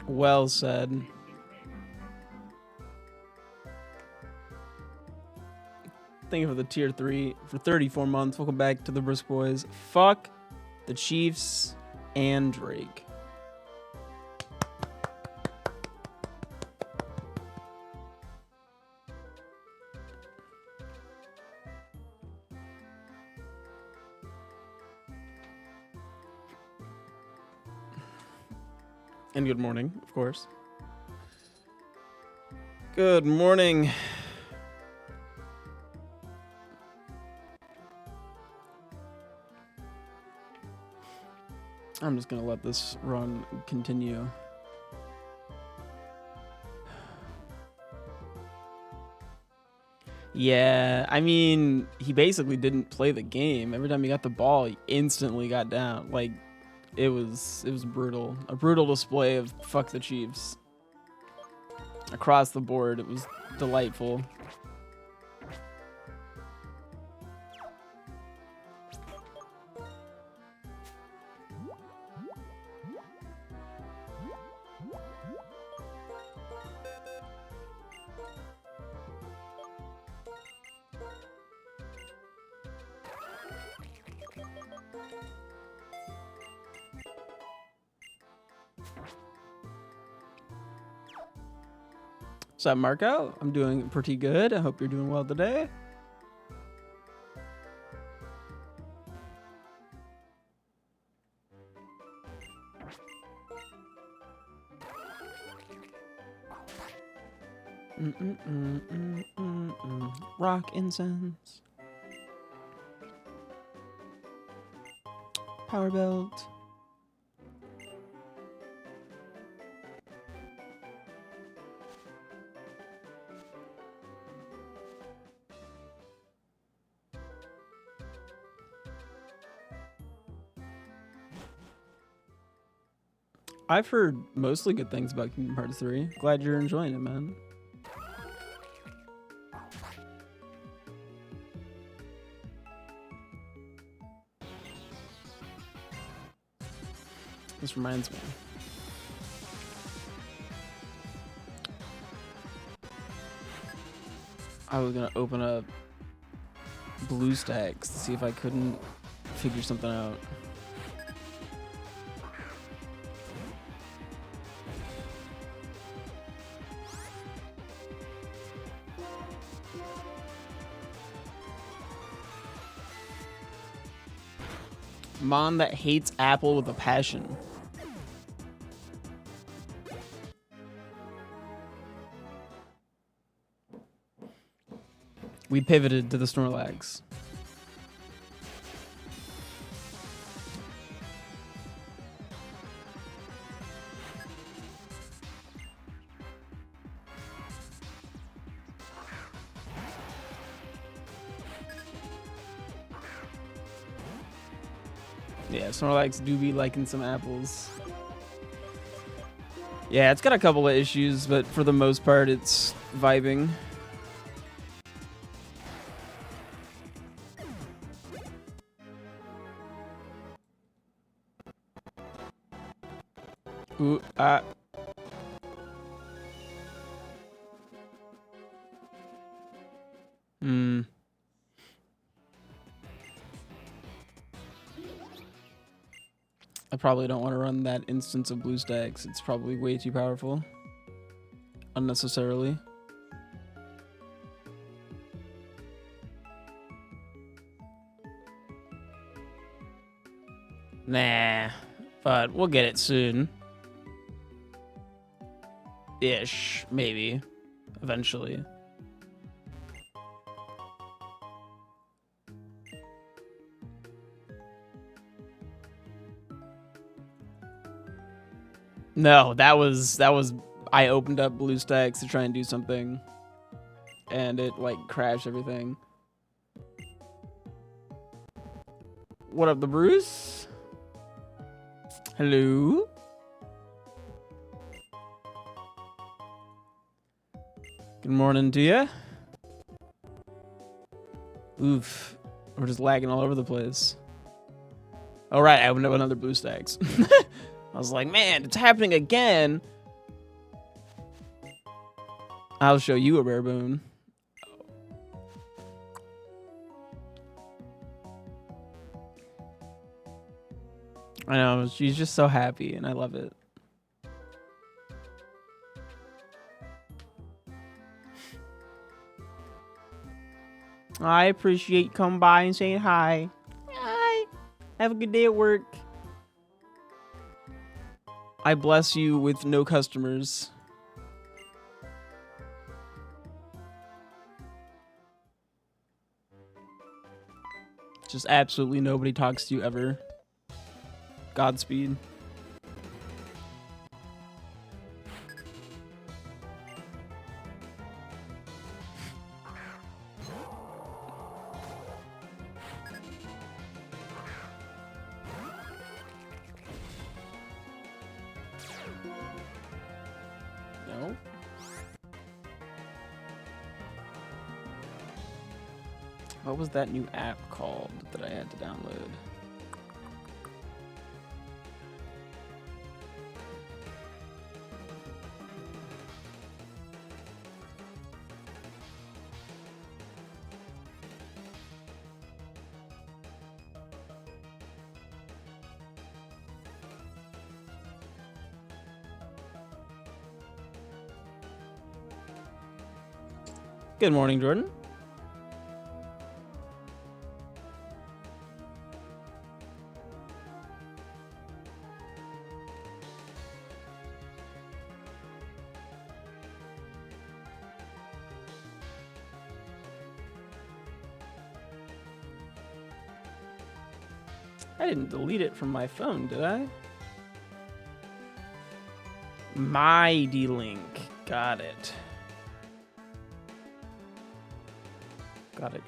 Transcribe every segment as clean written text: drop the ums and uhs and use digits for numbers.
Well said. Thank you for the tier 3 for 34 months. Welcome back to the Brisk Boys. Fuck the Chiefs and Drake. And good morning, of course. Good morning. I'm just gonna let this run continue. Yeah, I mean, he basically didn't play the game. Every time he got the ball, he instantly got down. Like, it was brutal. A brutal display of fuck the Chiefs. Across the board, it was delightful. What's up, Marco? I'm doing pretty good. I hope you're doing well today. Rock incense. Power belt. I've heard mostly good things about Kingdom Hearts 3. Glad you're enjoying it, man. This reminds me. I was gonna open up BlueStacks to see if I couldn't figure something out. Mon that hates Apple with a passion. We pivoted to the Snorlax. Yeah, Snorlax do be liking some apples. Yeah, it's got a couple of issues, but for the most part, it's vibing. Ooh, ah. I probably don't want to run that instance of BlueStacks. It's probably way too powerful. Unnecessarily. Nah, but we'll get it soon. Ish, maybe. Eventually. No, that was I opened up BlueStacks to try and do something, and it like crashed everything. What up, the Bruce? Hello? Good morning to you. Oof. We're just lagging all over the place. All right, I opened up another BlueStacks. I was like, man, it's happening again. I'll show you a rare boon. I know, she's just so happy, and I love it. I appreciate you coming by and saying hi. Hi. Have a good day at work. I bless you with no customers. Just absolutely nobody talks to you ever. Godspeed. No. What was that new app called that I had to download? Good morning, Jordan. I didn't delete it from my phone, did I? My D-Link. Got it. Got it.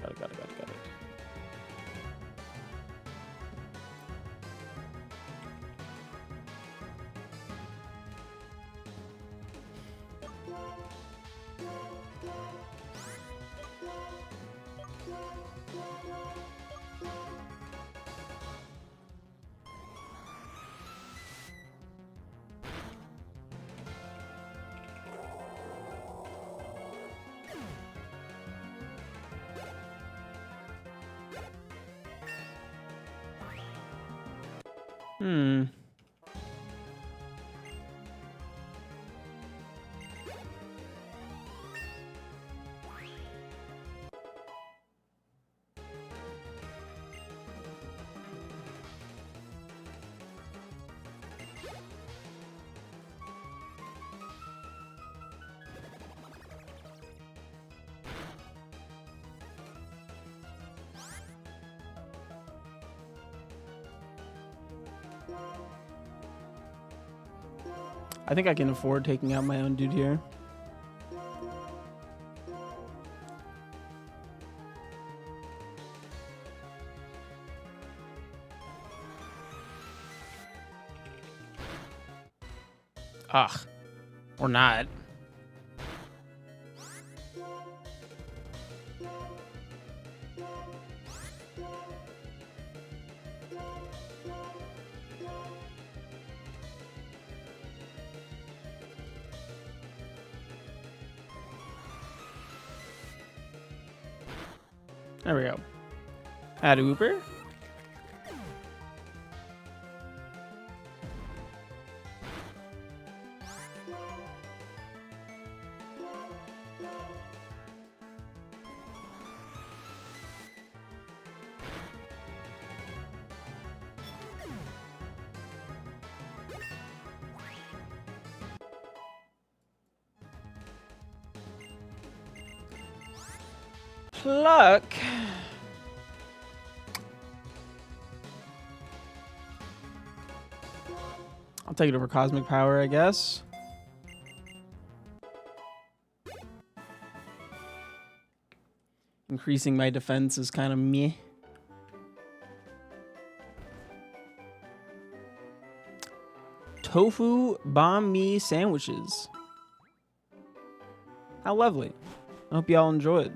I think I can afford taking out my own dude here. Ugh. Or not. There we go. Add Uber. Pluck. I'll take it over Cosmic Power, I guess. Increasing my defense is kind of meh. tofu banh mi sandwiches. How lovely. I hope y'all enjoyed.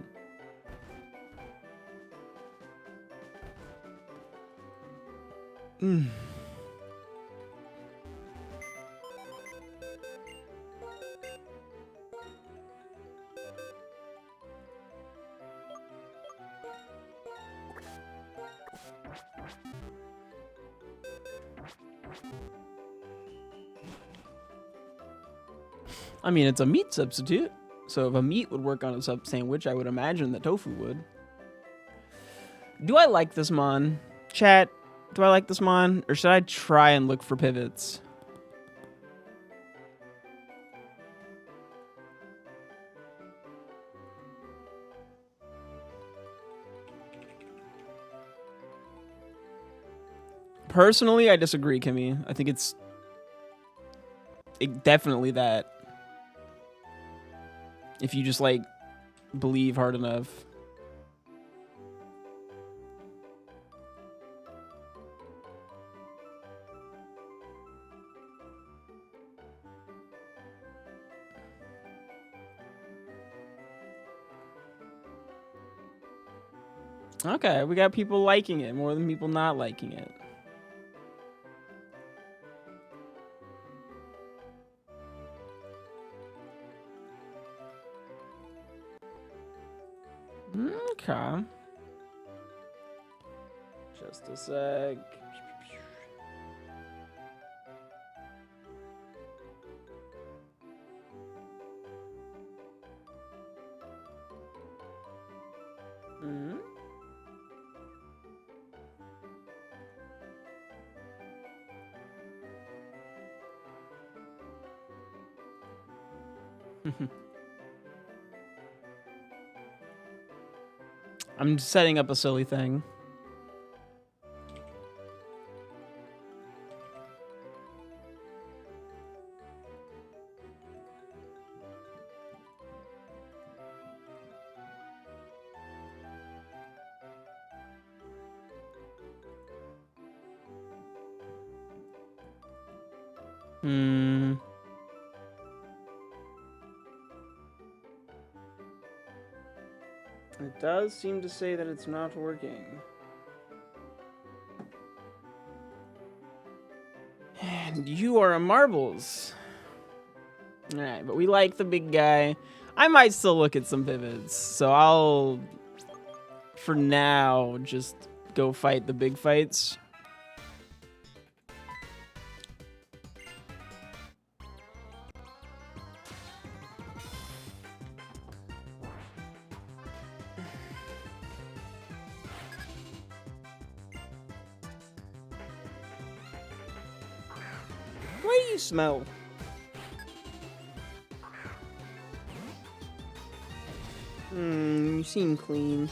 I mean, it's a meat substitute. So if a meat would work on a sandwich, I would imagine that tofu would. Do I like this mon? Chat, do I like this mon? Or should I try and look for pivots? Personally, I disagree, Kimmy. I think it's definitely that. If you just, like, believe hard enough. Okay, we got people liking it more than people not liking it. Okay. Just a sec. I'm setting up a silly thing. It does seem to say that it's not working. And you are a marbles. Alright, but we like the big guy. I might still look at some pivots, so I'll, for now, just go fight the big fights. What do you smell? You seem clean.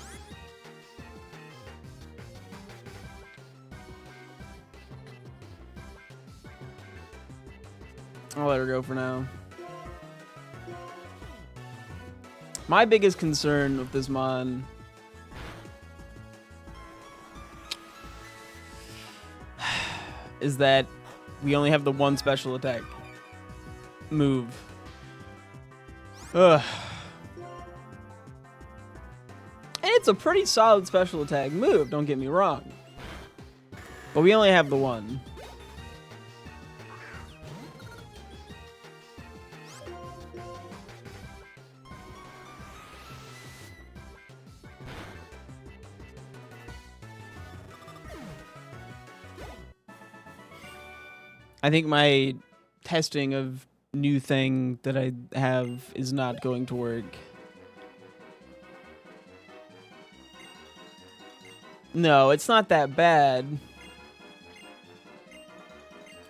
I'll let her go for now. My biggest concern with this mon is that we only have the one special attack move. Ugh. And it's a pretty solid special attack move, don't get me wrong. But we only have the one. I think my testing of new thing that I have is not going to work. No, it's not that bad.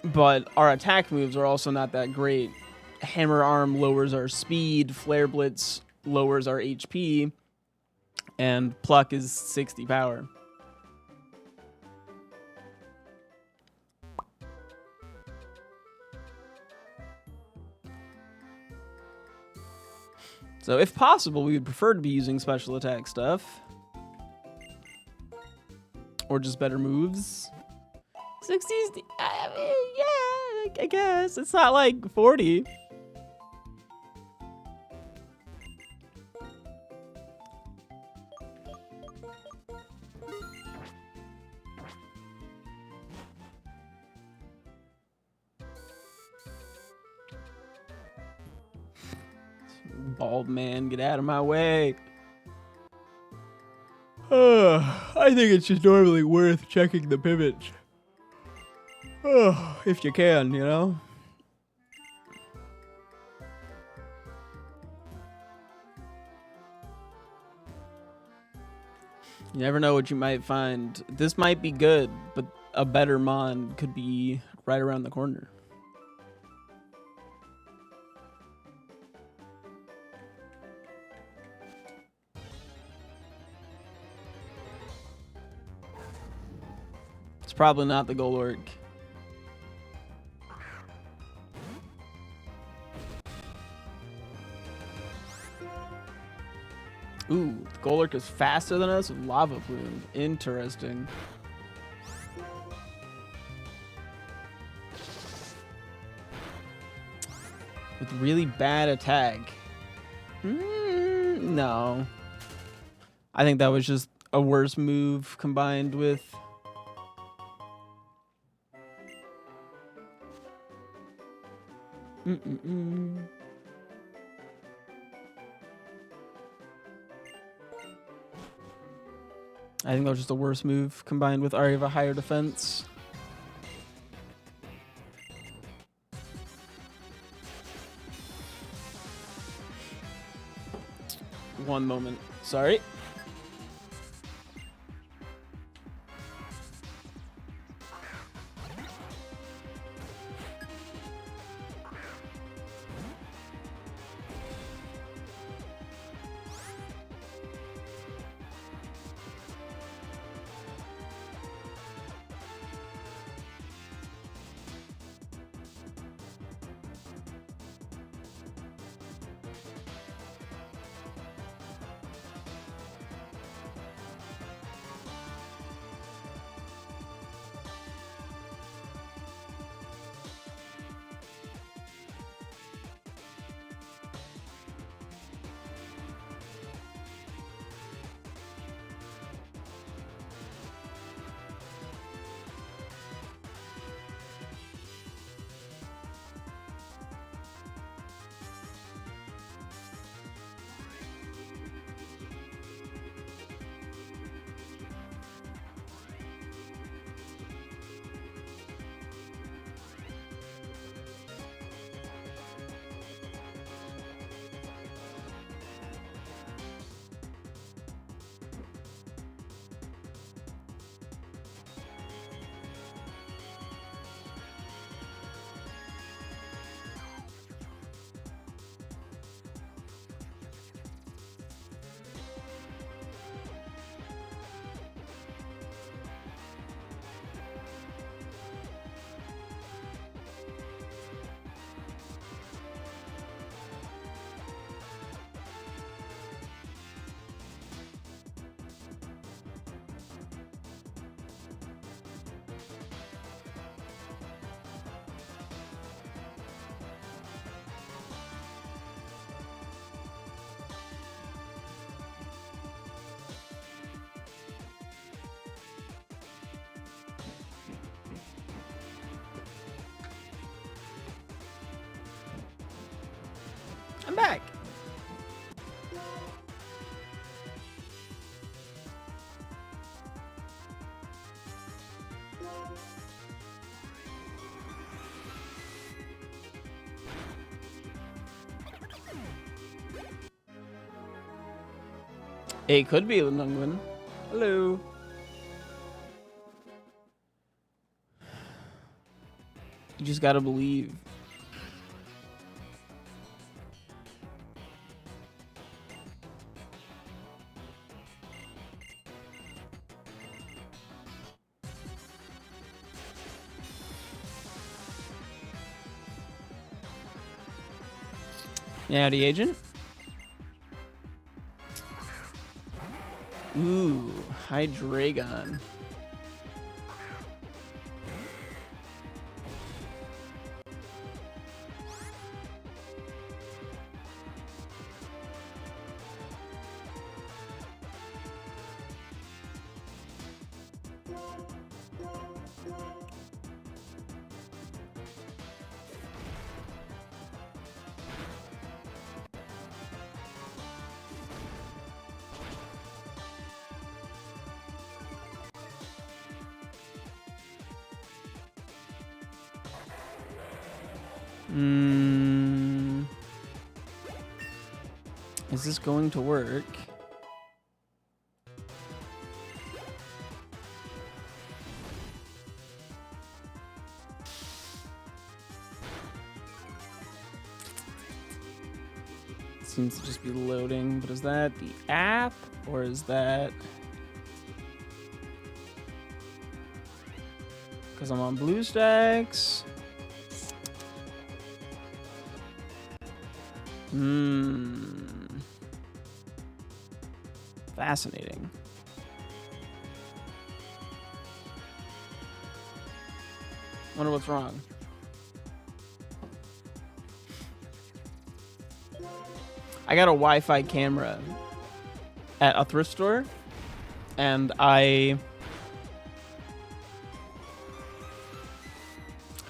But our attack moves are also not that great. Hammer Arm lowers our speed, Flare Blitz lowers our HP, and Pluck is 60 power. So if possible, we would prefer to be using special attack stuff. Or just better moves. 60s, I mean, I guess it's not like 40. Bald man, get out of my way. I think it's just normally worth checking the pivots. If you can, you know? You never know what you might find. This might be good, but a better mon could be right around the corner. It's probably not the Golork. Ooh, the Golurk is faster than us with Lava Plume. Interesting. With really bad attack. No. I think that was just a worse move combined with... I think that was just a worse move combined with already have a higher defense. One moment. Sorry. I'm back. It could be Lunungwin. Hello. You just gotta believe. Yeah, the agent. Ooh, Hydreigon. Is this going to work? Seems to just be loading, but is that the app or is that because I'm on BlueStacks? Fascinating. Wonder what's wrong. I got a Wi-Fi camera at a thrift store, and I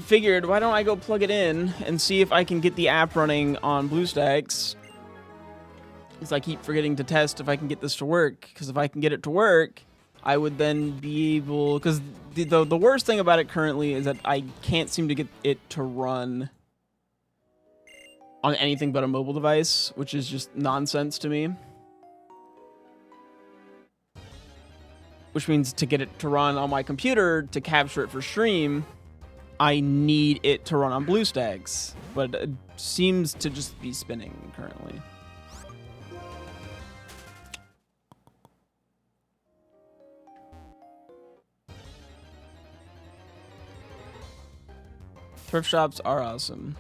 figured, why don't I go plug it in and see if I can get the app running on BlueStacks? Because I keep forgetting to test if I can get this to work. Because if I can get it to work, I would then be able... Because the worst thing about it currently is that I can't seem to get it to run on anything but a mobile device, which is just nonsense to me. Which means to get it to run on my computer, to capture it for stream, I need it to run on BlueStacks. But it seems to just be spinning currently. Thrift shops are awesome.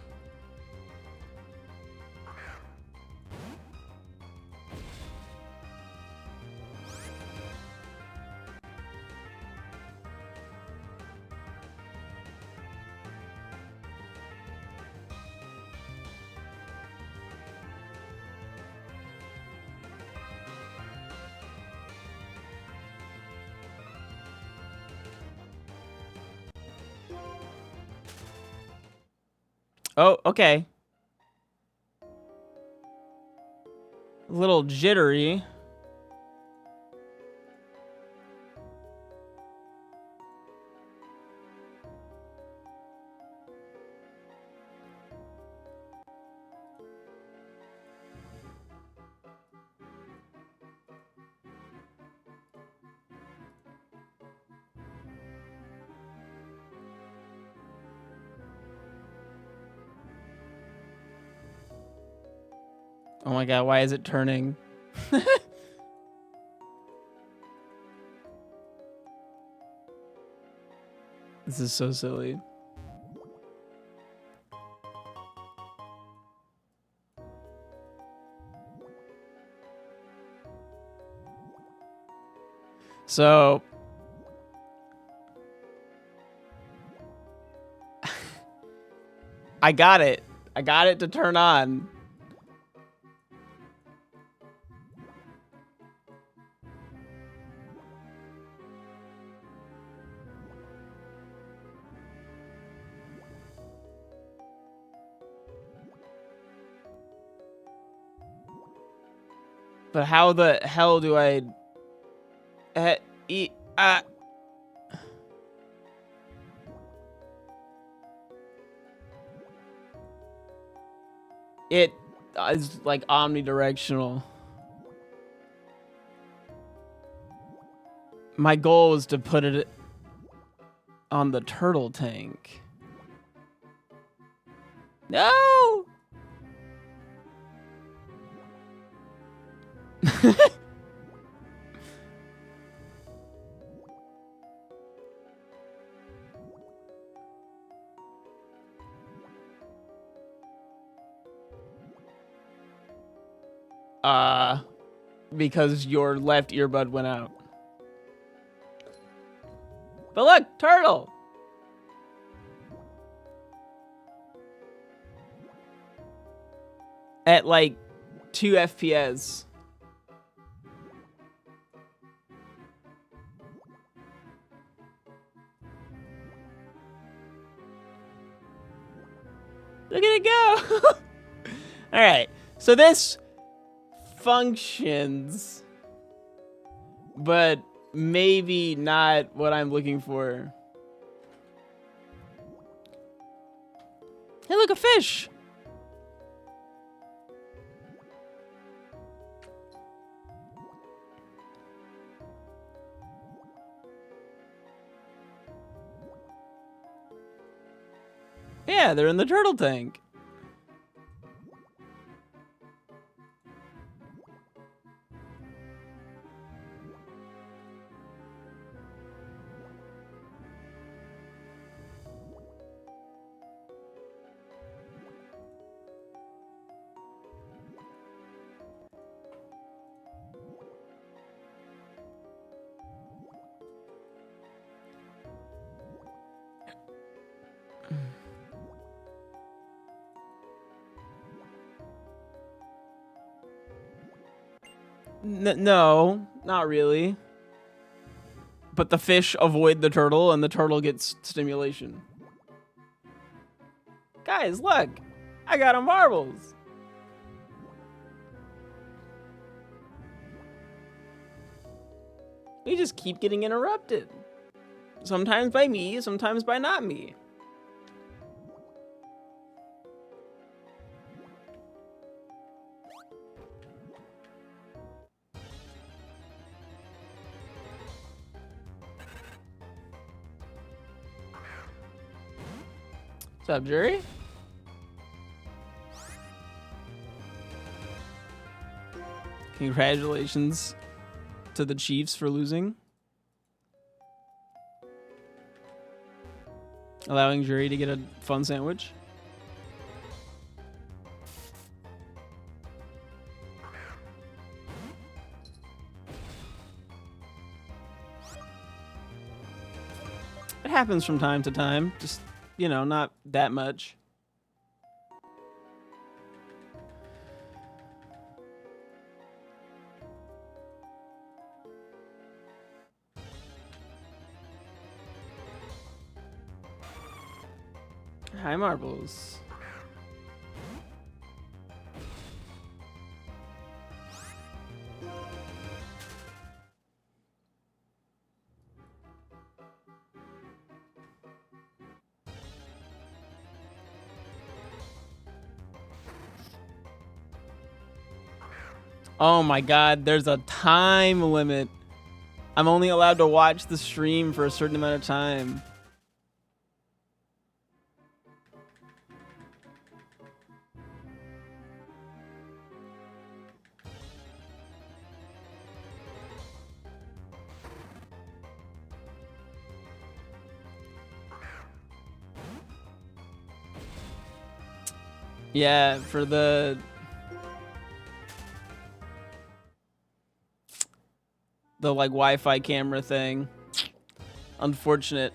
Oh, okay. A little jittery. Oh my god, why is it turning? This is so silly. So... I got it. I got it to turn on. But how the hell do I... It is like omnidirectional. My goal was to put it on the turtle tank. No! Because your left earbud went out. But look, turtle! At like 2 FPS. Look at it go! Alright, so this functions, but maybe not what I'm looking for. Hey, look, a fish! Yeah, they're in the turtle tank. No, not really. But the fish avoid the turtle, and the turtle gets stimulation. Guys, look! I got 'em marbles! We just keep getting interrupted. Sometimes by me, sometimes by not me. What's up, Jerry? Congratulations to the Chiefs for losing. Allowing Jerry to get a fun sandwich. It happens from time to time. Just, you know, not that much. Hi, Marbles. Oh my god, there's a time limit. I'm only allowed to watch the stream for a certain amount of time. Yeah, for the like Wi-Fi camera thing. Unfortunate.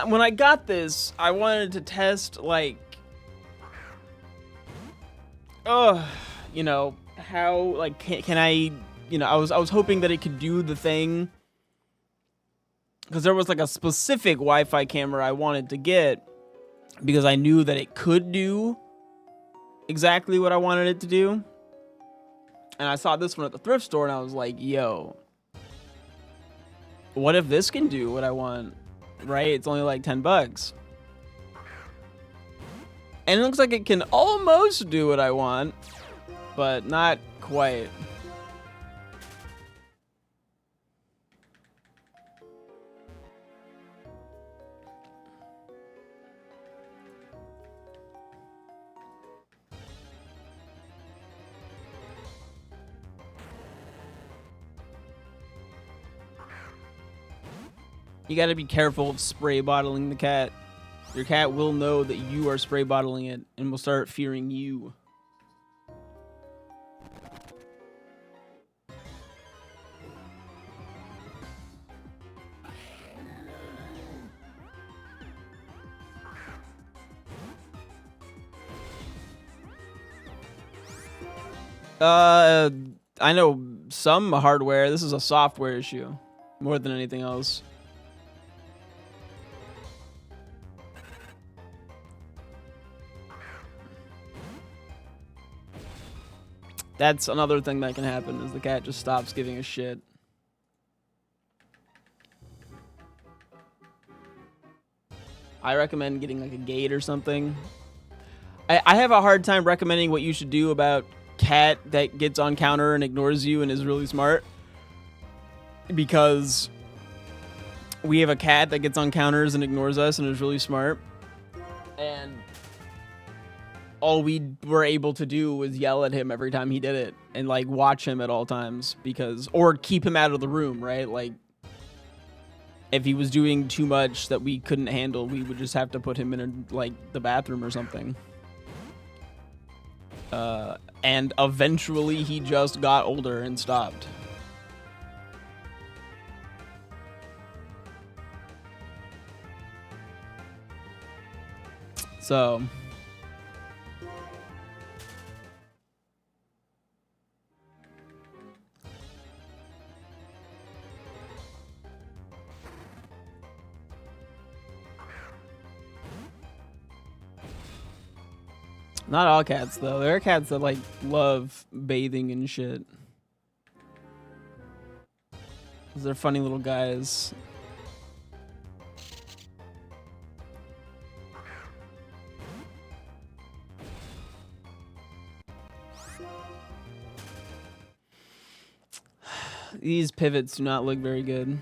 When I got this, I wanted to test like you know, how like can I, you know, I was hoping that it could do the thing, because there was like a specific Wi-Fi camera I wanted to get because I knew that it could do exactly what I wanted it to do. And I saw this one at the thrift store and I was like, yo, what if this can do what I want? Right? It's only like 10 bucks. And it looks like it can almost do what I want, but not quite. You gotta be careful of spray bottling the cat. Your cat will know that you are spray bottling it and will start fearing you. I know some hardware. This is a software issue more than anything else. That's another thing that can happen, is the cat just stops giving a shit. I recommend getting like a gate or something. I have a hard time recommending what you should do about cat that gets on counter and ignores you and is really smart, because we have a cat that gets on counters and ignores us and is really smart, and all we were able to do was yell at him every time he did it and like watch him at all times, because, or keep him out of the room, right? Like if he was doing too much that we couldn't handle, we would just have to put him in like the bathroom or something. And eventually he just got older and stopped. So not all cats though. There are cats that like love bathing and shit. They're funny little guys. These pivots do not look very good.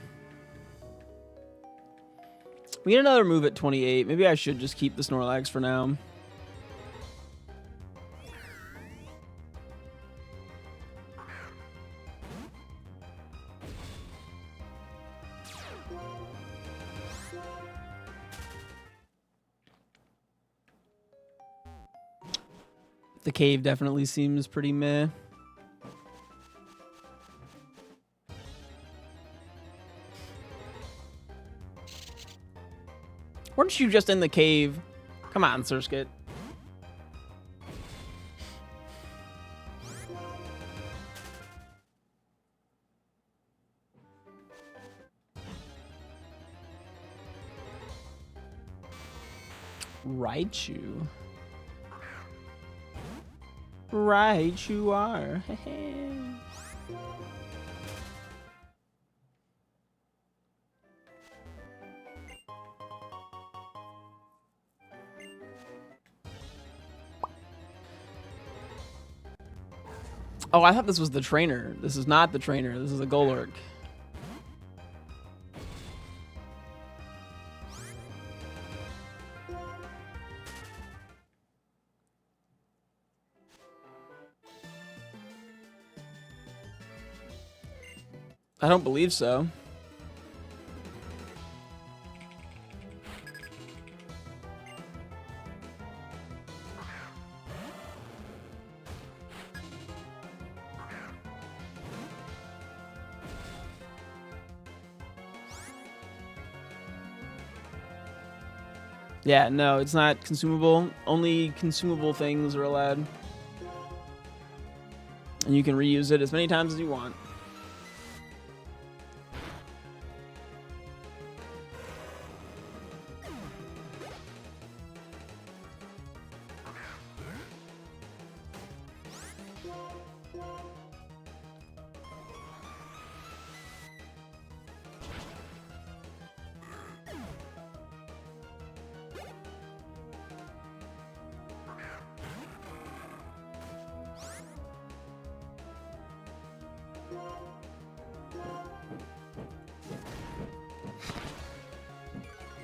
We need another move at 28. Maybe I should just keep the Snorlax for now. The cave definitely seems pretty meh. Weren't you just in the cave? Come on, Surskit. Raichu. Right, you are. Oh, I thought this was the trainer. This is not the trainer. This is a Golurk. I don't believe so. Yeah, no, it's not consumable. Only consumable things are allowed. And you can reuse it as many times as you want.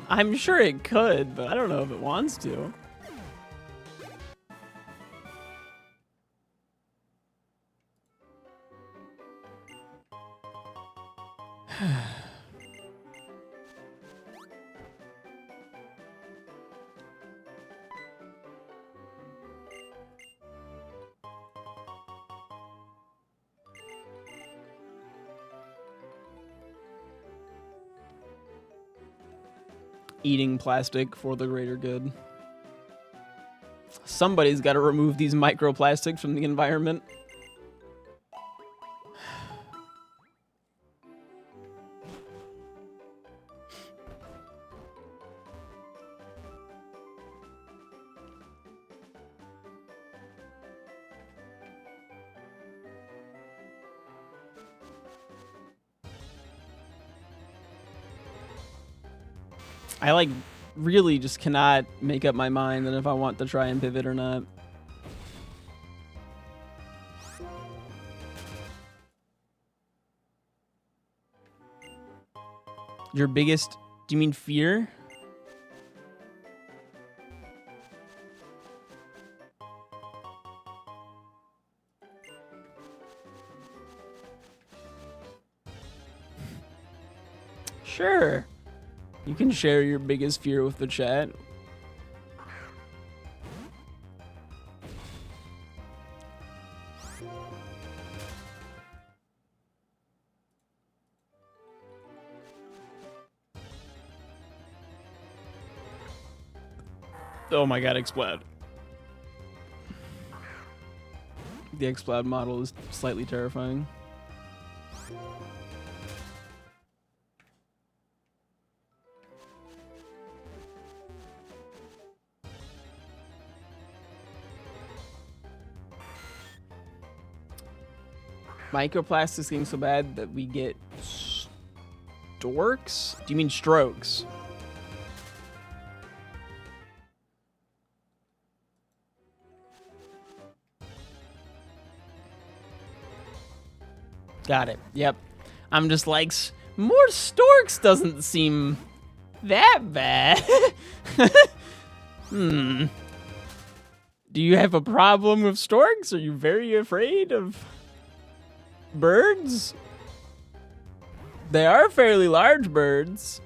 I'm sure it could, but I don't know if it wants to. Eating plastic for the greater good. Somebody's got to remove these microplastics from the environment. I like really just cannot make up my mind on if I want to try and pivot or not. Your biggest, do you mean fear? Sure. You can share your biggest fear with the chat. Oh my god, Explode. The Explode model is slightly terrifying. Microplastics getting so bad that we get storks? Do you mean strokes? Got it. Yep. I'm just like, more storks doesn't seem that bad. Do you have a problem with storks? Are you very afraid of birds? They are fairly large birds.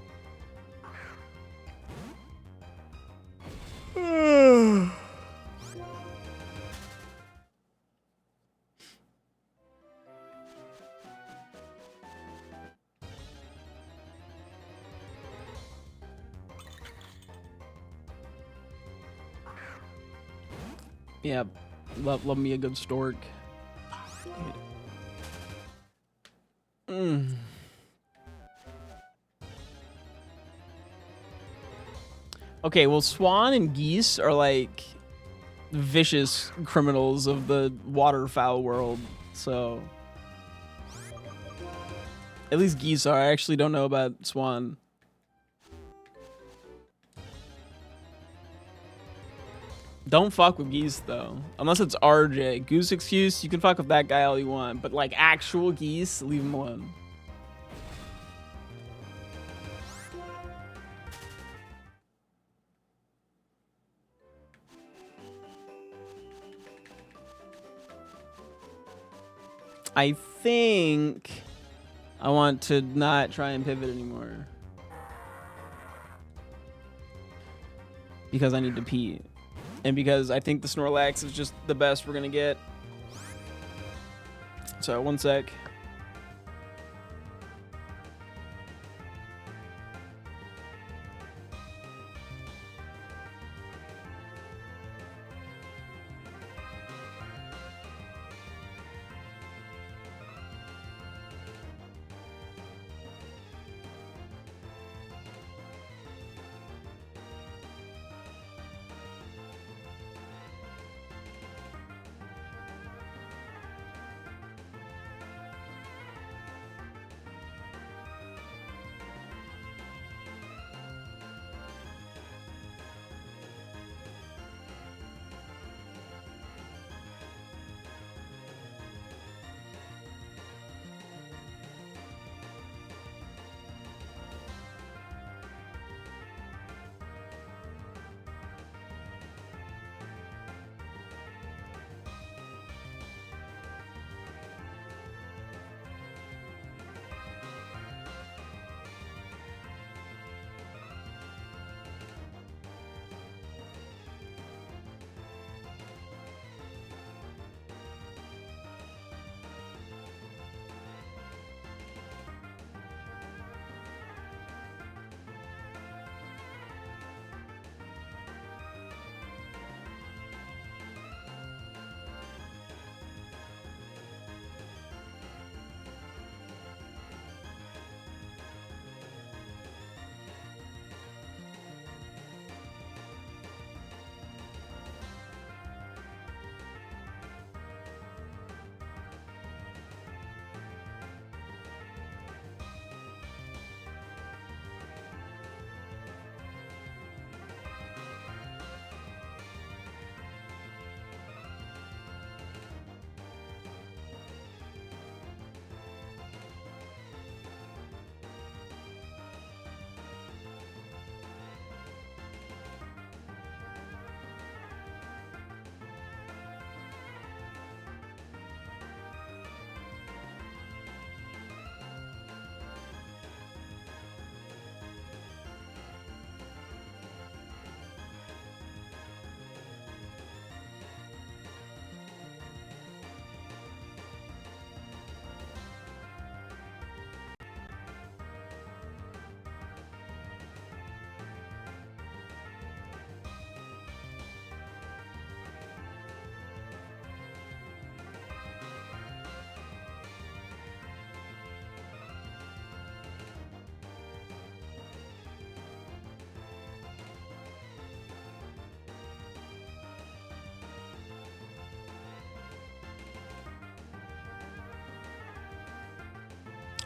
Yeah, love me a good stork. Okay, well, swan and geese are like vicious criminals of the waterfowl world, so at least geese are. I actually don't know about swan. Don't fuck with geese though, unless it's RJ. Goose excuse, you can fuck with that guy all you want, but like actual geese, leave him alone. I think I want to not try and pivot anymore because I need to pee. And because I think the Snorlax is just the best we're gonna get. So, one sec.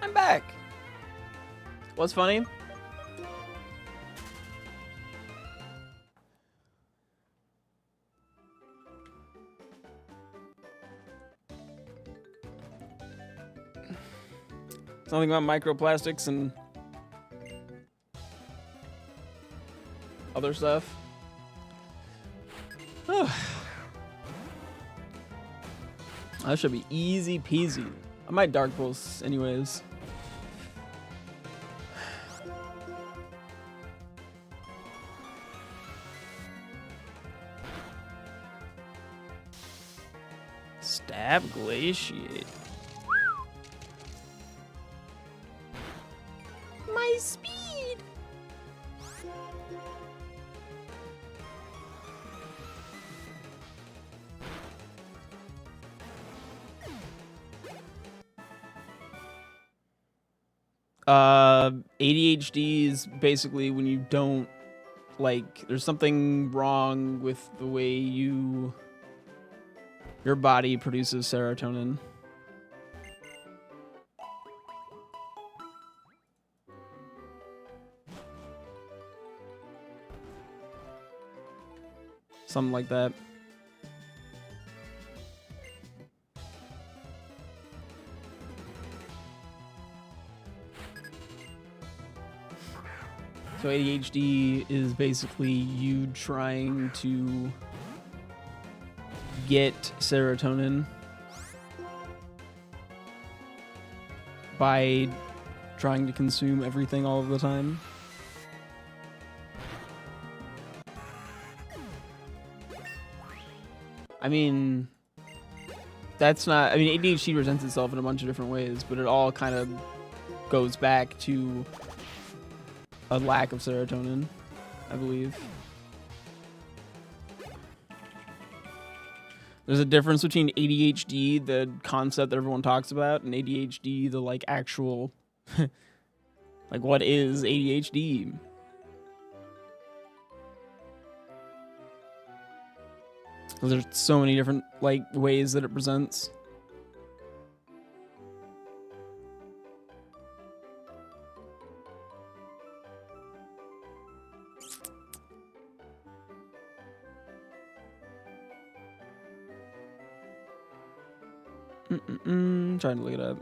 I'm back. What's funny? Something about microplastics and other stuff. That should be easy peasy. I might dark pulse anyways. Stab glaciate. My speed. ADHD is basically when you don't, like, there's something wrong with the way your body produces serotonin. Something like that. So ADHD is basically you trying to get serotonin by trying to consume everything all of the time. I mean, that's not... I mean, ADHD presents itself in a bunch of different ways, but it all kind of goes back to a lack of serotonin, I believe. There's a difference between ADHD, the concept that everyone talks about, and ADHD, the, like, actual... like, what is ADHD? There's so many different, like, ways that it presents. Trying to look it up.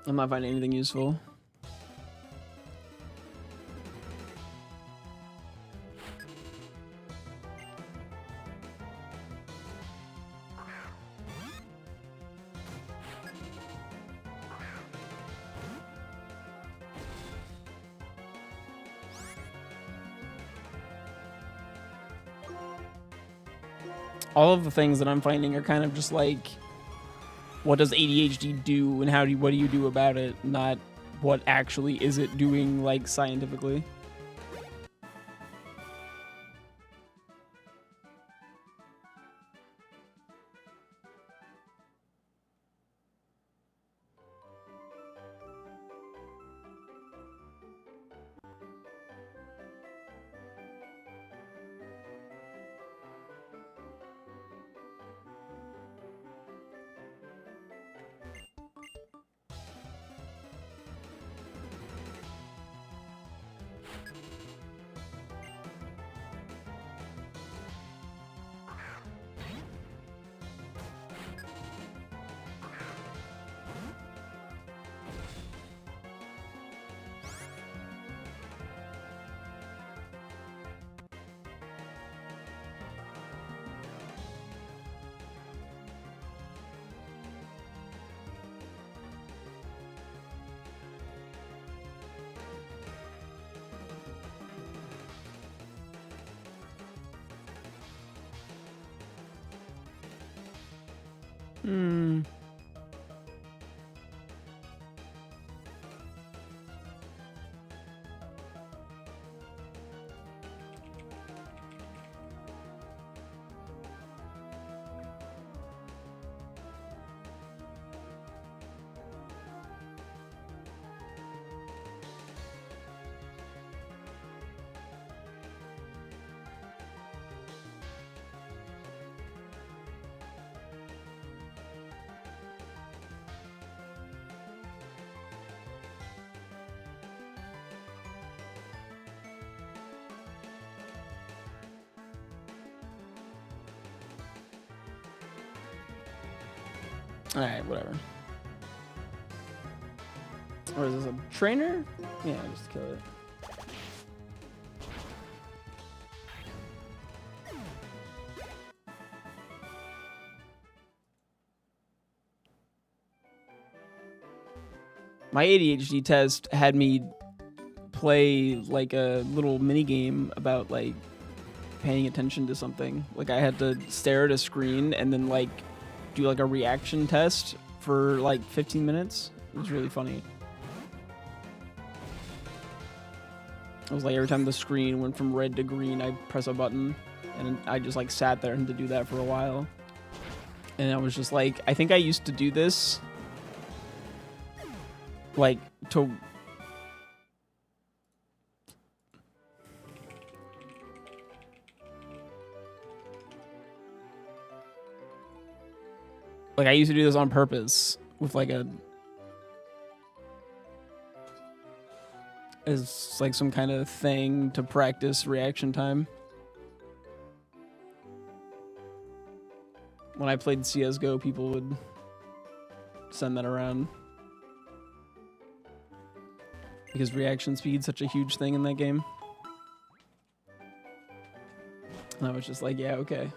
I'm not finding anything useful. All of the things that I'm finding are kind of just like, what does ADHD do and what do you do about it? Not what actually is it doing, like, scientifically. All right, whatever. Or is this a trainer? Yeah, just kill it. My ADHD test had me play like a little mini game about like paying attention to something. Like I had to stare at a screen and then like do like a reaction test for like 15 minutes. It was really funny. It was like every time the screen went from red to green, I press a button, and I just like sat there and had to do that for a while. And I was just like, I think I used to do this like to like I used to do this on purpose with like a as like some kind of thing to practice reaction time. When I played CS:GO, people would send that around because reaction speed's such a huge thing in that game. And I was just like, yeah, okay.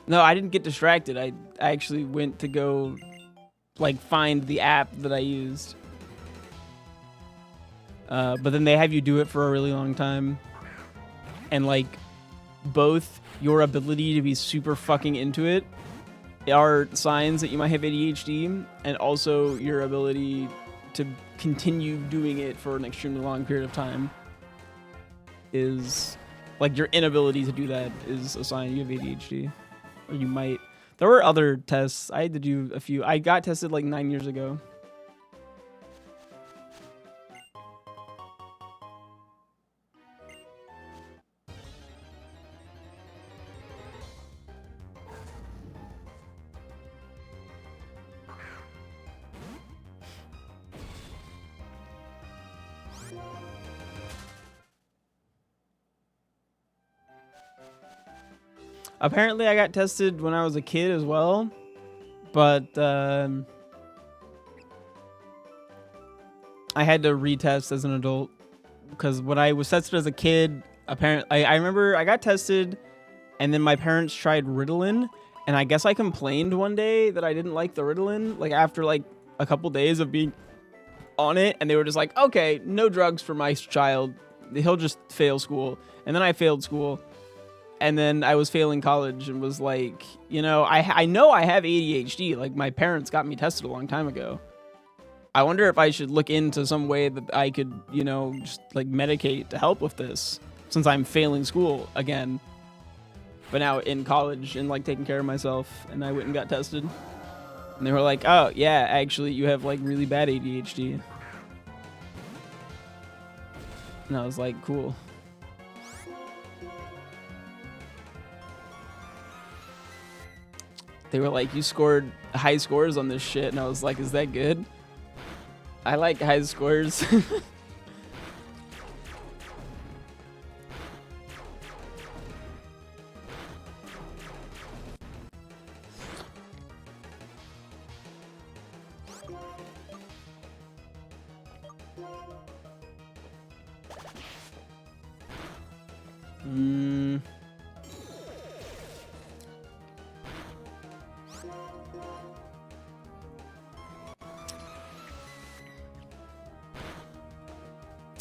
No, I didn't get distracted. I actually went to go like find the app that I used. But then they have you do it for a really long time. And like both your ability to be super fucking into it are signs that you might have ADHD, and also your ability to continue doing it for an extremely long period of time is like your inability to do that is a sign you have ADHD. Or you might. There were other tests. I had to do a few. I got tested like 9 years ago. Apparently, I got tested when I was a kid as well, but I had to retest as an adult because when I was tested as a kid, apparently, I remember I got tested, and then my parents tried Ritalin, and I guess I complained one day that I didn't like the Ritalin, like after like a couple days of being on it, and they were just like, okay, no drugs for my child, he'll just fail school. And then I failed school. And then I was failing college and was like, you know, I know I have ADHD. Like, my parents got me tested a long time ago. I wonder if I should look into some way that I could, you know, just like medicate to help with this since I'm failing school again. But now in college and like taking care of myself, and I went and got tested. And they were like, oh, yeah, actually, you have like really bad ADHD. And I was like, cool. They were like, you scored high scores on this shit. And I was like, is that good? I like high scores.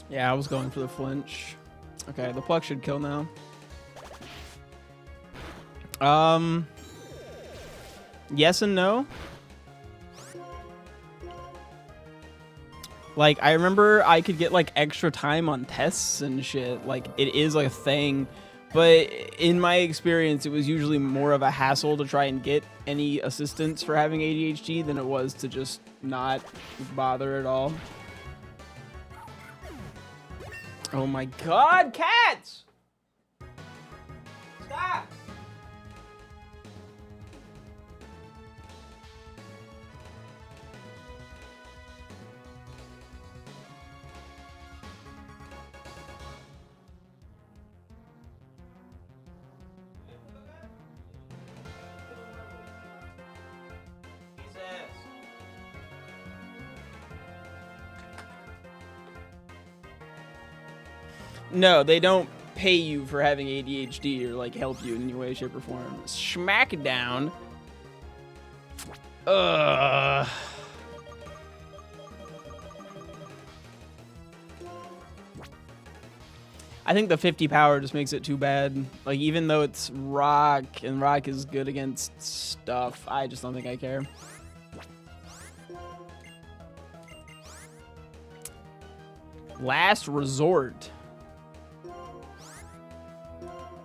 Yeah, I was going for the flinch. Okay, the pluck should kill now. Yes and no. Like, I remember I could get like extra time on tests and shit. Like, it is a thing. But in my experience, it was usually more of a hassle to try and get any assistance for having ADHD than it was to just not bother at all. Oh my god, cats! Stop! No, they don't pay you for having ADHD or like help you in any way, shape, or form. Smack it down. Ugh. I think the 50 power just makes it too bad. Like, even though it's rock and rock is good against stuff, I just don't think I care. Last resort.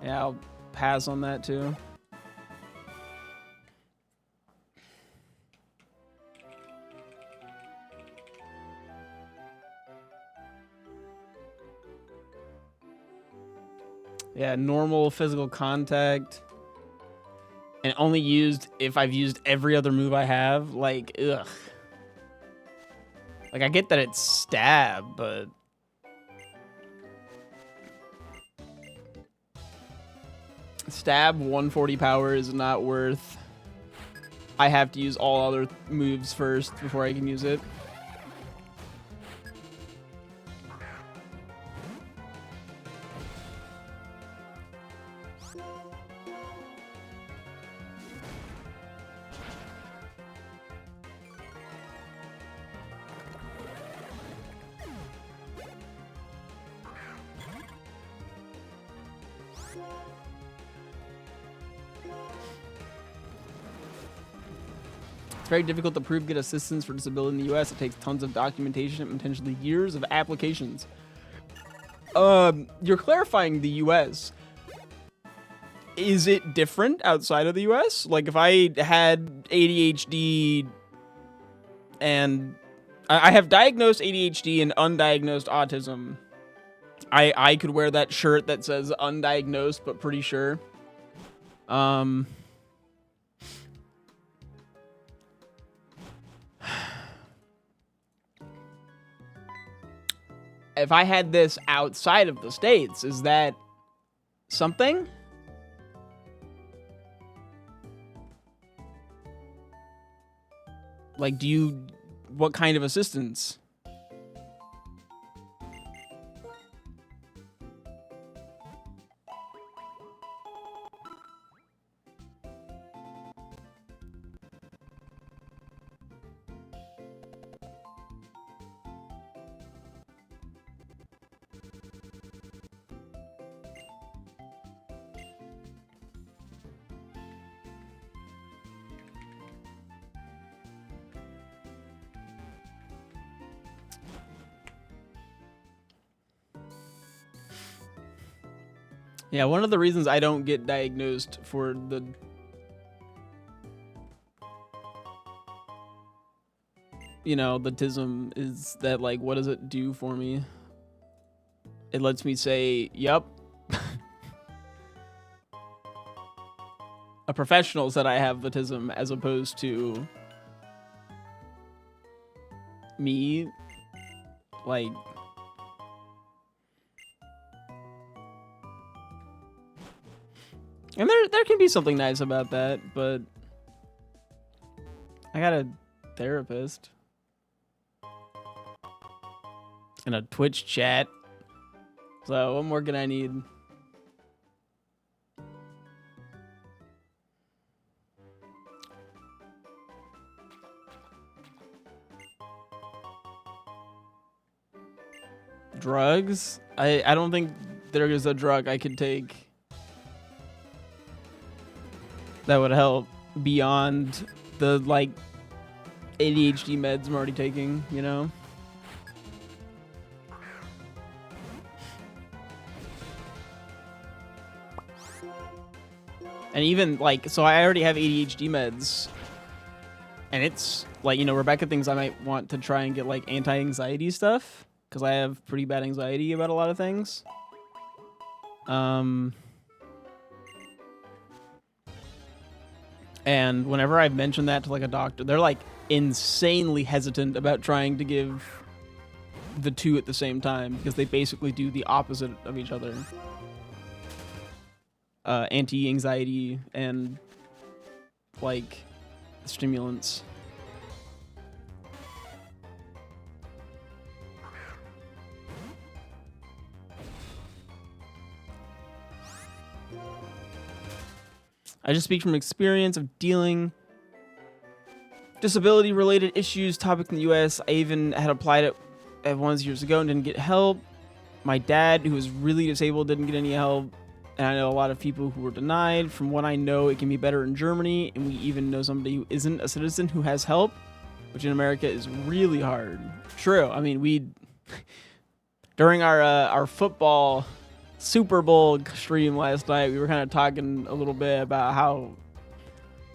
Yeah, I'll pass on that too. Yeah, normal physical contact. And only used if I've used every other move I have. Like, ugh. Like, I get that it's stab, but... Stab 140 power is not worth... I have to use all other moves first before I can use it. It's very difficult to prove good assistance for disability in the US. It takes tons of documentation and potentially years of applications. You're clarifying the US. Is it different outside of the US? Like, if I had ADHD and... I have diagnosed ADHD and undiagnosed autism. I could wear that shirt that says undiagnosed, but pretty sure. If I had this outside of the States, is that something? Like, what kind of assistance? Yeah, one of the reasons I don't get diagnosed for the the TISM is that, like, what does it do for me? It lets me say, yep. A professional said I have the TISM as opposed to me, like... And there can be something nice about that, but I got a therapist and a Twitch chat. So what more can I need? Drugs? I don't think there is a drug I could take that would help beyond the, like, ADHD meds I'm already taking, you know? And even, like, so I already have ADHD meds. And it's, like, Rebecca thinks I might want to try and get, like, anti-anxiety stuff. Because I have pretty bad anxiety about a lot of things. And whenever I've mentioned that to, like, a doctor, they're, like, insanely hesitant about trying to give the two at the same time, because they basically do the opposite of each other. Anti-anxiety and, like, stimulants. I just speak from experience of dealing disability-related issues topic in the U.S. I even had applied it at once years ago and didn't get help. My dad, who was really disabled, didn't get any help. And I know a lot of people who were denied. From what I know, it can be better in Germany, and we even know somebody who isn't a citizen who has help, which in America is really hard. True. I mean, during our football Super Bowl stream last night, we were kind of talking a little bit about how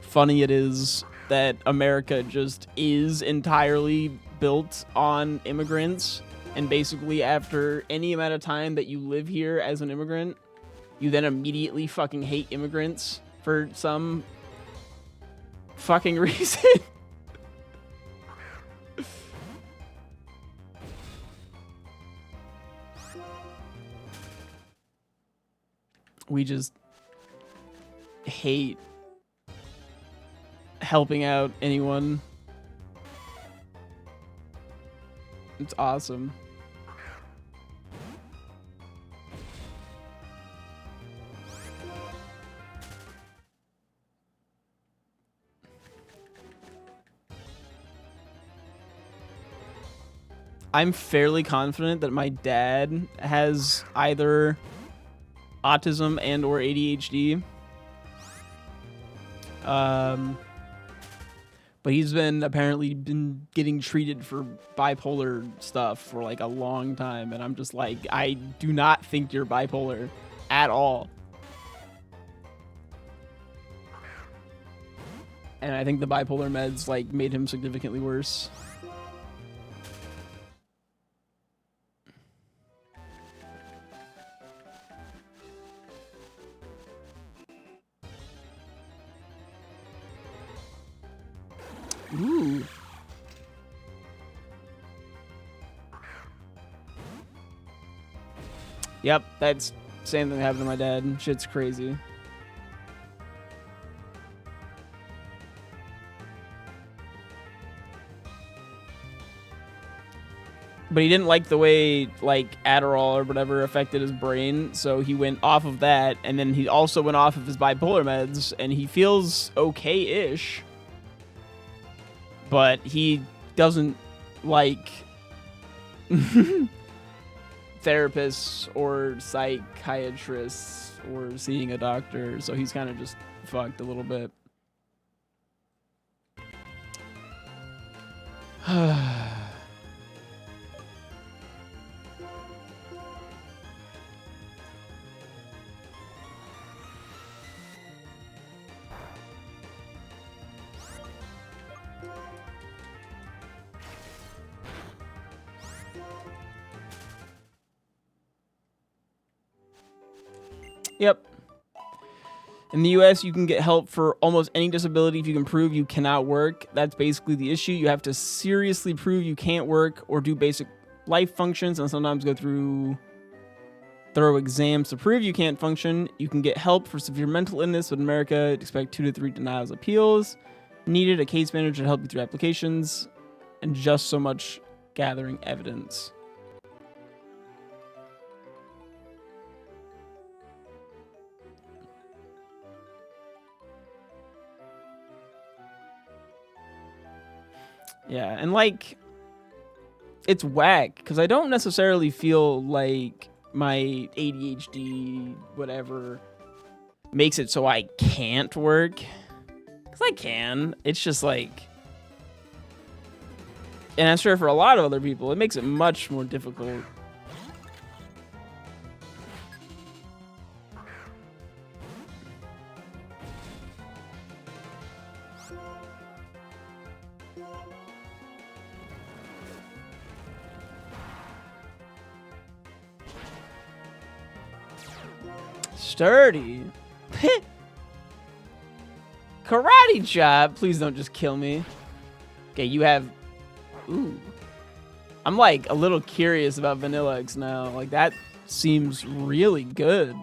funny it is that America just is entirely built on immigrants, and basically after any amount of time that you live here as an immigrant, you then immediately fucking hate immigrants for some fucking reason. We just hate helping out anyone. It's awesome. I'm fairly confident that my dad has either autism and or ADHD. But he's apparently been getting treated for bipolar stuff for like a long time, and I'm just like, I do not think you're bipolar at all. And I think the bipolar meds like made him significantly worse. Ooh. Yep, that's same thing happened to my dad. Shit's crazy. But he didn't like the way like Adderall or whatever affected his brain, so he went off of that, and then he also went off of his bipolar meds, and he feels okay-ish. But he doesn't like therapists or psychiatrists or seeing a doctor, so he's kind of just fucked a little bit. Yep. In the US, you can get help for almost any disability if you can prove you cannot work. That's basically the issue. You have to seriously prove you can't work or do basic life functions, and sometimes go through thorough exams to prove you can't function. You can get help for severe mental illness, but in America, expect 2 to 3 denials appeals. Needed a case manager to help you through applications, and just so much gathering evidence. Yeah, and like, it's whack, because I don't necessarily feel like my ADHD, whatever, makes it so I can't work. Because I can. It's just like, and I'm sure for a lot of other people, it makes it much more difficult. Sturdy. Karate chop. Please don't just kill me. Okay, you have... Ooh. I'm like a little curious about Vanilla X now. Like, that seems really good.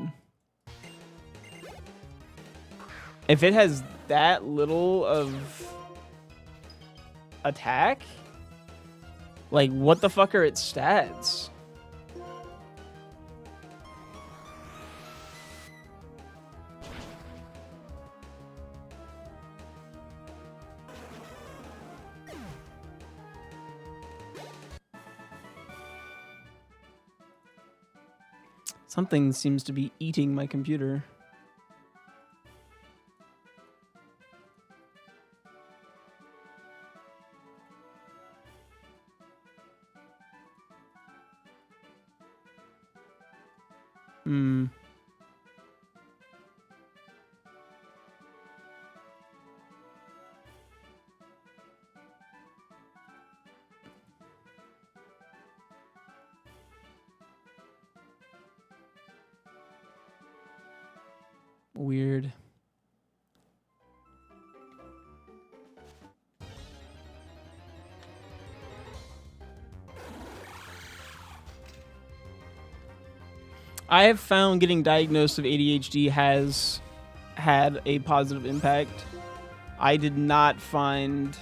If it has that little of attack, like, what the fuck are its stats? Something seems to be eating my computer. Weird. I have found getting diagnosed with ADHD has had a positive impact. I did not find...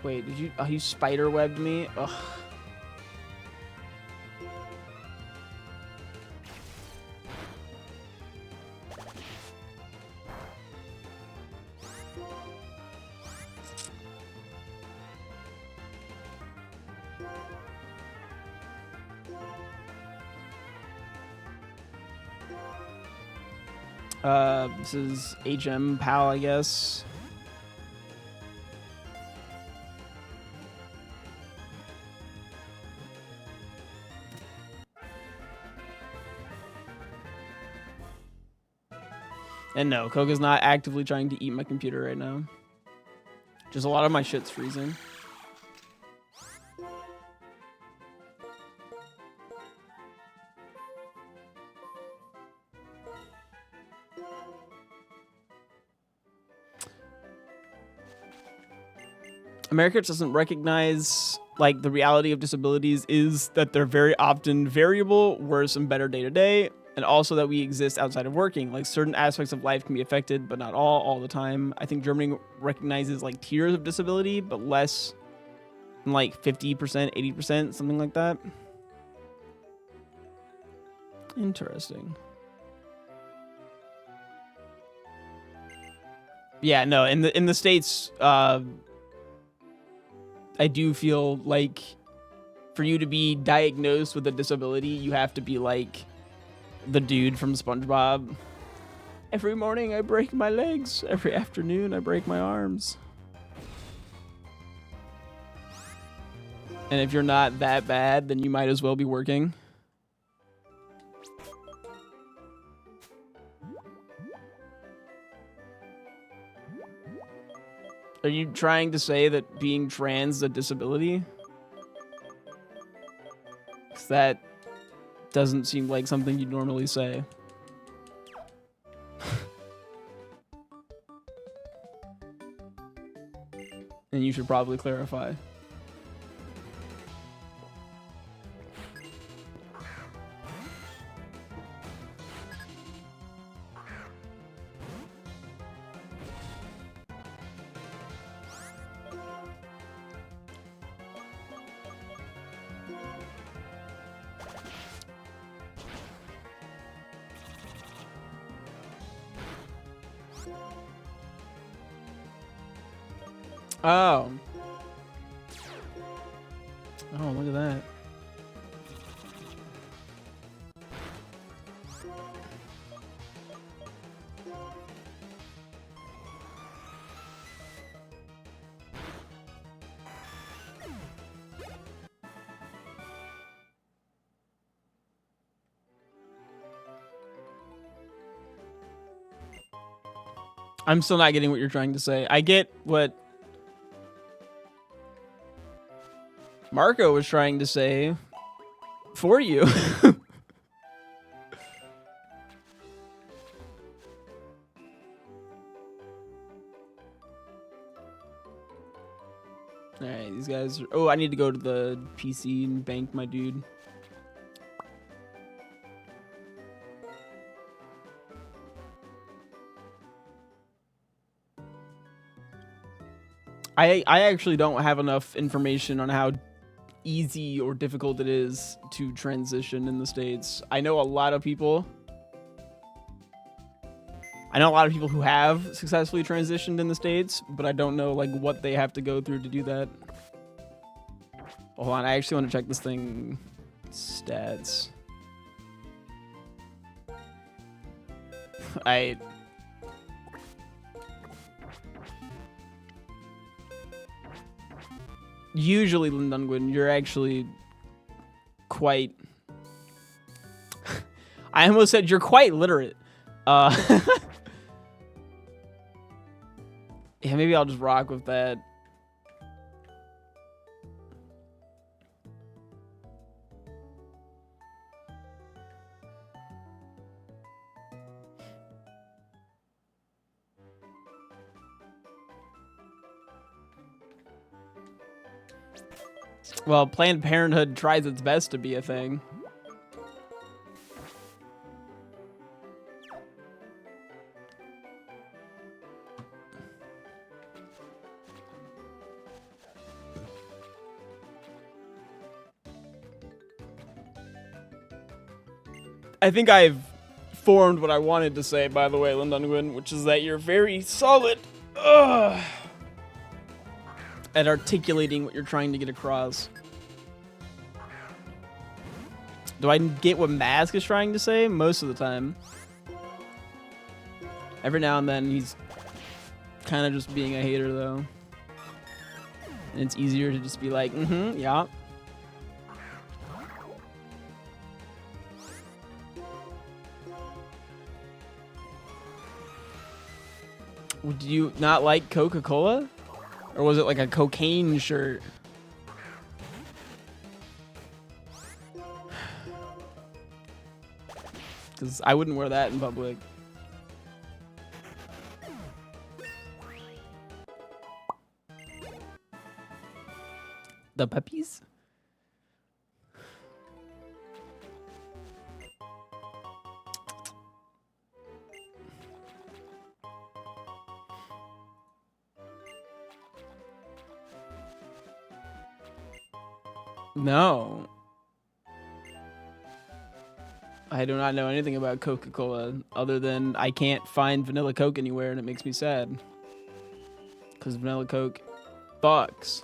Wait, did you... Oh, you spider-webbed me? Ugh. This is HM Pal, I guess. And no, Koga's not actively trying to eat my computer right now. Just a lot of my shit's freezing. America doesn't recognize, like, the reality of disabilities is that they're very often variable, worse and better day to day, and also that we exist outside of working. Like, certain aspects of life can be affected, but not all the time. I think Germany recognizes, like, tiers of disability, but less than, like, 50%, 80%, something like that. Interesting. Yeah, no, in the States, I do feel like for you to be diagnosed with a disability, you have to be like the dude from SpongeBob. Every morning I break my legs. Every afternoon I break my arms. And if you're not that bad, then you might as well be working. Are you trying to say that being trans is a disability? 'Cause that doesn't seem like something you'd normally say. And you should probably clarify. Oh. Oh, look at that. I'm still not getting what you're trying to say. I get what Marco was trying to say for you. Alright, these guys are... Oh, I need to go to the PC and bank my dude. I actually don't have enough information on how easy or difficult it is to transition in the States. I know a lot of people. I know a lot of people who have successfully transitioned in the States, but I don't know like what they have to go through to do that. Hold on, I actually want to check this thing. Stats. Usually, Lindungwin, you're actually quite... I almost said you're quite literate. Yeah, maybe I'll just rock with that. Well, Planned Parenthood tries its best to be a thing. I think I've formed what I wanted to say, by the way, Lindungwin, which is that you're very solid at articulating what you're trying to get across. Do I get what Mask is trying to say? Most of the time. Every now and then, he's kind of just being a hater, though. And it's easier to just be like, yeah. Do you not like Coca-Cola? Or was it like a cocaine shirt? Because I wouldn't wear that in public. The puppies? No. I do not know anything about Coca-Cola other than I can't find vanilla Coke anywhere and it makes me sad. Because vanilla Coke fucks.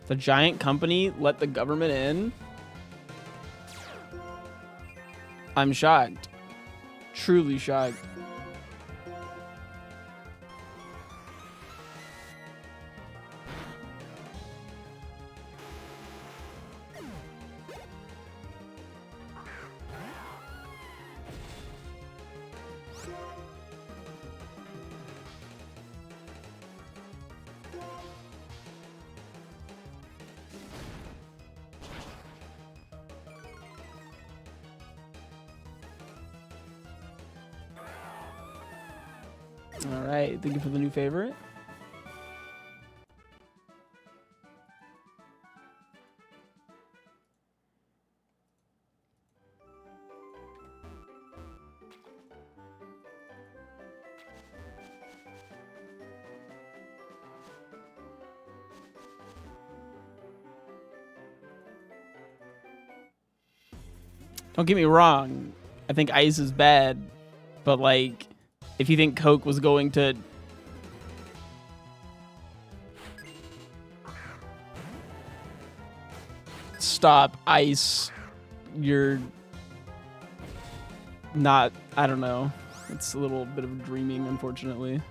The giant company let the government in? I'm shocked. Truly shocked. All right, thank you for the new favorite. Don't get me wrong. I think ice is bad, but like, if you think Coke was going to stop ice, you're not, I don't know. It's a little bit of dreaming, unfortunately.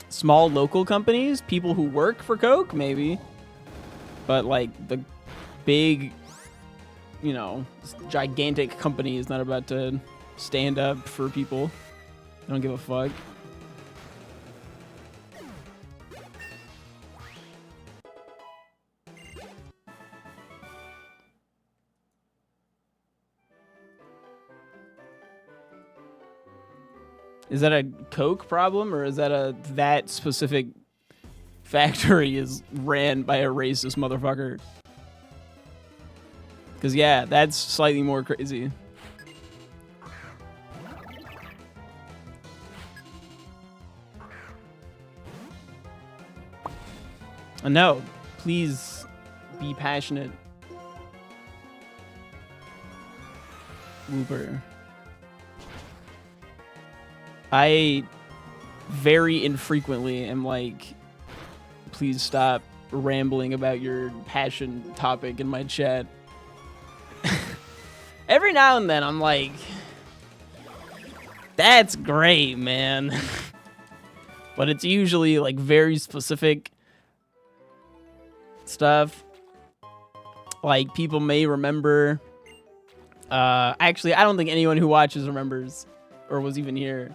Small local companies, people who work for Coke, maybe. But like the big, you know, gigantic company is not about to stand up for people. They don't give a fuck. Is that a Coke problem, or is that that specific factory is ran by a racist motherfucker? Because, yeah, that's slightly more crazy. No, please be passionate. Wooper. I very infrequently am like, please stop rambling about your passion topic in my chat. Every now and then I'm like, that's great, man. But it's usually like very specific stuff. Like people may remember. Actually, I don't think anyone who watches remembers or was even here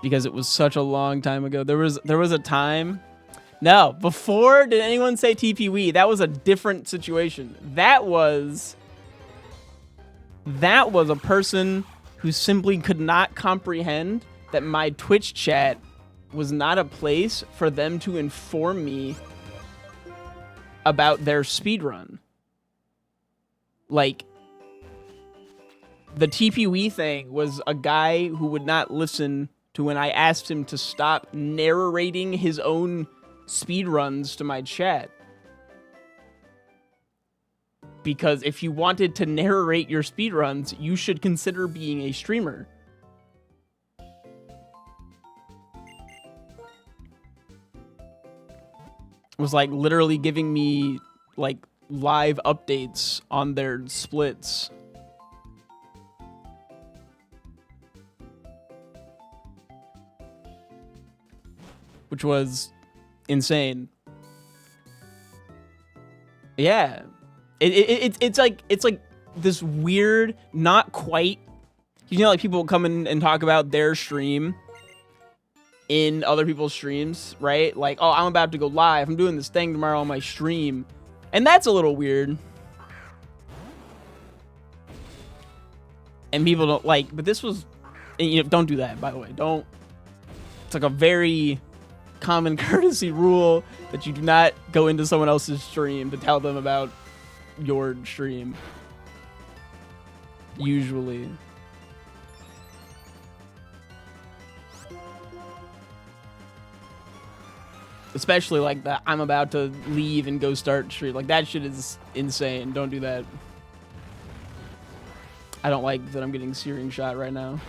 because it was such a long time ago. There was a time. No, before did anyone say TPWE? That was a different situation. That was a person who simply could not comprehend that my Twitch chat was not a place for them to inform me about their speedrun. Like, the TPWE thing was a guy who would not listen to when I asked him to stop narrating his own speedruns to my chat. Because if you wanted to narrate your speedruns, you should consider being a streamer. It was like literally giving me like live updates on their splits. Which was insane. Yeah. It's like this weird, not quite, you know, like people come in and talk about their stream in other people's streams, right? Like, oh, I'm about to go live. I'm doing this thing tomorrow on my stream. And that's a little weird. And people don't like, but this was, you know, don't do that, by the way. Don't, it's like a very common courtesy rule that you do not go into someone else's stream to tell them about your stream. Usually. Especially like that, I'm about to leave and go start stream. Like that shit is insane. Don't do that. I don't like that I'm getting searing shot right now.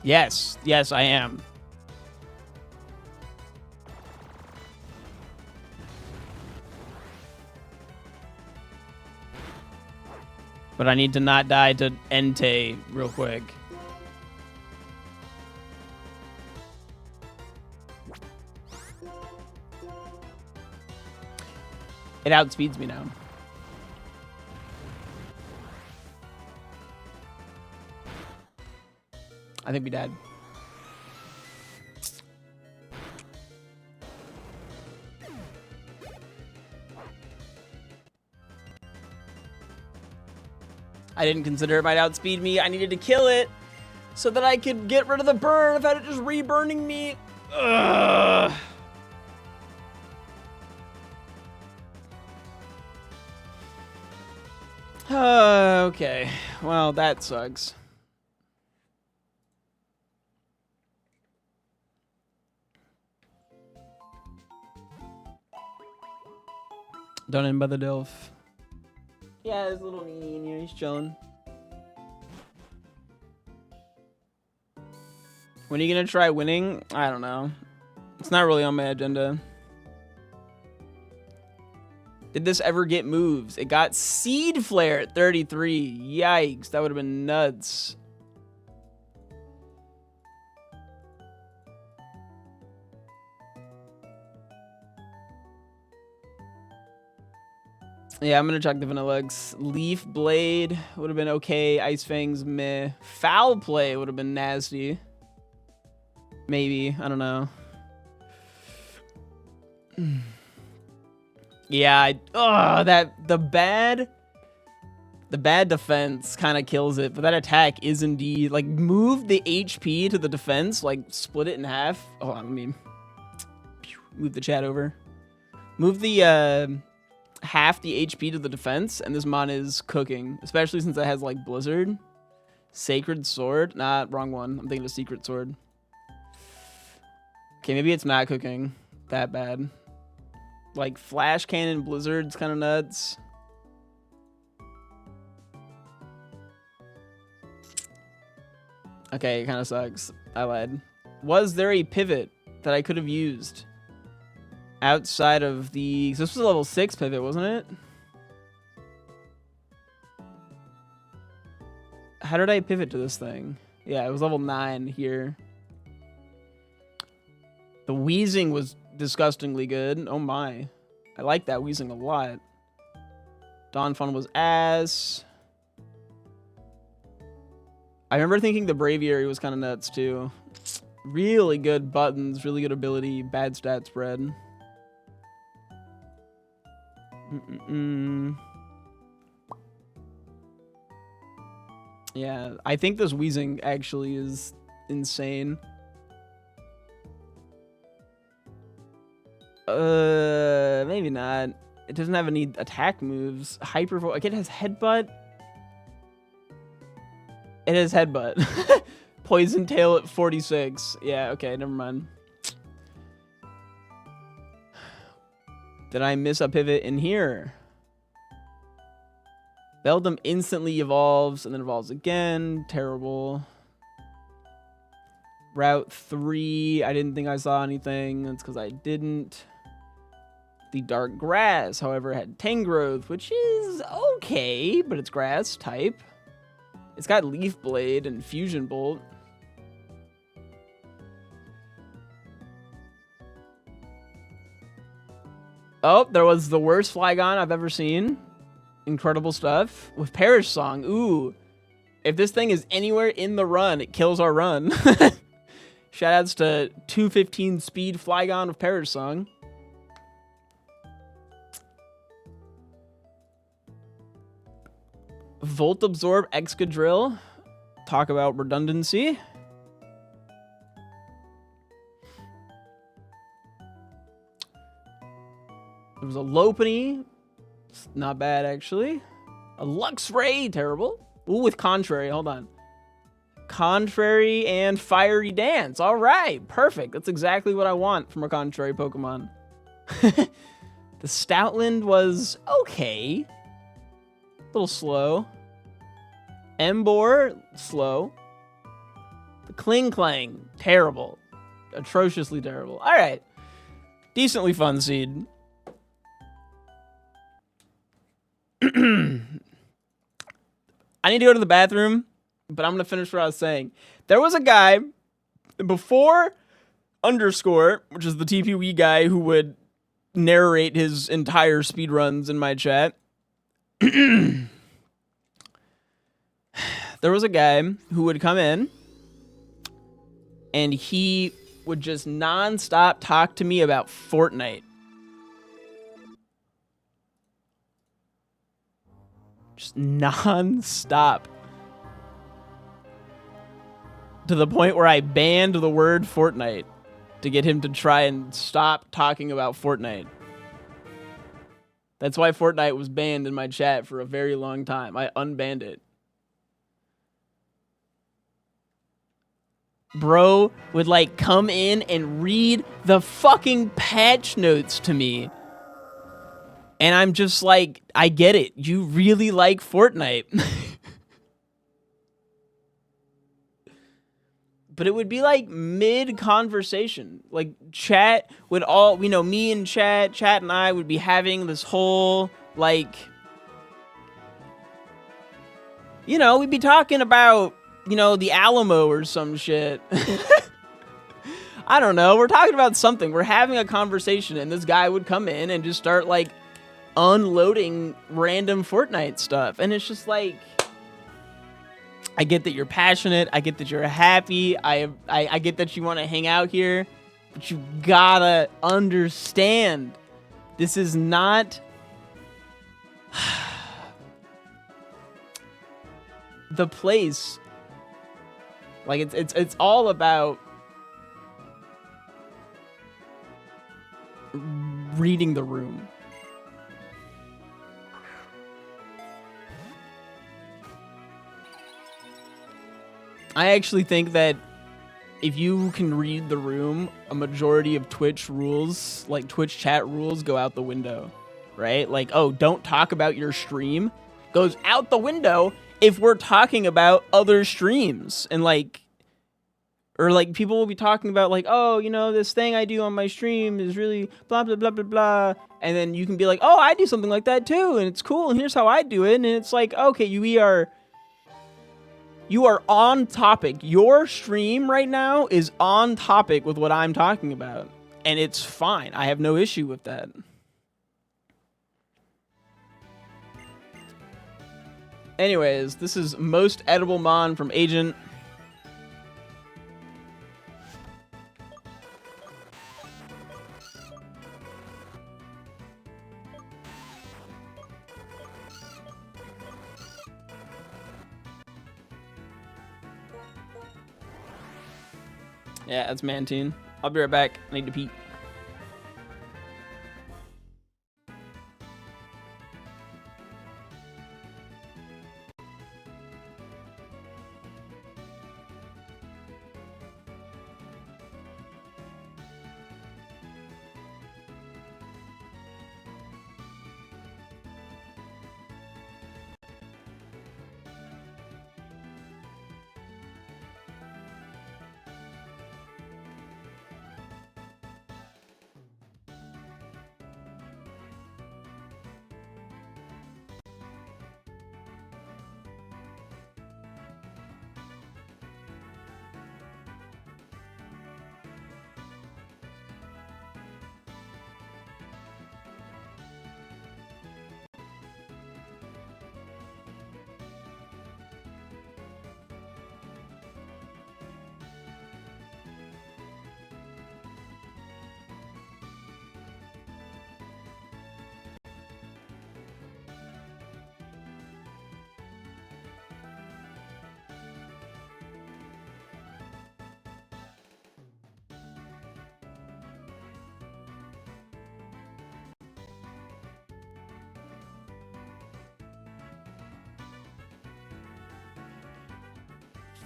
Yes, yes, I am. But I need to not die to Entei real quick. It outspeeds me now. I think we died. I didn't consider it might outspeed me. I needed to kill it so that I could get rid of the burn without it just re-burning me. Ugh. Okay. Well, that sucks. Done in by the Dilf. Yeah, there's a little meanie in here. He's chilling. When are you gonna try winning? I don't know. It's not really on my agenda. Did this ever get moves? It got Seed Flare at 33. Yikes, that would have been nuts. Yeah, I'm gonna chuck the Vanilla Eggs. Leaf Blade would have been okay. Ice Fangs, meh. Foul Play would have been nasty. Maybe, I don't know. Yeah, the bad defense kind of kills it, but that attack is indeed like move the HP to the defense, like split it in half. Oh, I mean, move the chat over. Move the half the HP to the defense, and this mon is cooking, especially since it has like Blizzard. Sacred Sword? Nah, wrong one. I'm thinking of Secret Sword. Okay, maybe it's not cooking that bad. Like, Flash Cannon Blizzard's kind of nuts. Okay, it kind of sucks. I lied. Was there a pivot that I could have used outside of the... This was a level 6 pivot, wasn't it? How did I pivot to this thing? Yeah, it was level 9 here. The wheezing was disgustingly good. Oh my. I like that wheezing a lot. Dawn Fun was ass. I remember thinking the Braviary was kind of nuts too. Really good buttons, really good ability, bad stat spread. Yeah, I think this wheezing actually is insane. Maybe not. It doesn't have any attack moves. Hyper Voice. It has headbutt. It has headbutt. Poison Tail at 46. Yeah, okay, never mind. Did I miss a pivot in here? Beldum instantly evolves and then evolves again. Terrible. Route 3. I didn't think I saw anything. That's because I didn't. The Dark Grass, however, had Tangrowth, which is okay, but it's grass type. It's got Leaf Blade and Fusion Bolt. Oh, there was the worst Flygon I've ever seen. Incredible stuff. With Perish Song. Ooh. If this thing is anywhere in the run, it kills our run. Shoutouts to 215 speed Flygon with Perish Song. Volt Absorb Excadrill. Talk about redundancy. There was a Lopunny. Not bad, actually. A Luxray. Terrible. Ooh, with Contrary. Hold on. Contrary and Fiery Dance. All right. Perfect. That's exactly what I want from a Contrary Pokemon. The Stoutland was okay. A little slow. Emboar, slow. The Kling Clang, terrible. Atrociously terrible. All right. Decently fun seed. I need to go to the bathroom, but I'm going to finish what I was saying. There was a guy before Underscore, which is the TPW guy who would narrate his entire speedruns in my chat. There was a guy who would come in and he would just nonstop talk to me about Fortnite. Just nonstop. To the point where I banned the word Fortnite to get him to try and stop talking about Fortnite. That's why Fortnite was banned in my chat for a very long time. I unbanned it. Bro would like come in and read the fucking patch notes to me. And I'm just like, I get it. You really like Fortnite. But it would be like mid-conversation. Like, chat would all, you know, me and chat and I would be having this whole, like, you know, we'd be talking about, you know, the Alamo or some shit. I don't know. We're talking about something. We're having a conversation, and this guy would come in and just start, like, unloading random Fortnite stuff. And it's just like, I get that you're passionate. I get that you're happy. I get that you want to hang out here. But you gotta understand, this is not the place. Like, it's all about reading the room. I actually think that if you can read the room, a majority of Twitch rules, like Twitch chat rules, go out the window, right? Like, oh, don't talk about your stream goes out the window if we're talking about other streams. And like, or like people will be talking about like, oh, you know, this thing I do on my stream is really blah, blah, blah, blah, blah. And then you can be like, oh, I do something like that too. And it's cool. And here's how I do it. And it's like, okay, you are on topic. Your stream right now is on topic with what I'm talking about. And it's fine. I have no issue with that. Anyways, this is Most Edible Mon from Agent. Yeah, that's Mantine. I'll be right back. I need to pee.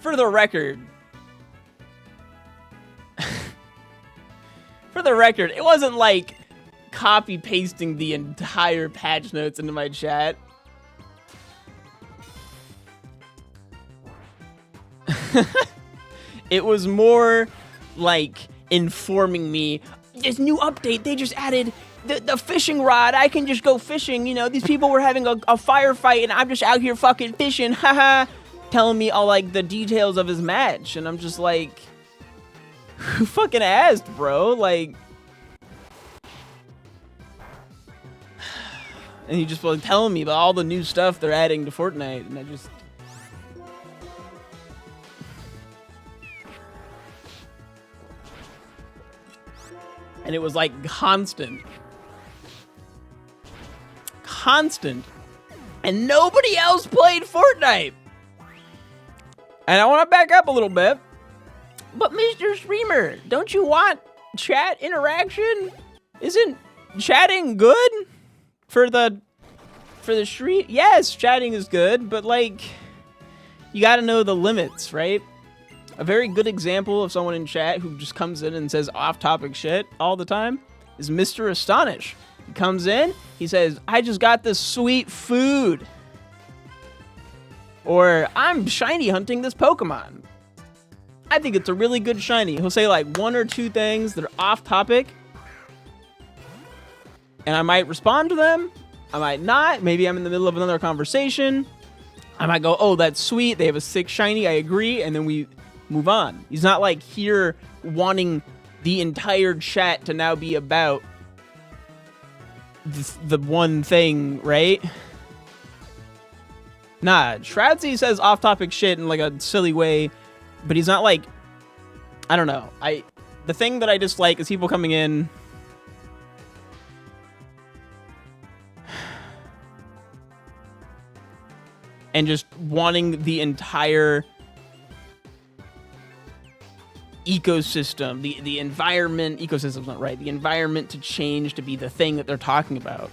For the record, it wasn't like copy pasting the entire patch notes into my chat. It was more like informing me, this new update, they just added the fishing rod. I can just go fishing. You know, these people were having a firefight and I'm just out here fucking fishing. Haha. Telling me all like the details of his match, and I'm just like, who fucking asked, bro? Like, and he just was telling me about all the new stuff they're adding to Fortnite, and I just, and it was like constant, and nobody else played Fortnite. And I want to back up a little bit. But Mr. Streamer, don't you want chat interaction? Isn't chatting good for the stream? Yes, chatting is good, but like, you got to know the limits, right? A very good example of someone in chat who just comes in and says off-topic shit all the time is Mr. Astonish. He comes in, he says, I just got this sweet food. Or, I'm shiny hunting this Pokemon. I think it's a really good shiny. He'll say like one or two things that are off topic. And I might respond to them. I might not. Maybe I'm in the middle of another conversation. I might go, oh, that's sweet. They have a sick shiny. I agree. And then we move on. He's not like here wanting the entire chat to now be about the one thing, right? Nah, Shroudsy says off-topic shit in like a silly way, but he's not like, I don't know. The thing that I dislike is people coming in and just wanting the entire ecosystem, the environment, ecosystem's not right, the environment to change to be the thing that they're talking about.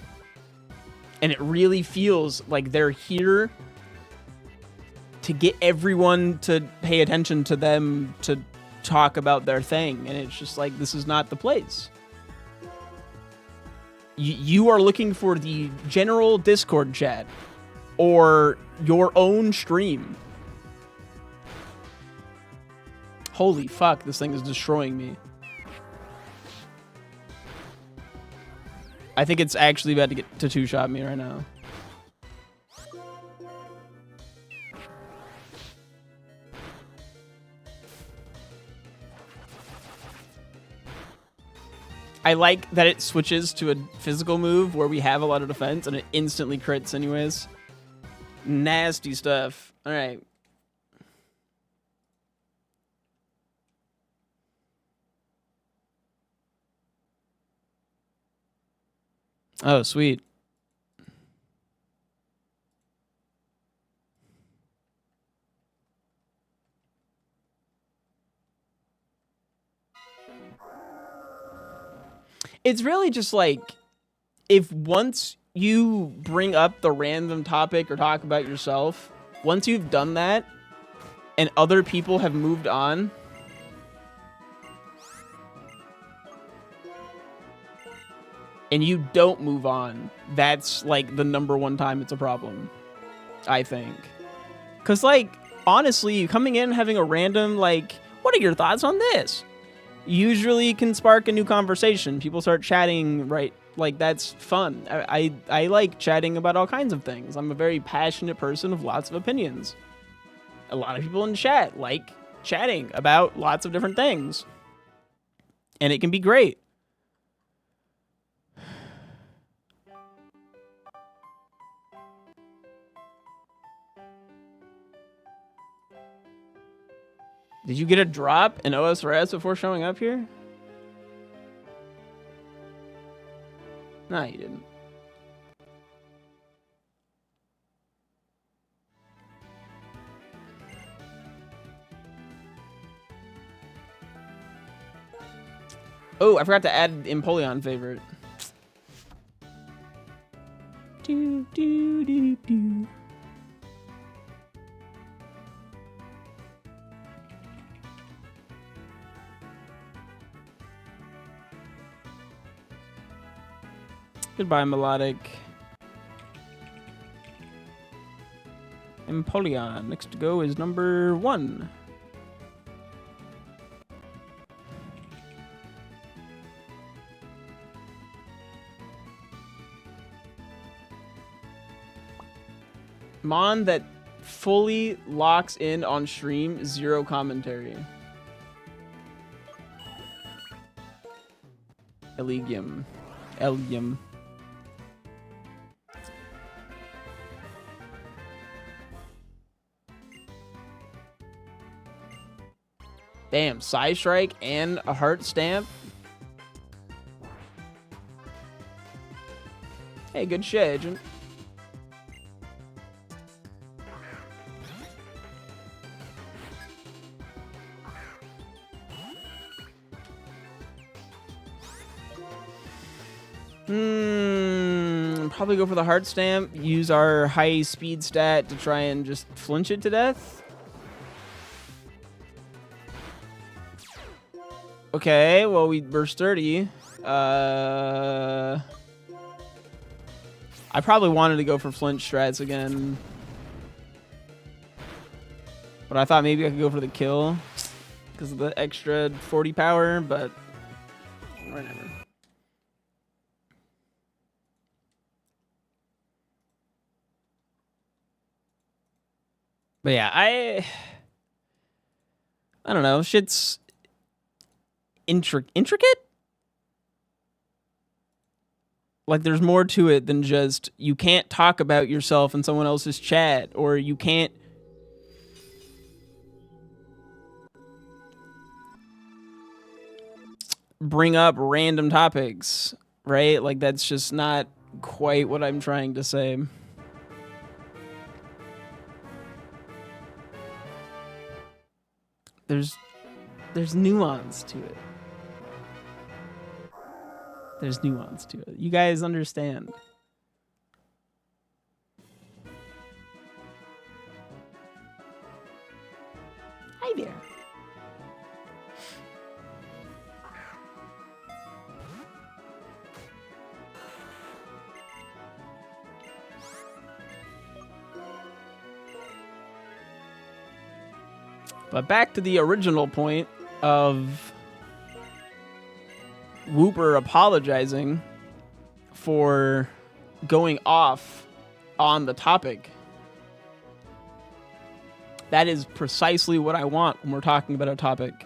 And it really feels like they're here to get everyone to pay attention to them to talk about their thing. And it's just like, this is not the place. You are looking for the general Discord chat or your own stream. Holy fuck, this thing is destroying me. I think it's actually about to get to two-shot me right now. I like that it switches to a physical move where we have a lot of defense and it instantly crits anyways. Nasty stuff. All right. Oh, sweet. It's really just like, if once you bring up the random topic or talk about yourself, once you've done that and other people have moved on, and you don't move on, that's like the #1 time it's a problem, I think. Because, like, honestly, coming in having a random, like, what are your thoughts on this? Usually can spark a new conversation. People start chatting, right? Like, that's fun. I like chatting about all kinds of things. I'm a very passionate person with lots of opinions. A lot of people in chat like chatting about lots of different things. And it can be great. Did you get a drop in OSRS before showing up here? No, you didn't. Oh, I forgot to add Empoleon favorite. Do, do, do, do. Goodbye, Melodic. Empoleon. Next to go is #1. Mon that fully locks in on stream, 0 commentary. Eligium. Eligium. Damn, Side Strike and a Heart Stamp. Hey, good shit, Agent. Probably go for the Heart Stamp. Use our high speed stat to try and just flinch it to death. Okay, well, we're sturdy. I probably wanted to go for flinch strats again. But I thought maybe I could go for the kill because of the extra 40 power, but whatever. But yeah, I don't know. Shit's intricate? Like, there's more to it than just you can't talk about yourself in someone else's chat, or you can't bring up random topics, right? Like, that's just not quite what I'm trying to say. There's nuance to it. There's nuance to it. You guys understand. But back to the original point of Whooper apologizing for going off on the topic. That is precisely what I want when we're talking about a topic.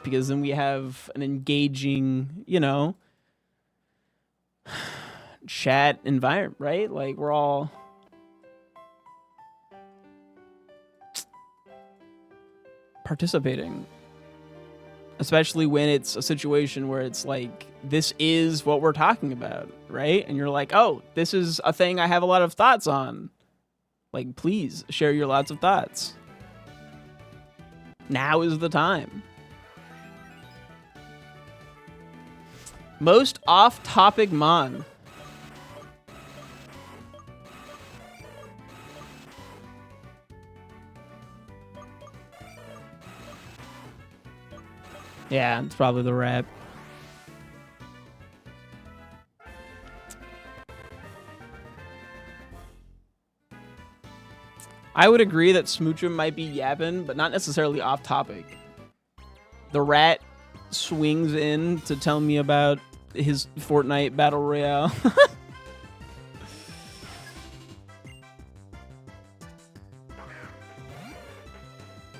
Because then we have an engaging, you know, chat environment, right? Like, we're all participating. Especially when it's a situation where it's like, this is what we're talking about, right? And you're like, oh, this is a thing I have a lot of thoughts on. Like, please share your lots of thoughts. Now is the time. Most off-topic mon. Yeah, it's probably the rap. I would agree that Smoochum might be yapping, but not necessarily off topic. The rat swings in to tell me about his Fortnite Battle Royale.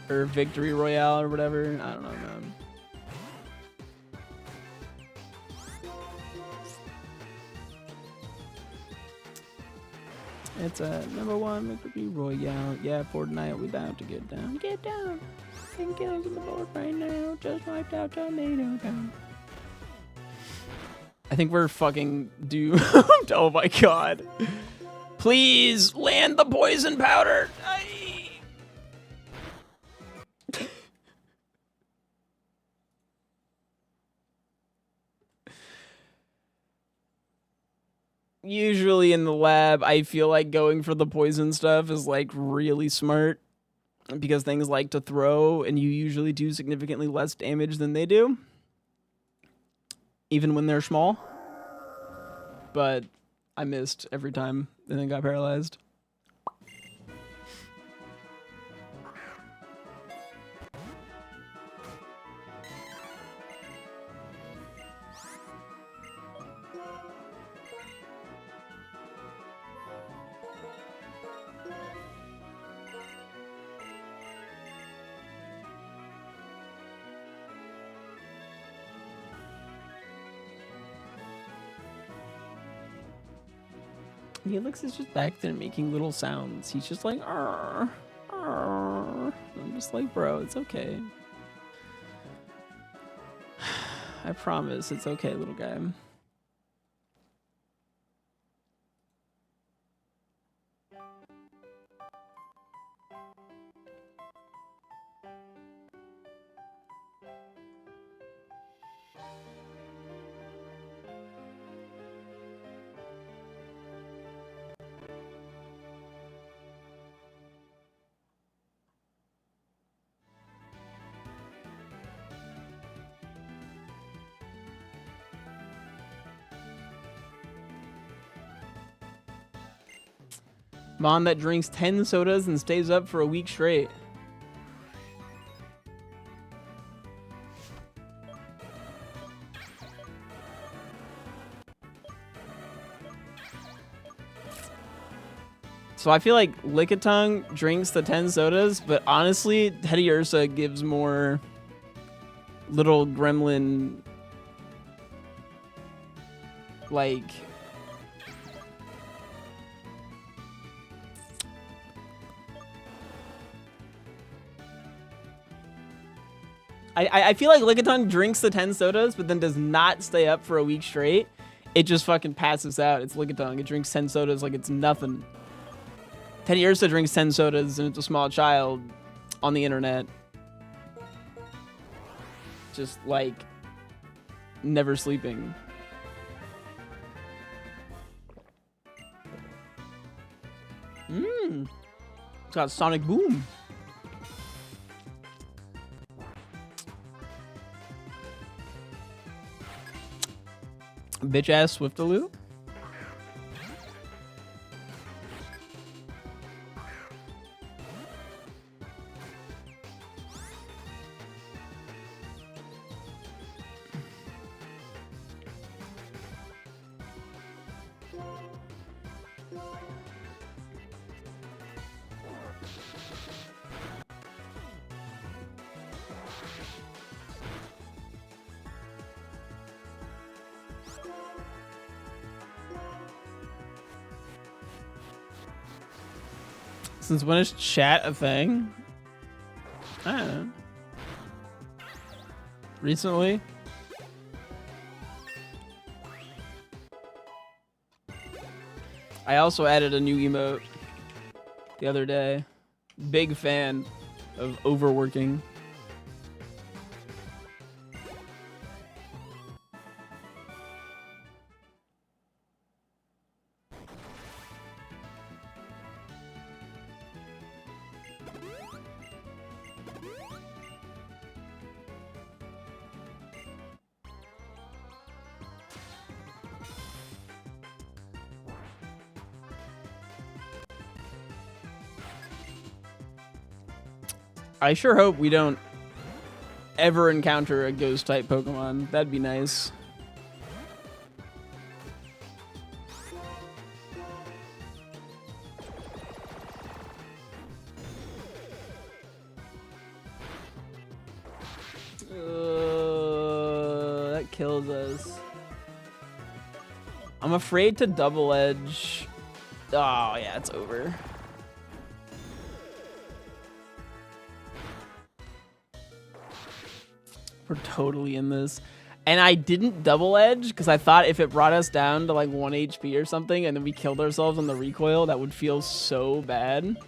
Or Victory Royale or whatever. I don't know, man. It's a #1 Victory Royale. Yeah, Fortnite, we about to get down. Get down. 10 kills on the board right now. Just wiped out Tomato Town. I think we're fucking doomed. Oh my god. Please land the poison powder. Usually in the lab, I feel like going for the poison stuff is like really smart because things like to throw and you usually do significantly less damage than they do, even when they're small. But I missed every time and then got paralyzed. Helix is just back there making little sounds. He's just like, arr, arr. I'm just like, bro, it's okay. I promise, it's okay, little guy. Mon that drinks 10 sodas and stays up for a week straight. So I feel like Lickitung drinks the 10 sodas, but honestly, Teddy Ursa gives more little gremlin, like, I feel like Lickitung drinks the 10 sodas, but then does not stay up for a week straight. It just fucking passes out. It's Lickitung. It drinks 10 sodas like it's nothing. Teddy Ursa drinks 10 sodas and it's a small child on the internet. Just like never sleeping. It's got Sonic Boom. Bitch ass Swiftaloo. Since when is chat a thing? I don't know. Recently? I also added a new emote the other day. Big fan of overworking. I sure hope we don't ever encounter a ghost type Pokemon. That'd be nice. That kills us. I'm afraid to double edge. Oh yeah, it's over. We're totally in this. And I didn't double edge because I thought if it brought us down to like 1 HP or something and then we killed ourselves on the recoil, that would feel so bad.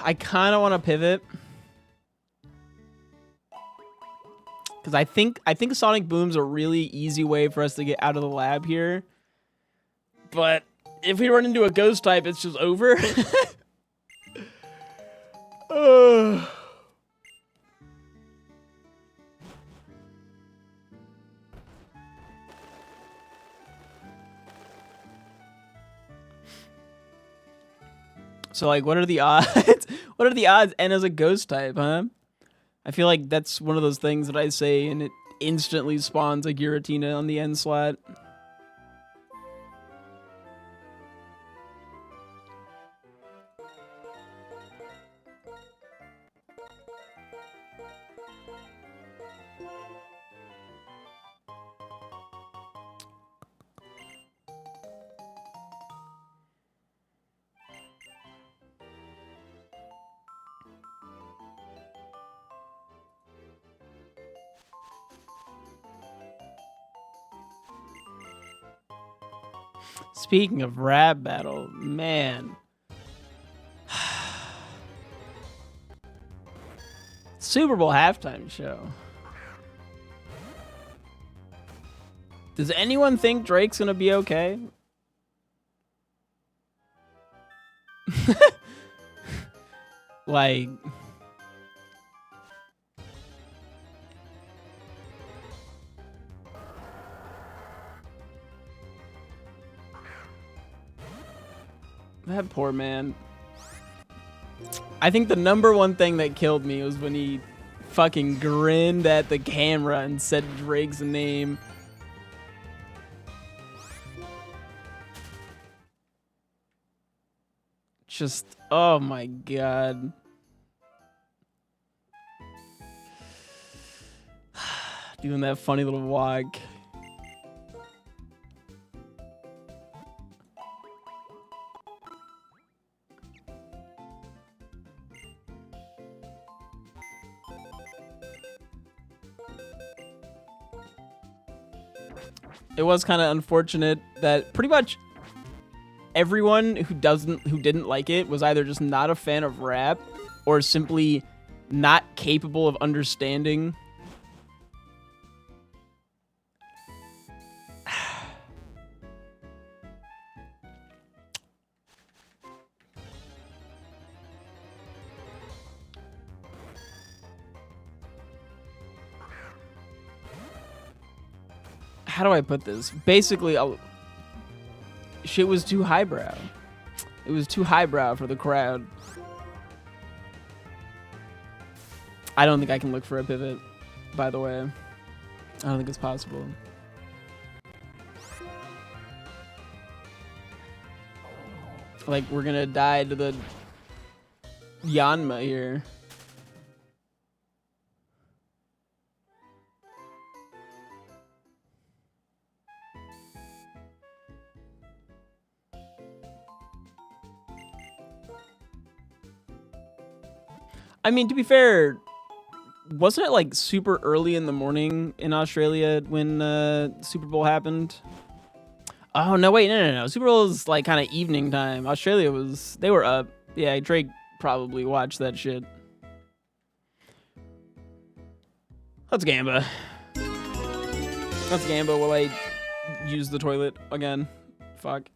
I kind of want to pivot because I think Sonic Boom's a really easy way for us to get out of the lab here. But if we run into a ghost type, it's just over. So like, what are the odds? What are the odds? And as a ghost type, huh? I feel like that's one of those things that I say and it instantly spawns a Giratina on the end slot. Speaking of rap battle, man. Super Bowl halftime show. Does anyone think Drake's gonna be okay? Like... That poor man. I think the #1 thing that killed me was when he fucking grinned at the camera and said Drake's name. Just, oh my god. Doing that funny little walk. It was kind of unfortunate that pretty much everyone who didn't like it was either just not a fan of rap or simply not capable of understanding. how do I put this? Basically, shit was too highbrow. It was too highbrow for the crowd. I don't think I can look for a pivot, by the way. I don't think it's possible. Like, we're gonna die to the Yanma here. I mean, to be fair, wasn't it like super early in the morning in Australia when Super Bowl happened? Oh, no, wait, no. Super Bowl is like kind of evening time. Australia they were up. Yeah, Drake probably watched that shit. Let's Gamba. Let's Gamba while I use the toilet again. Fuck.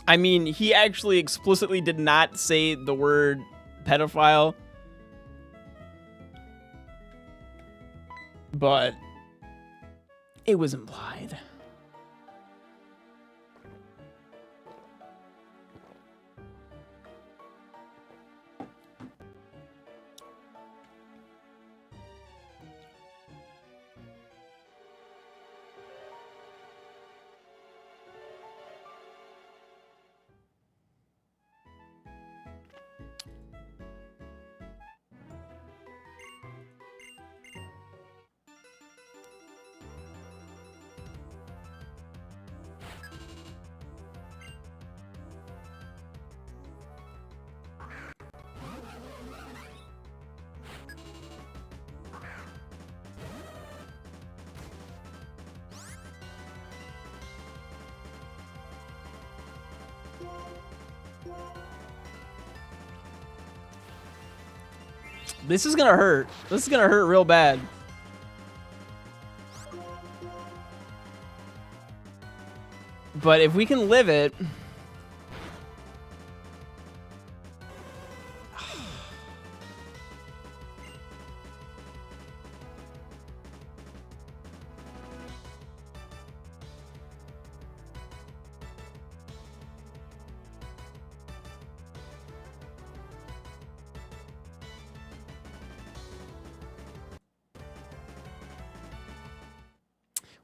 I mean, he actually explicitly did not say the word pedophile. But it was implied. This is gonna hurt. This is gonna hurt real bad. But if we can live it...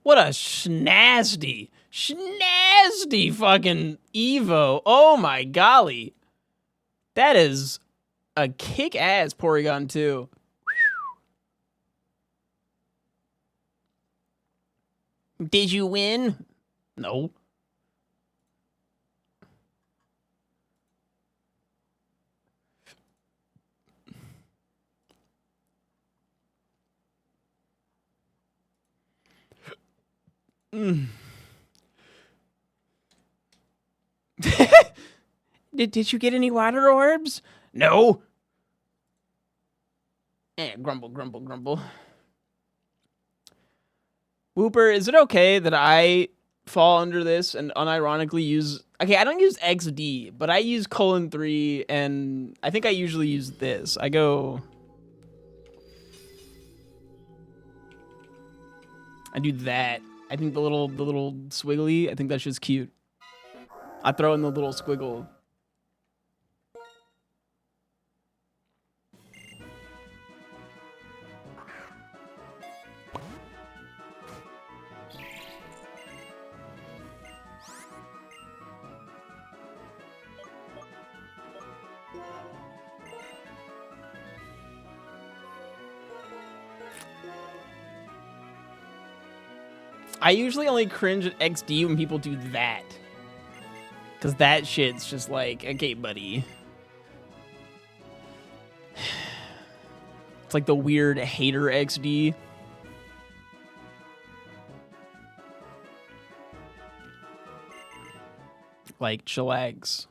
What a schnazdy fucking Evo. Oh my golly. That is a kick-ass Porygon too. Did you win? No. Did you get any water orbs? No. Grumble, grumble, grumble. Whooper, is it okay that I fall under this and unironically use... Okay, I don't use XD, but I use :3, and I think I usually use this. I go... I do that. I think the little swiggly, I think that's just cute. I throw in the little squiggle. I usually only cringe at XD when people do that. Because that shit's just like, okay, buddy. It's like the weird hater XD. Like, chillax.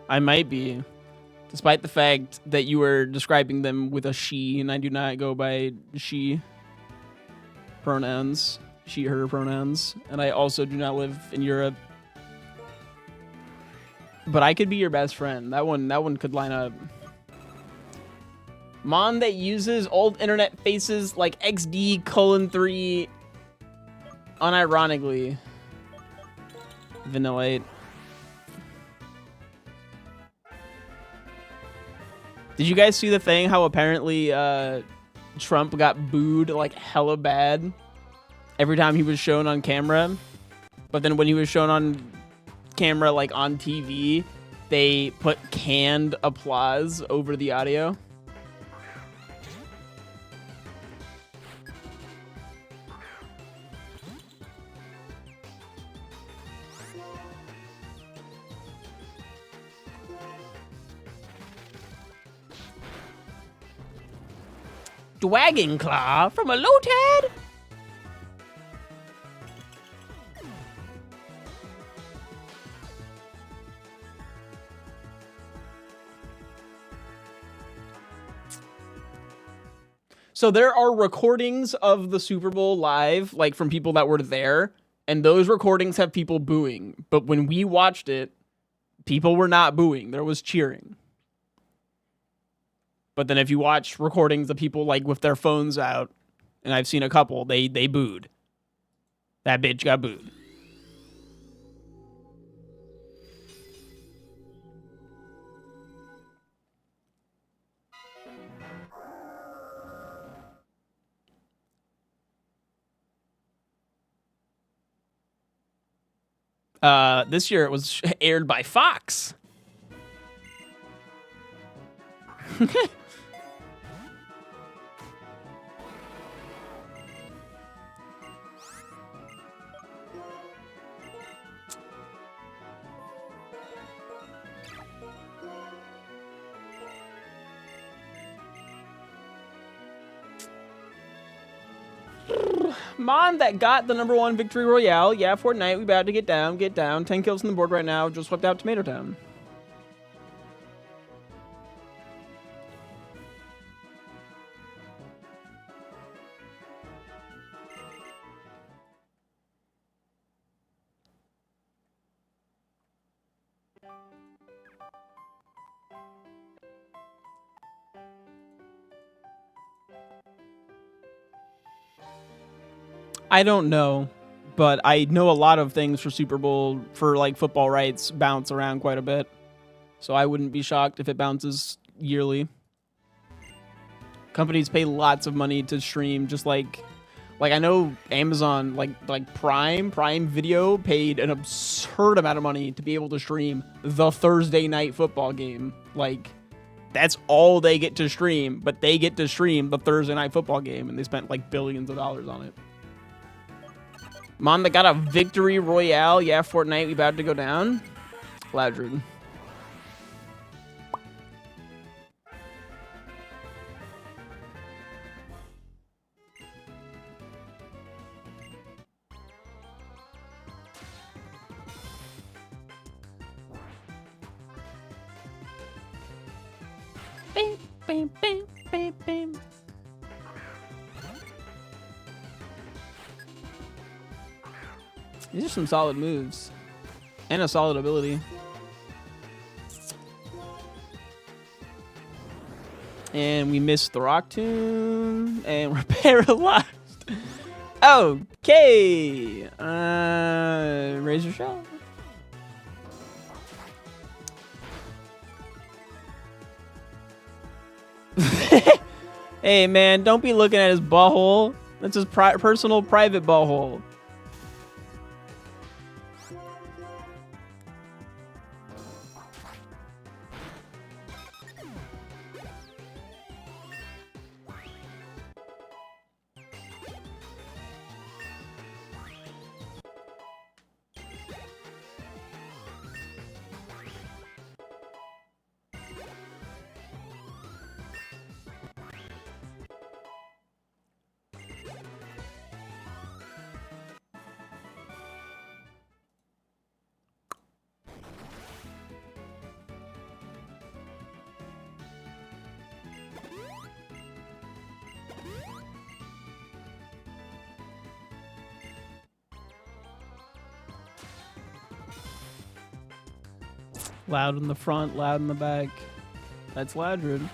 I might be. Despite the fact that you were describing them with a she, and I do not go by she pronouns. She, her pronouns. And I also do not live in Europe. But I could be your best friend. That one could line up. Mon that uses old internet faces like XD:3 unironically. Vanillate. Did you guys see the thing how apparently Trump got booed like hella bad every time he was shown on camera? But then when he was shown on camera like on TV, they put canned applause over the audio. Dragon Claw from a Lotad? So there are recordings of the Super Bowl live, like from people that were there, and those recordings have people booing. But when we watched it, people were not booing. There was cheering. But then if you watch recordings of people like with their phones out, and I've seen a couple, they booed. That bitch got booed. This year it was aired by Fox. Mon that got the #1 victory royale. Yeah, Fortnite, we about to get down, get down. 10 kills on the board right now. Just swept out Tomato Town. I don't know, but I know a lot of things for Super Bowl, for like football rights, bounce around quite a bit. So I wouldn't be shocked if it bounces yearly. Companies pay lots of money to stream, just like I know Amazon, like Prime Video paid an absurd amount of money to be able to stream the Thursday night football game. Like, that's all they get to stream, but they get to stream the Thursday night football game, and they spent like billions of dollars on it. Mom that got a victory royale. Yeah, Fortnite, we about to go down. Loudred. Bam, bam, bam, bam, bam. These are some solid moves. And a solid ability. And we missed the Rock Tomb. And we're paralyzed. Okay. Razor Shell. Hey, man, don't be looking at his butthole. That's his personal private butthole. Loud in the front, loud in the back. That's Ladrid.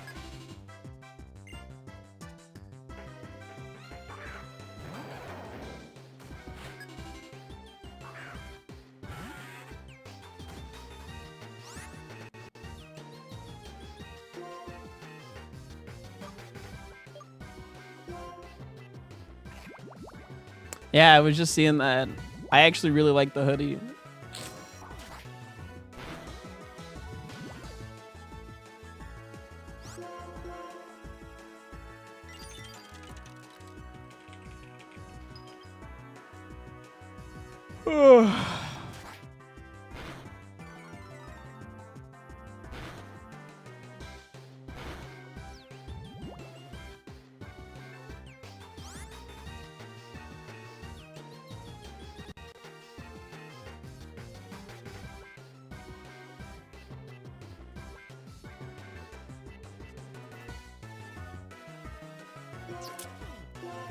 Yeah, I was just seeing that. I actually really like the hoodie.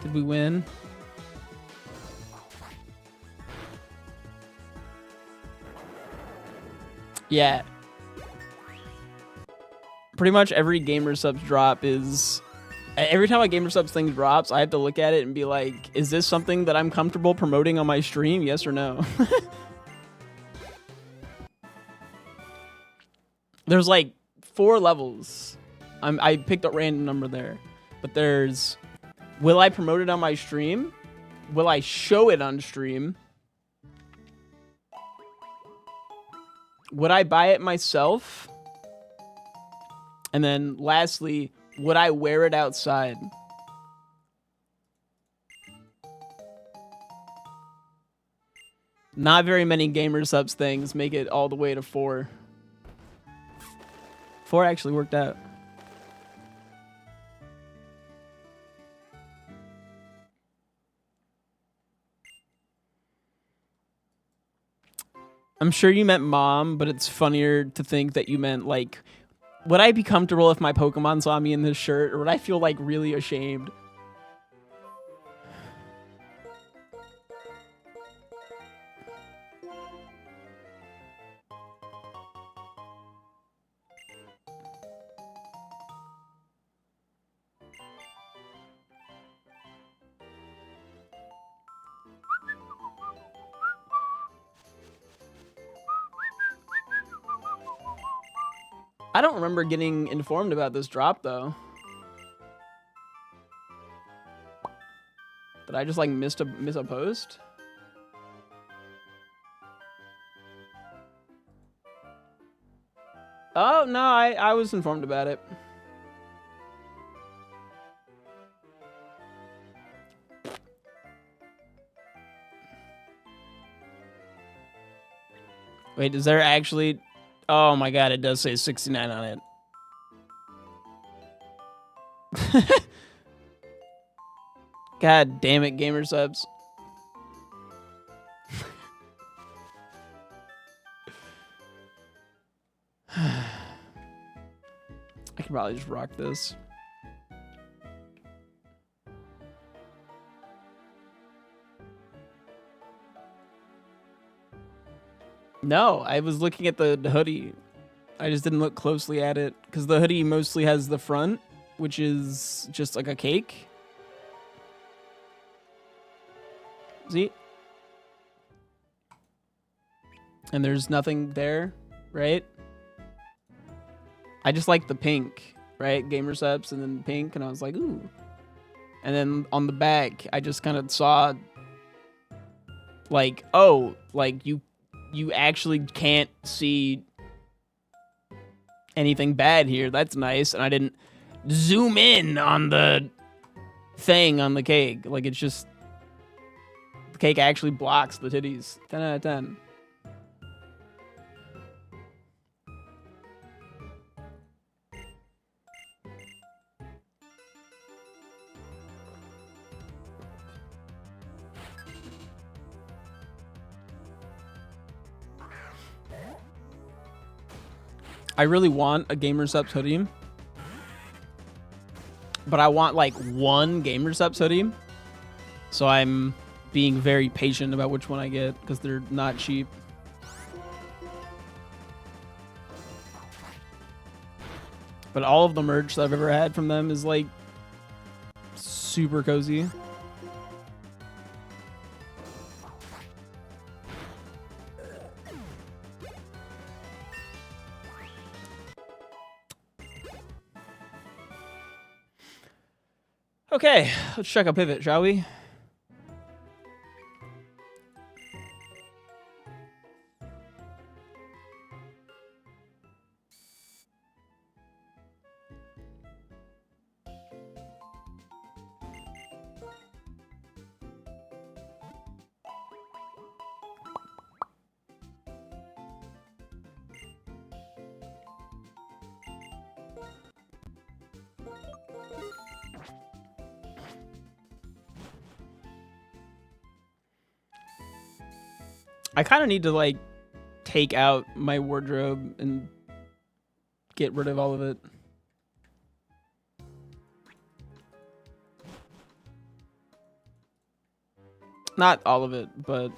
Did we win? Yeah. Pretty much every Gamer Subs drop is... Every time a Gamer Subs thing drops, I have to look at it and be like, is this something that I'm comfortable promoting on my stream? Yes or no? There's like 4 levels. I picked a random number there. But there's... Will I promote it on my stream? Will I show it on stream? Would I buy it myself? And then lastly, would I wear it outside? Not very many Gamer Subs things make it all the way to 4. 4 actually worked out. I'm sure you meant mom, but it's funnier to think that you meant, like, would I be comfortable if my Pokemon saw me in this shirt, or would I feel, like, really ashamed? I don't remember getting informed about this drop, though. Did I just, like, miss a post? Oh, no, I was informed about it. Wait, is there actually... Oh my god, it does say 69 on it. God damn it, Gamer Subs. I could probably just rock this. No, I was looking at the hoodie. I just didn't look closely at it because the hoodie mostly has the front, which is just like a cake. See? And there's nothing there, right? I just like the pink, right? Gamer Subs and then pink, and I was like, ooh. And then on the back, I just kind of saw, like, oh, like you actually can't see anything bad here. That's nice. And I didn't zoom in on the thing on the cake. Like, it's just, the cake actually blocks the titties. 10 out of 10. I really want a Gamer's Subs hoodie, but I want like one Gamer's Subs hoodie, so I'm being very patient about which one I get because they're not cheap. But all of the merch that I've ever had from them is like super cozy. Okay, let's check a pivot, shall we? I kind of need to like take out my wardrobe and get rid of all of it. Not all of it, but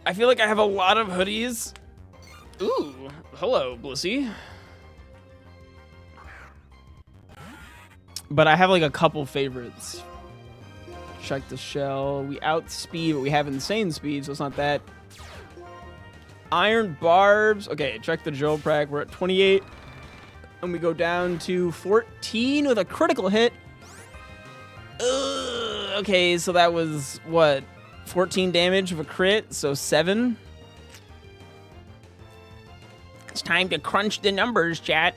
I feel like I have a lot of hoodies. Ooh, hello, Blissy. But I have like a couple favorites. Check the shell. We outspeed, but we have insane speed, so it's not that. Iron barbs. Okay, check the Joel Prac. We're at 28. And we go down to 14 with a critical hit. Okay, so that was, what, 14 damage of a crit, so 7. It's time to crunch the numbers, chat.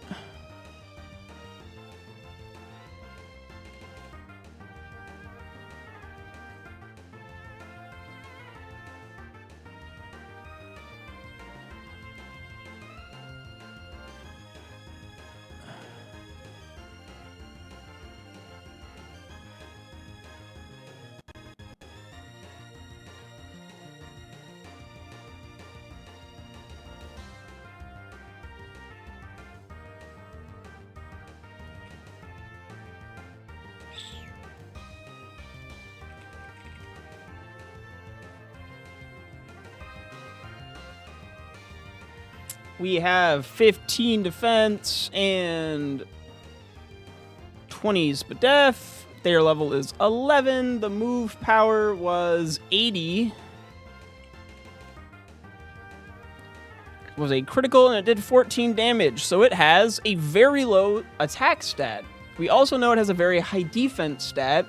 We have 15 defense and 20 spadef. Their level is 11. The move power was 80. Was a critical and it did 14 damage. So it has a very low attack stat. We also know it has a very high defense stat.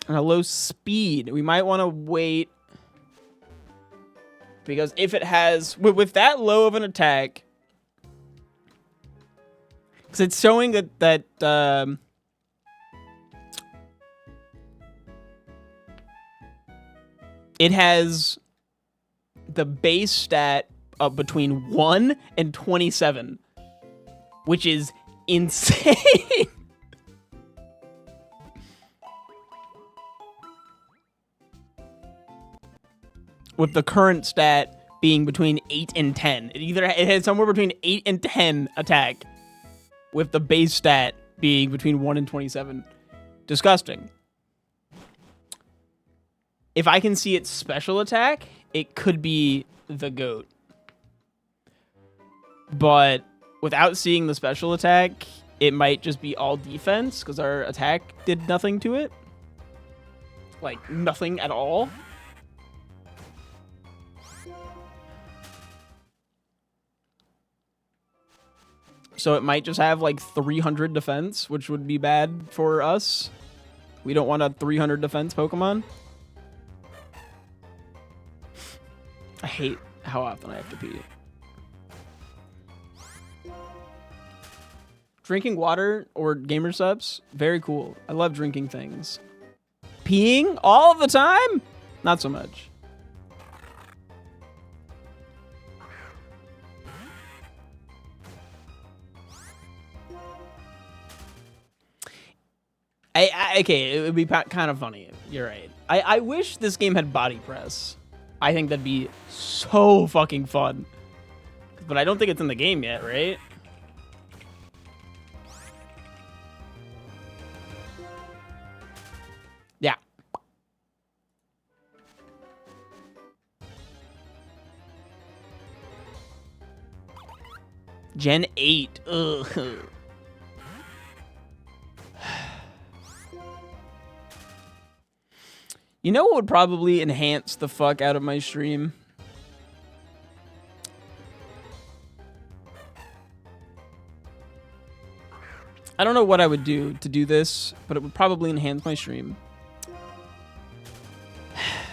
And a low speed. We might want to wait. Because if it has... With that low of an attack... Because it's showing that it has the base stat of between 1 and 27. Which is insane. With the current stat being between 8 and 10. It had somewhere between 8 and 10 attack. With the base stat being between 1 and 27. Disgusting. if I can see its special attack, it could be the GOAT. But without seeing the special attack, it might just be all defense because our attack did nothing to it. Like, nothing at all. So it might just have like 300 defense, which would be bad for us. We don't want a 300 defense Pokemon. I hate how often I have to pee. Drinking water or gamer subs, very cool. I love drinking things. Peeing all the time? Not so much. Okay, it would be kind of funny. You're right. I wish this game had body press. I think that'd be so fucking fun. But I don't think it's in the game yet, right? Yeah. Gen 8. Ugh. You know what would probably enhance the fuck out of my stream? I don't know what I would do to do this, but it would probably enhance my stream.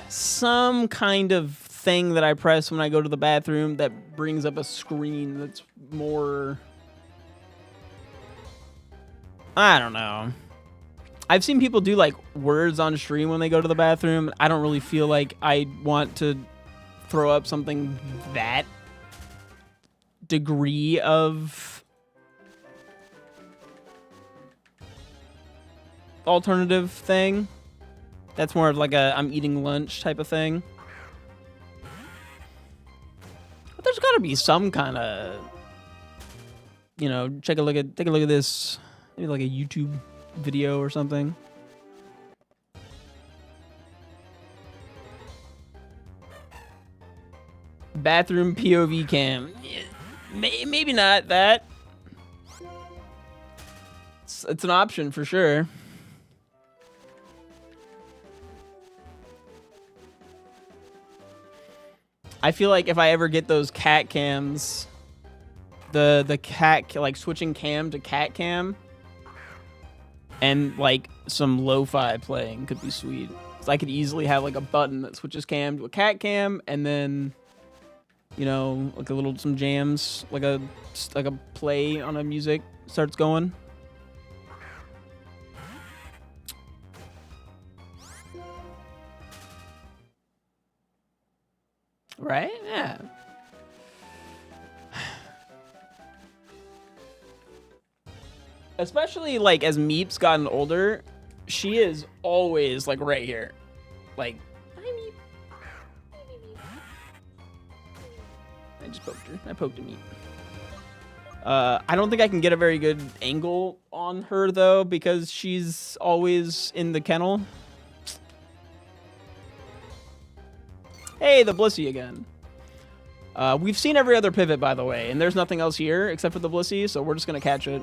Some kind of thing that I press when I go to the bathroom that brings up a screen that's more... I don't know. I've seen people do like words on stream when they go to the bathroom. I don't really feel like I want to throw up something that degree of alternative thing. That's more of like a I'm eating lunch type of thing. But there's got to be some kind of, you know, take a look at this, maybe like a YouTube video or something. Bathroom POV cam. Maybe not that. It's an option for sure. I feel like if I ever get those cat cams, the cat, like switching cam to cat cam, and like some lo-fi playing could be sweet. So I could easily have like a button that switches cam to a cat cam, and then, you know, like some jams, like a play on a music starts going. Right? Yeah. Especially, like, as Meep's gotten older, she is always, like, right here. Like, hi, Meep. Hi, Meep. I just poked her. I poked a Meep. I don't think I can get a very good angle on her, though, because she's always in the kennel. Hey, the Blissey again. We've seen every other pivot, by the way, and there's nothing else here except for the Blissey, so we're just going to catch it.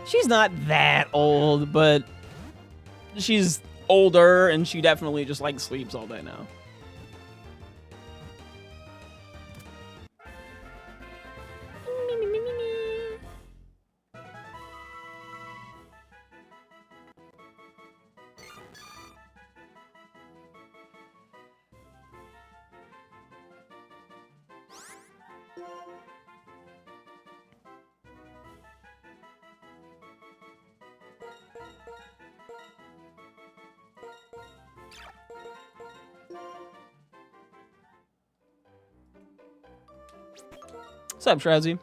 She's not that old, but she's older, and she definitely just, like, sleeps all day now. What's up, Shrazzy?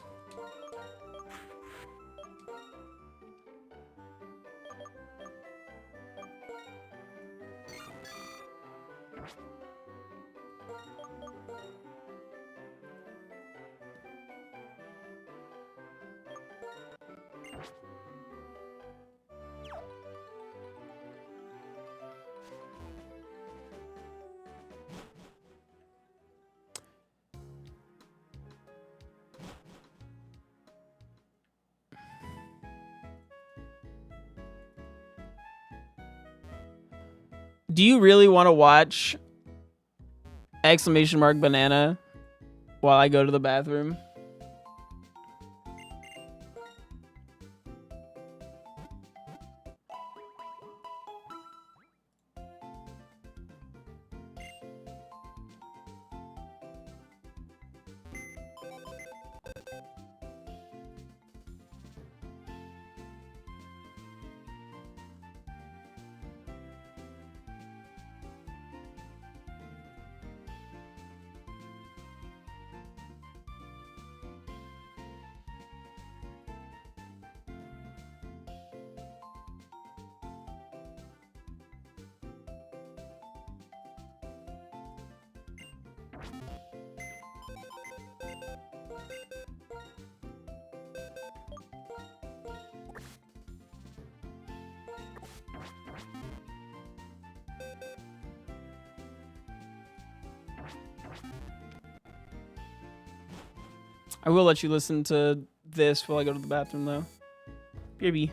Do you really want to watch exclamation mark banana while I go to the bathroom? I will let you listen to this while I go to the bathroom, though. BRB.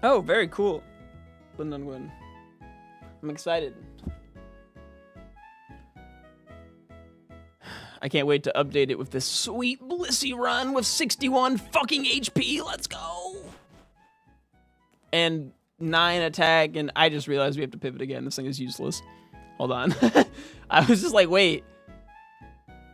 Oh, very cool. Lindungwin. I'm excited. I can't wait to update it with this sweet Blissey run with 61 fucking HP. Let's go. And 9 attack, and I just realized we have to pivot again. This thing is useless. Hold on. I was just like, wait.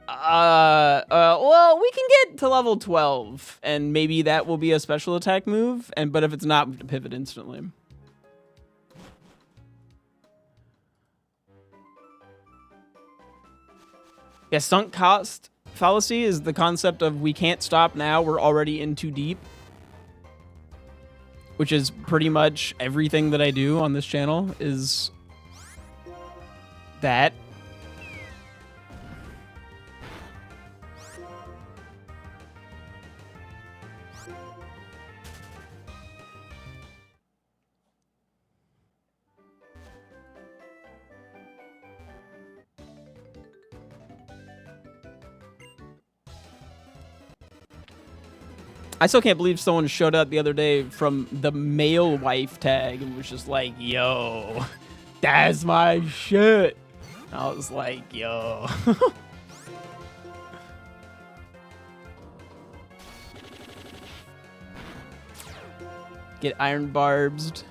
Well, we can get to level 12, and maybe that will be a special attack move. But if it's not, we have to pivot instantly. Yeah, sunk cost fallacy is the concept of we can't stop now, we're already in too deep. Which is pretty much everything that I do on this channel is that. I still can't believe someone showed up the other day from the male wife tag and was just like, yo, that's my shit. I was like, yo. Get iron barbs.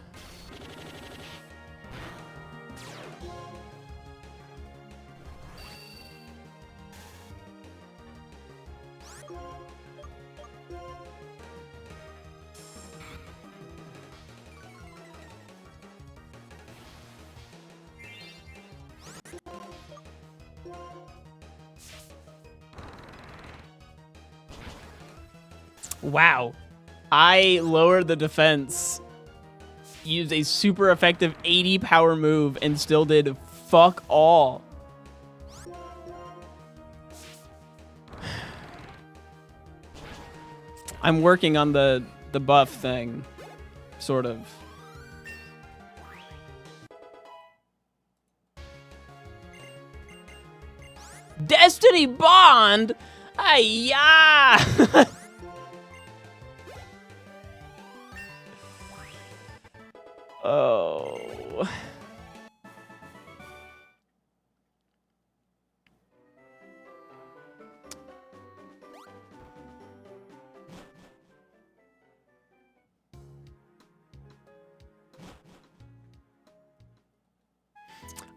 Wow. I lowered the defense, used a super effective 80 power move, and still did fuck all. I'm working on the buff thing, sort of. Destiny Bond? Ay-ya! Oh.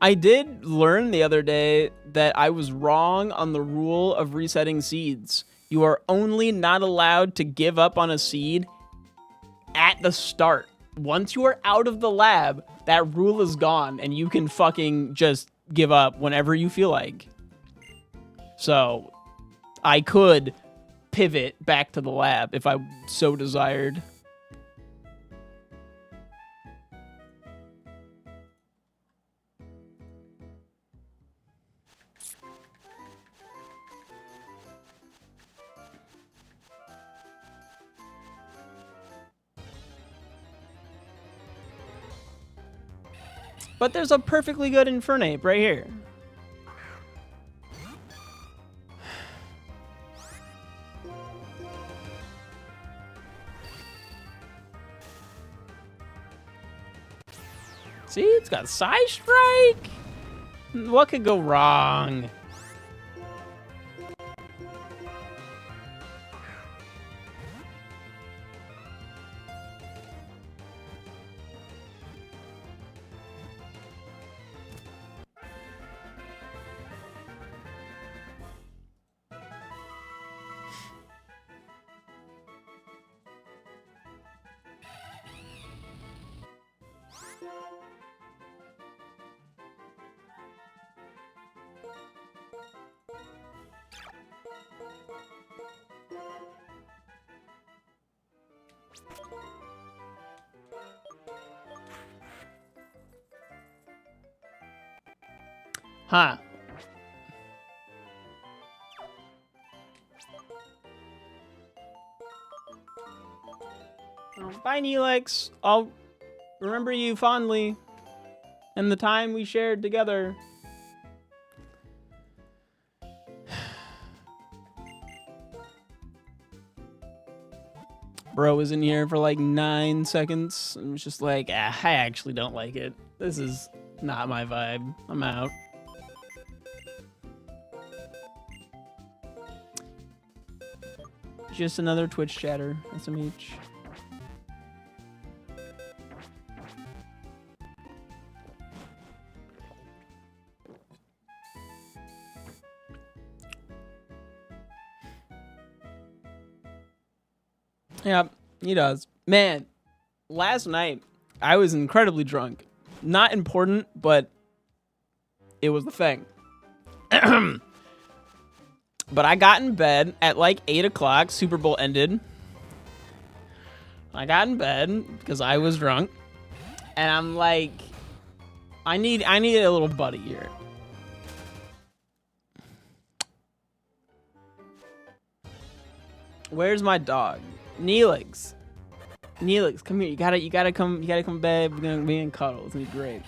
I did learn the other day that I was wrong on the rule of resetting seeds. You are only not allowed to give up on a seed at the start. Once you are out of the lab, that rule is gone and you can fucking just give up whenever you feel like. So I could pivot back to the lab if I so desired. But there's a perfectly good Infernape right here. See, it's got Side Strike. What could go wrong? Huh. Oh, bye, Neelix. I'll remember you fondly and the time we shared together. Bro was in here for like 9 seconds and was just like, ah, I actually don't like it. This is not my vibe. I'm out. Just another Twitch chatter, SMH. Yeah, he does. Man, last night I was incredibly drunk. Not important, but it was the thing. But I got in bed at like 8 o'clock. Super Bowl ended. I got in bed because I was drunk. And I'm like, I need a little buddy here. Where's my dog? Neelix. Neelix, come here. You gotta come bed. We're gonna be in cuddle. It's gonna be great.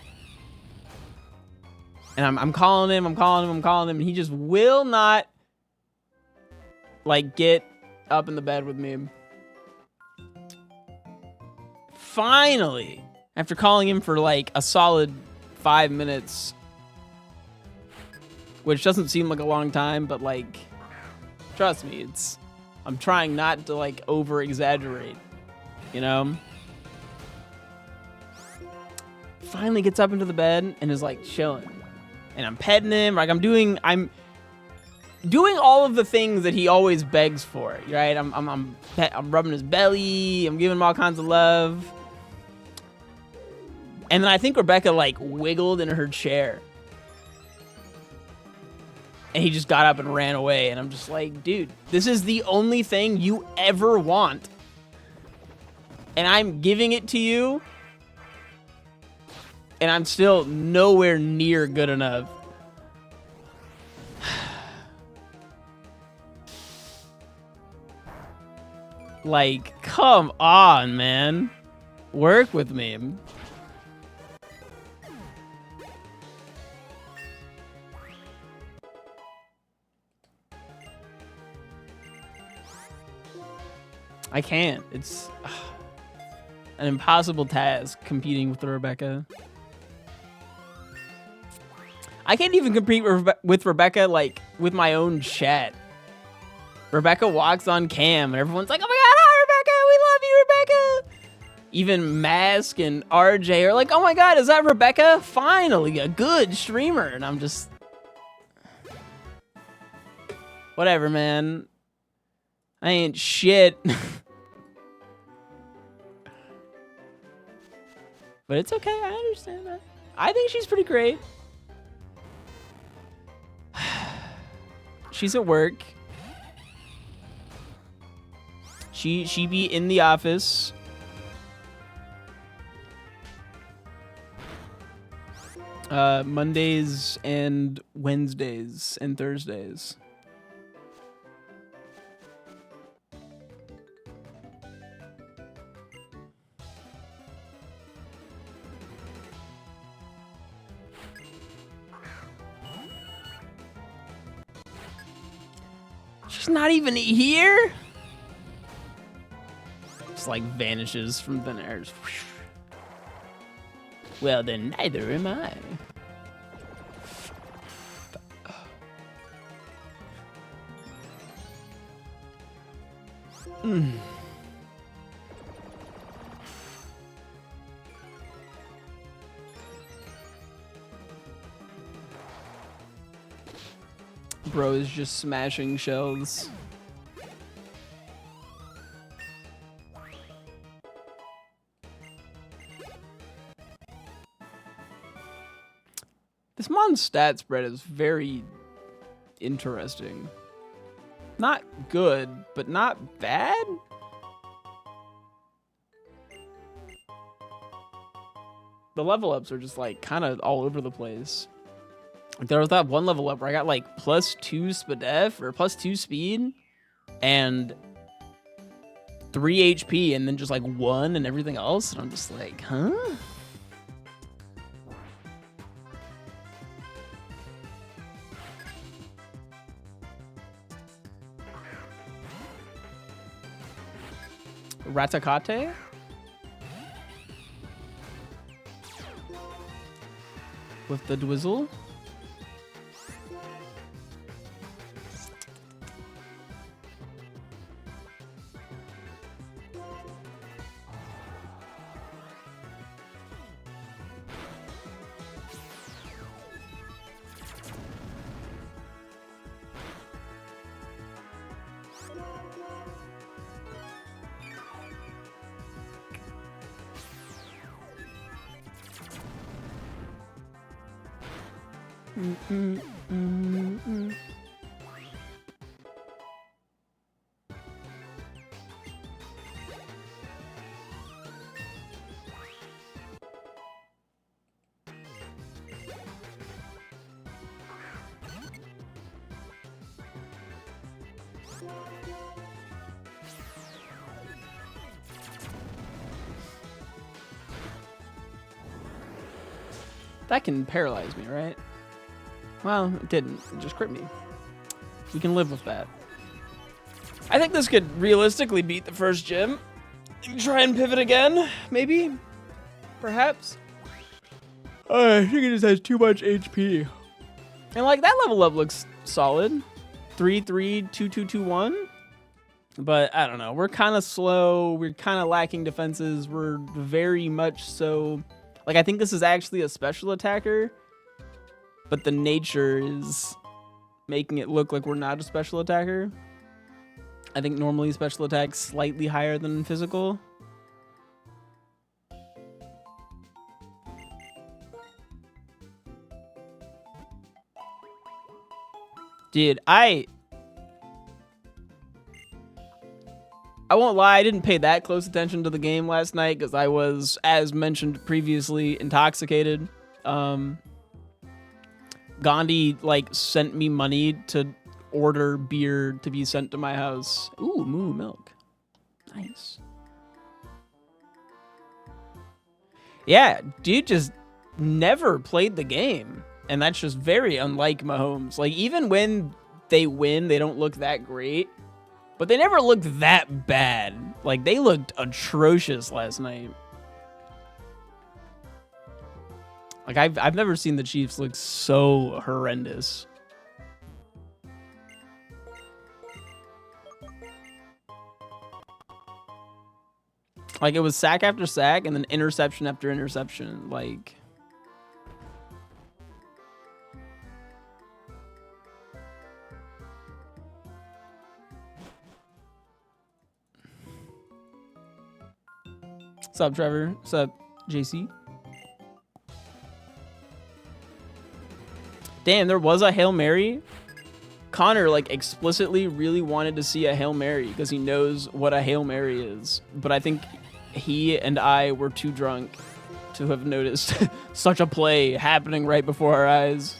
And I'm calling him, and he just will not like get up in the bed with me. Finally, after calling him for like a solid 5 minutes, which doesn't seem like a long time, but like, trust me, I'm trying not to like over exaggerate, you know? Finally gets up into the bed and is like chilling. And I'm petting him, like I'm doing all of the things that he always begs for, right? I'm rubbing his belly, I'm giving him all kinds of love. And then I think Rebecca like wiggled in her chair. And he just got up and ran away. And I'm just like, dude, this is the only thing you ever want. And I'm giving it to you. And I'm still nowhere near good enough. Like, come on, man. Work with me. I can't. It's an impossible task competing with Rebecca. I can't even compete with Rebecca, like, with my own chat. Rebecca walks on cam, and everyone's like, oh my god, hi, Rebecca! We love you, Rebecca! Even Mask and RJ are like, oh my god, is that Rebecca? Finally, a good streamer. And I'm just... whatever, man. I ain't shit. But it's okay, I understand that. I think she's pretty great. She's at work. She be in the office. Mondays and Wednesdays and Thursdays. She's not even here? Just like vanishes from thin air. Just well, then neither am I. Bro is just smashing shells. This Mon stat spread is very interesting. Not good, but not bad? The level ups are just like kind of all over the place. Like there was that one level up where I got like +2 spadef or +2 speed and 3 HP and then just like 1 and everything else. And I'm just like, huh? Ratakate? With the Dwizzle? That can paralyze me, right? Well, it didn't. It just crit me. We can live with that. I think this could realistically beat the first gym. Try and pivot again, maybe? Perhaps? I think it just has too much HP. And like that level up looks solid. 3-3, 2-2-2-1. But I don't know. We're kind of slow. We're kind of lacking defenses. We're very much so. Like I think this is actually a special attacker, but the nature is making it look like we're not a special attacker. I think normally special attack's slightly higher than physical. Dude, I won't lie, I didn't pay that close attention to the game last night because I was, as mentioned previously, intoxicated. Gandhi, like, sent me money to order beer to be sent to my house. Ooh, moo milk. Nice. Yeah, dude just never played the game. And that's just very unlike Mahomes. Like, even when they win, they don't look that great. But they never looked that bad. Like, they looked atrocious last night. Like, I've never seen the Chiefs look so horrendous. Like, it was sack after sack and then interception after interception. Like... What's up, Trevor? What's up, JC? Damn, there was a Hail Mary. Connor, like, explicitly really wanted to see a Hail Mary because he knows what a Hail Mary is. But I think he and I were too drunk to have noticed such a play happening right before our eyes.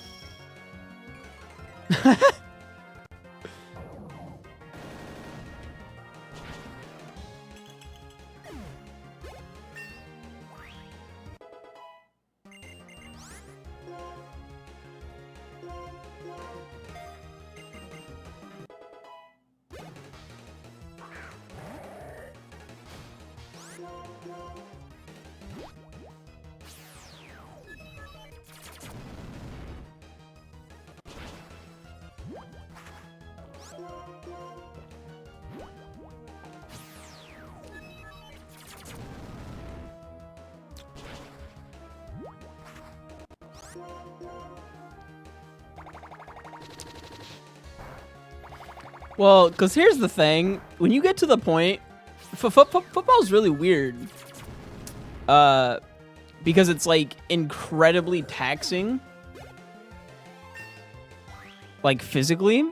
Well, because here's the thing. When you get to the point... Football's really weird. Because it's, like, incredibly taxing. Like, physically.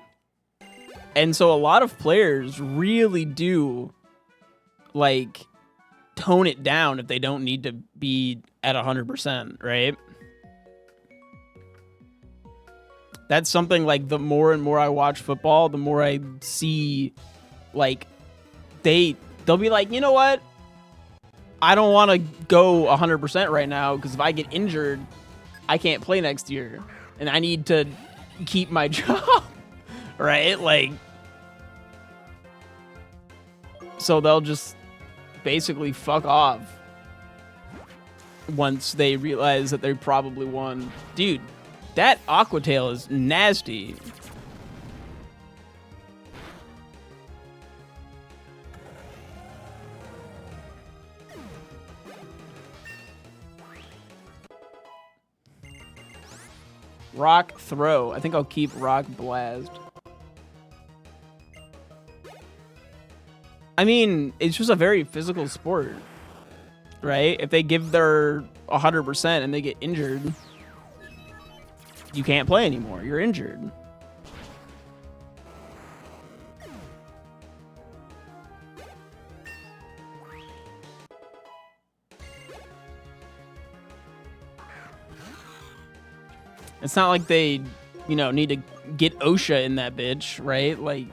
And so a lot of players really do, like, tone it down if they don't need to be at 100%, right? That's something, like, the more and more I watch football, the more I see, like, they'll be like, you know what? I don't want to go 100% right now because if I get injured, I can't play next year. And I need to keep my job, right? Like, so they'll just basically fuck off once they realize that they probably won. Dude, that Aquatail is nasty. Rock throw. I think I'll keep rock blast. I mean, it's just a very physical sport, right? If they give their 100% and they get injured, you can't play anymore. You're injured. It's not like they, you know, need to get OSHA in that bitch, right? Like,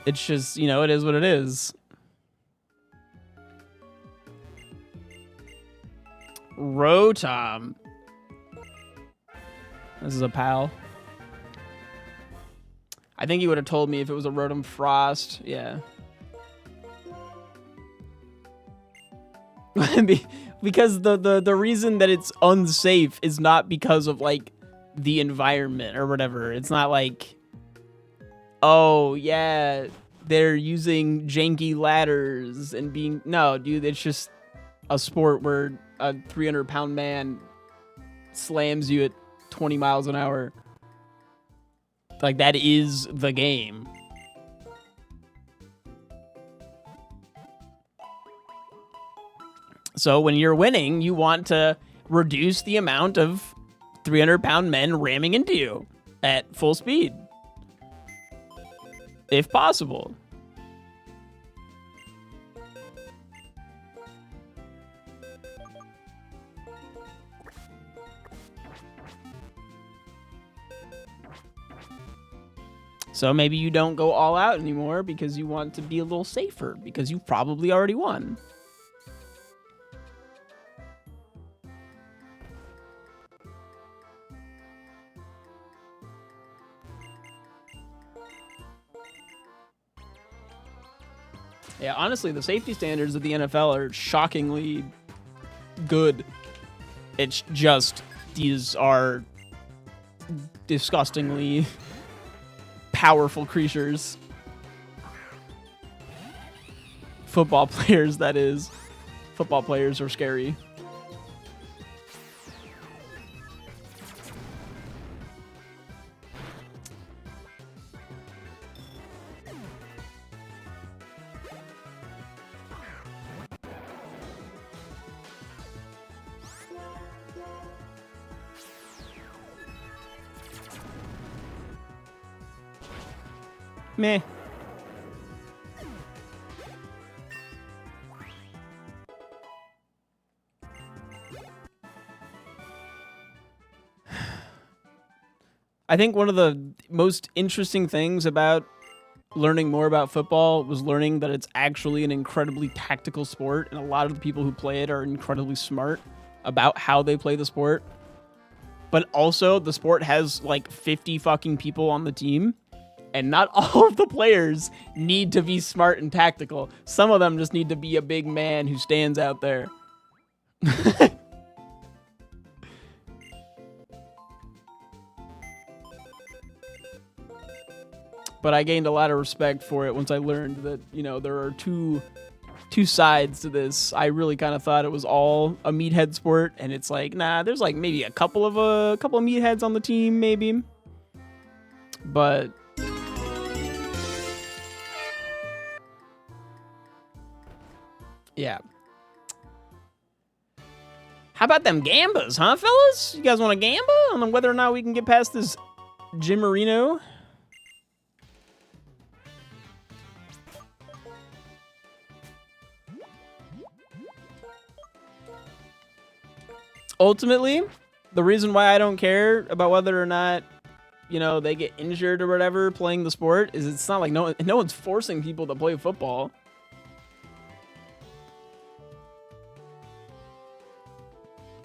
it's just, you know, it is what it is. Rotom. This is a pal. I think he would have told me if it was a Rotom Frost. Yeah. Because the reason that it's unsafe is not because of like the environment or whatever. It's not like, oh yeah, they're using janky ladders and being, no, dude, it's just a sport where a 300-pound man slams you at 20 miles an hour. Like, that is the game. So when you're winning, you want to reduce the amount of 300-pound men ramming into you at full speed, if possible. So maybe you don't go all out anymore because you want to be a little safer because you probably already won. Yeah, honestly, the safety standards of the NFL are shockingly good. It's just these are disgustingly powerful creatures. Football players, that is. Football players are scary. Meh. I think one of the most interesting things about learning more about football was learning that it's actually an incredibly tactical sport, and a lot of the people who play it are incredibly smart about how they play the sport. But also, the sport has like 50 fucking people on the team, and not all of the players need to be smart and tactical. Some of them just need to be a big man who stands out there. But I gained a lot of respect for it once I learned that, you know, there are two sides to this. I really kind of thought it was all a meathead sport, and it's like, nah, there's like maybe a couple of meatheads on the team, maybe. But yeah. How about them gambas, huh, fellas? You guys want a gamba on whether or not we can get past this Jim Marino? Ultimately, the reason why I don't care about whether or not, you know, they get injured or whatever playing the sport is it's not like no one's forcing people to play football.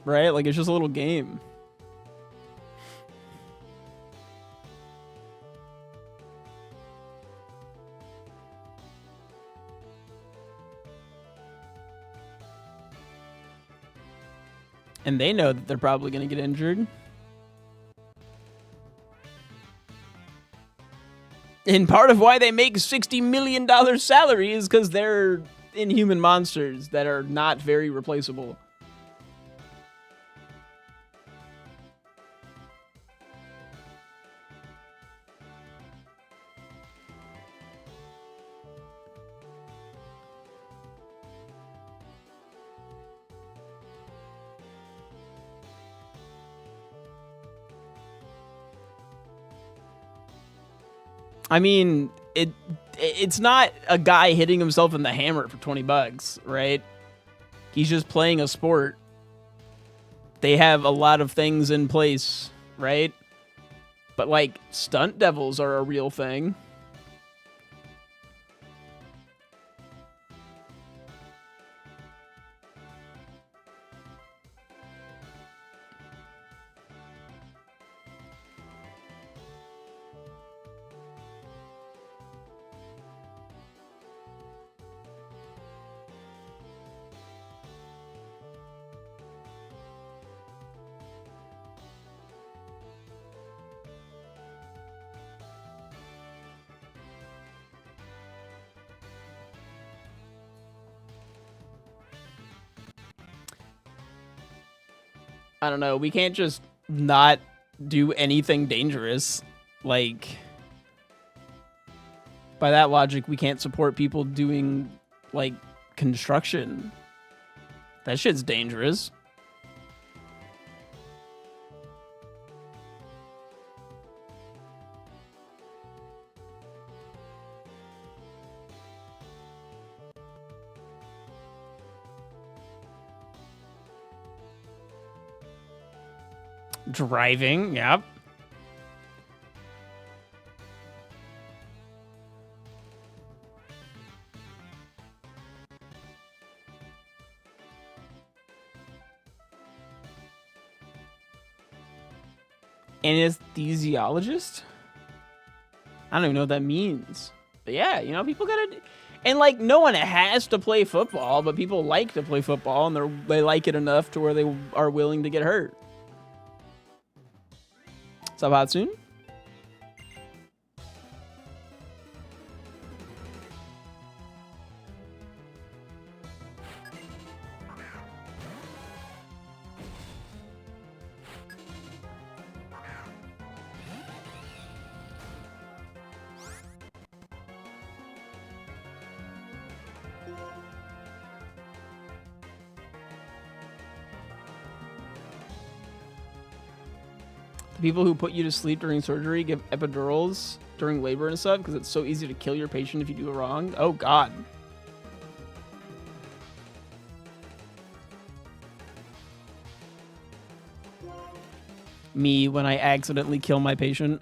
Right? Like, it's just a little game. And they know that they're probably going to get injured. And part of why they make $60 million salary is because they're inhuman monsters that are not very replaceable. I mean, it's not a guy hitting himself in the hammer for $20, right? He's just playing a sport. They have a lot of things in place, right? But like, stunt devils are a real thing. I don't know. We can't just not do anything dangerous. Like, by that logic, we can't support people doing, like, construction. That shit's dangerous. Driving, yep. Anesthesiologist? I don't even know what that means. But yeah, you know, people gotta... And, like, no one has to play football, but people like to play football, and they like it enough to where they are willing to get hurt. What's up, Hatsun? People who put you to sleep during surgery give epidurals during labor and stuff because it's so easy to kill your patient if you do it wrong. Oh, God. Me when I accidentally kill my patient.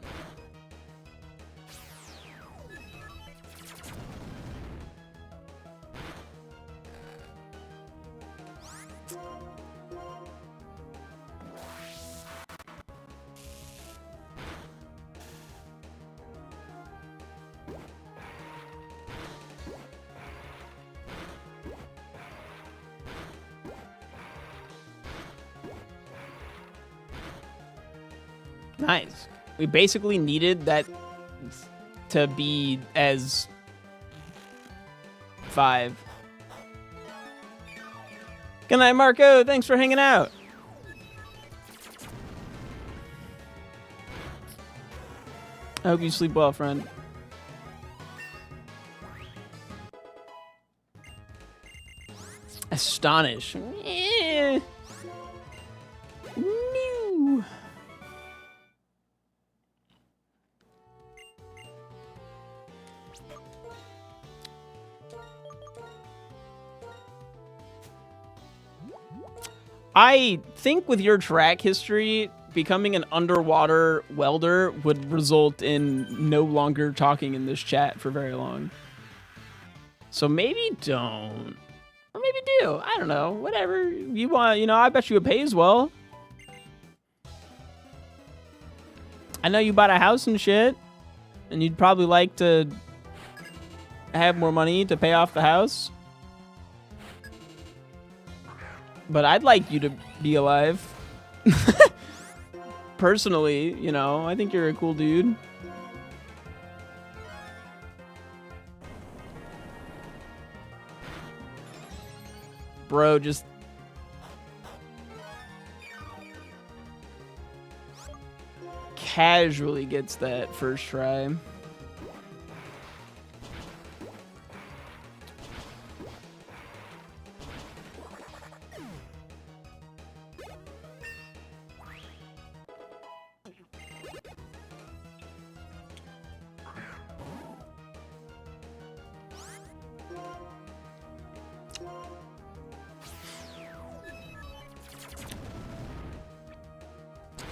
Nice. We basically needed that to be as 5. Good night, Marco. Thanks for hanging out. I hope you sleep well, friend. Astonish. Eh. No. I think with your track history, becoming an underwater welder would result in no longer talking in this chat for very long. So maybe don't. Or maybe do. I don't know. Whatever you want. You know, I bet you it pays well. I know you bought a house and shit. And you'd probably like to have more money to pay off the house. But I'd like you to be alive. Personally, you know, I think you're a cool dude. Bro, just... casually gets that first try.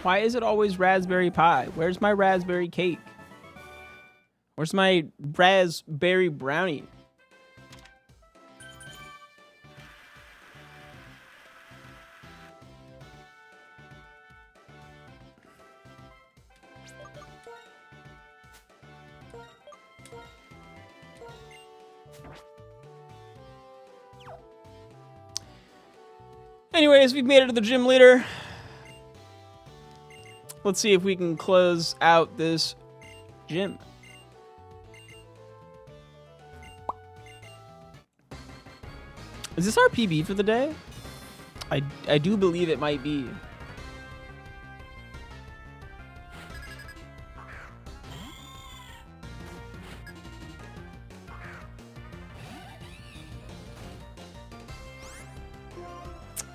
Why is it always raspberry pie? Where's my raspberry cake? Where's my raspberry brownie? Anyways, we've made it to the gym leader. Let's see if we can close out this gym. Is this our PB for the day? I do believe it might be.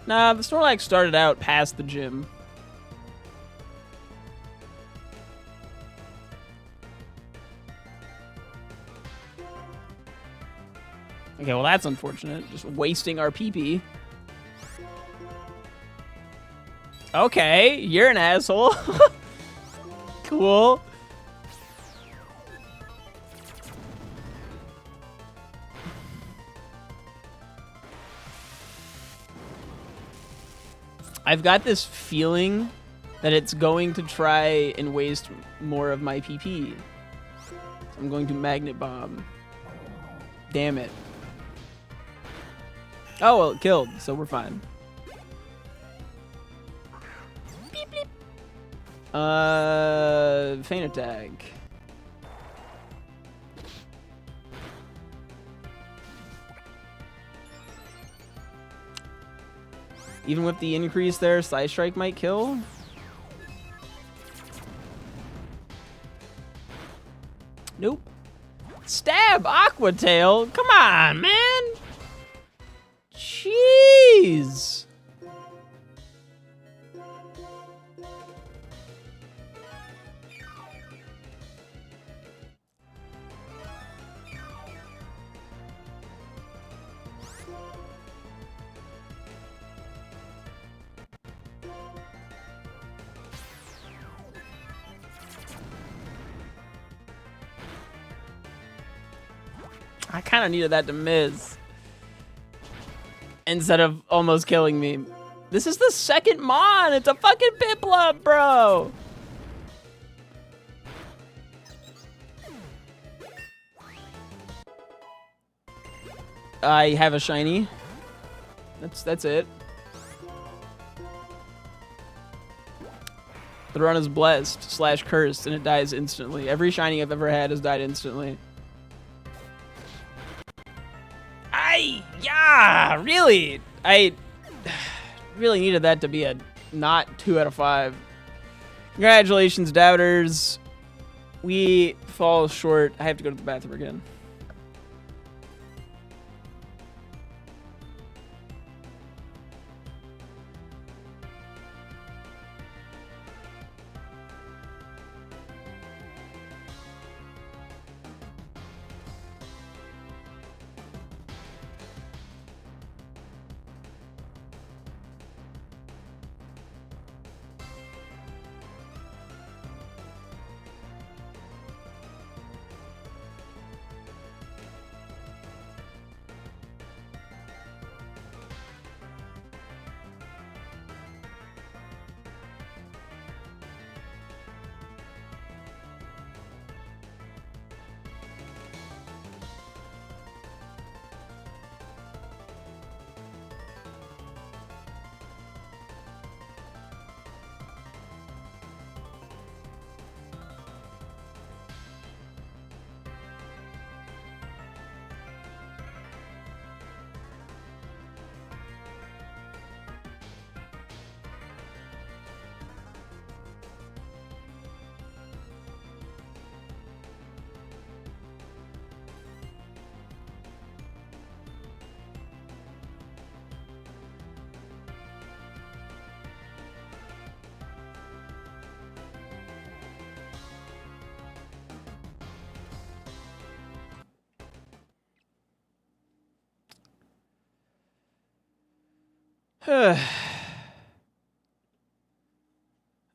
Nah, the Snorlax started out past the gym. Okay, well that's unfortunate. Just wasting our PP. Okay, you're an asshole. Cool. I've got this feeling that it's going to try and waste more of my PP. So I'm going to Magnet Bomb. Damn it. Oh, well, it killed, so we're fine. Beep, beep. Feint Attack. Even with the increase there, Side Strike might kill. Nope. Stab Aqua Tail? Come on, man. Jeez. I kind of needed that to miss instead of almost killing me. This is the second Mon. It's a fucking Piplup, bro. I have a shiny. That's it. The run is blessed / cursed, and it dies instantly. Every shiny I've ever had has died instantly. Yeah, really? I really needed that to be a not 2 out of 5. Congratulations, doubters. We fall short. I have to go to the bathroom again.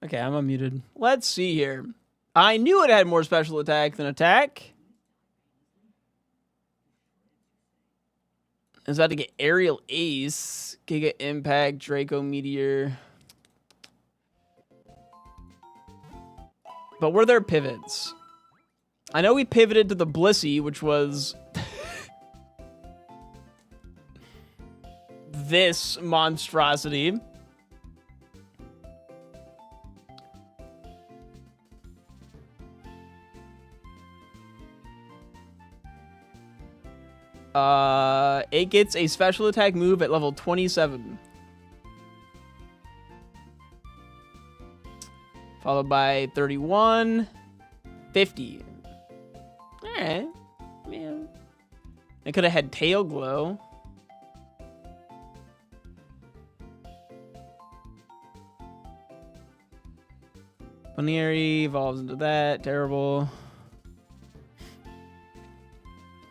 Okay, I'm unmuted. Let's see here. I knew it had more special attack than attack. I was about to get Aerial Ace, Giga Impact, Draco Meteor. But were there pivots? I know we pivoted to the Blissey, which was this monstrosity. It gets a special attack move at level 27. Followed by 31, 50. Alright. Man. I could have had Tail Glow. Bunnieri evolves into that. Terrible.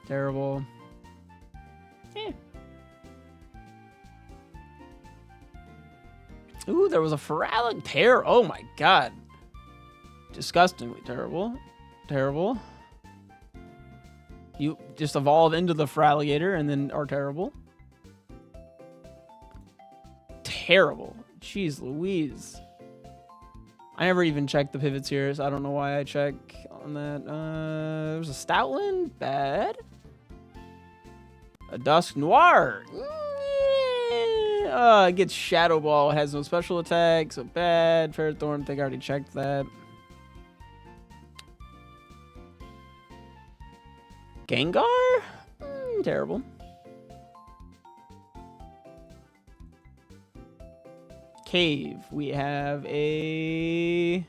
Terrible. Eh. Ooh, there was a Feralic tear. Oh my god. Disgustingly terrible. Terrible. You just evolve into the Feraligator and then are terrible. Terrible. Jeez Louise. I never even checked the pivots here, so I don't know why I check on that. There's a Stoutland. Bad. A Dusk Noir. It gets Shadow Ball. Has no special attack, so bad. Ferrothorn, I think I already checked that. Gengar? Terrible. Cave. We have a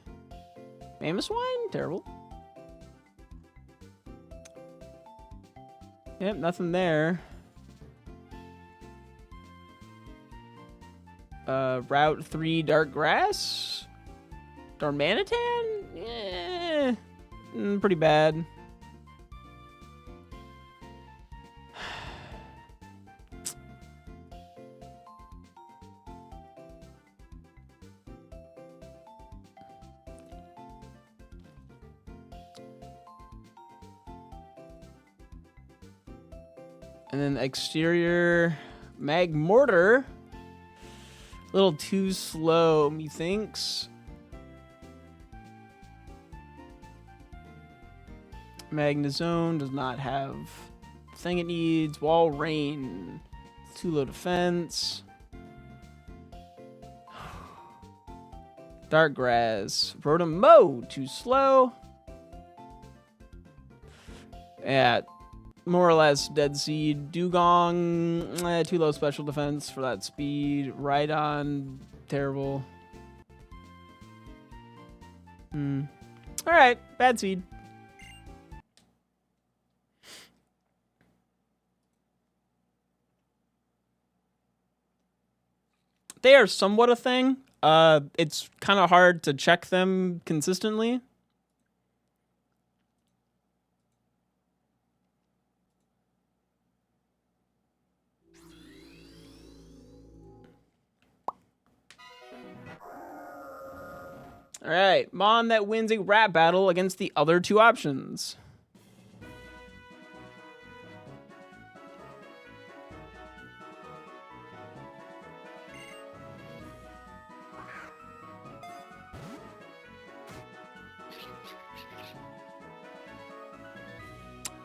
Mamoswine? Terrible. Yep, nothing there. Route 3 Dark Grass? Darmanitan? Yeah. Pretty bad. And then exterior Magmortar. A little too slow, methinks. Magnezone does not have the thing it needs. Wall Rain. Too low defense. Dark Grass. Rotom too slow. Yeah. More or less dead seed. Dugong, too low special defense for that speed. Rhydon, terrible. Alright, bad seed. They are somewhat a thing. It's kind of hard to check them consistently. All right, Mon that wins a rap battle against the other two options.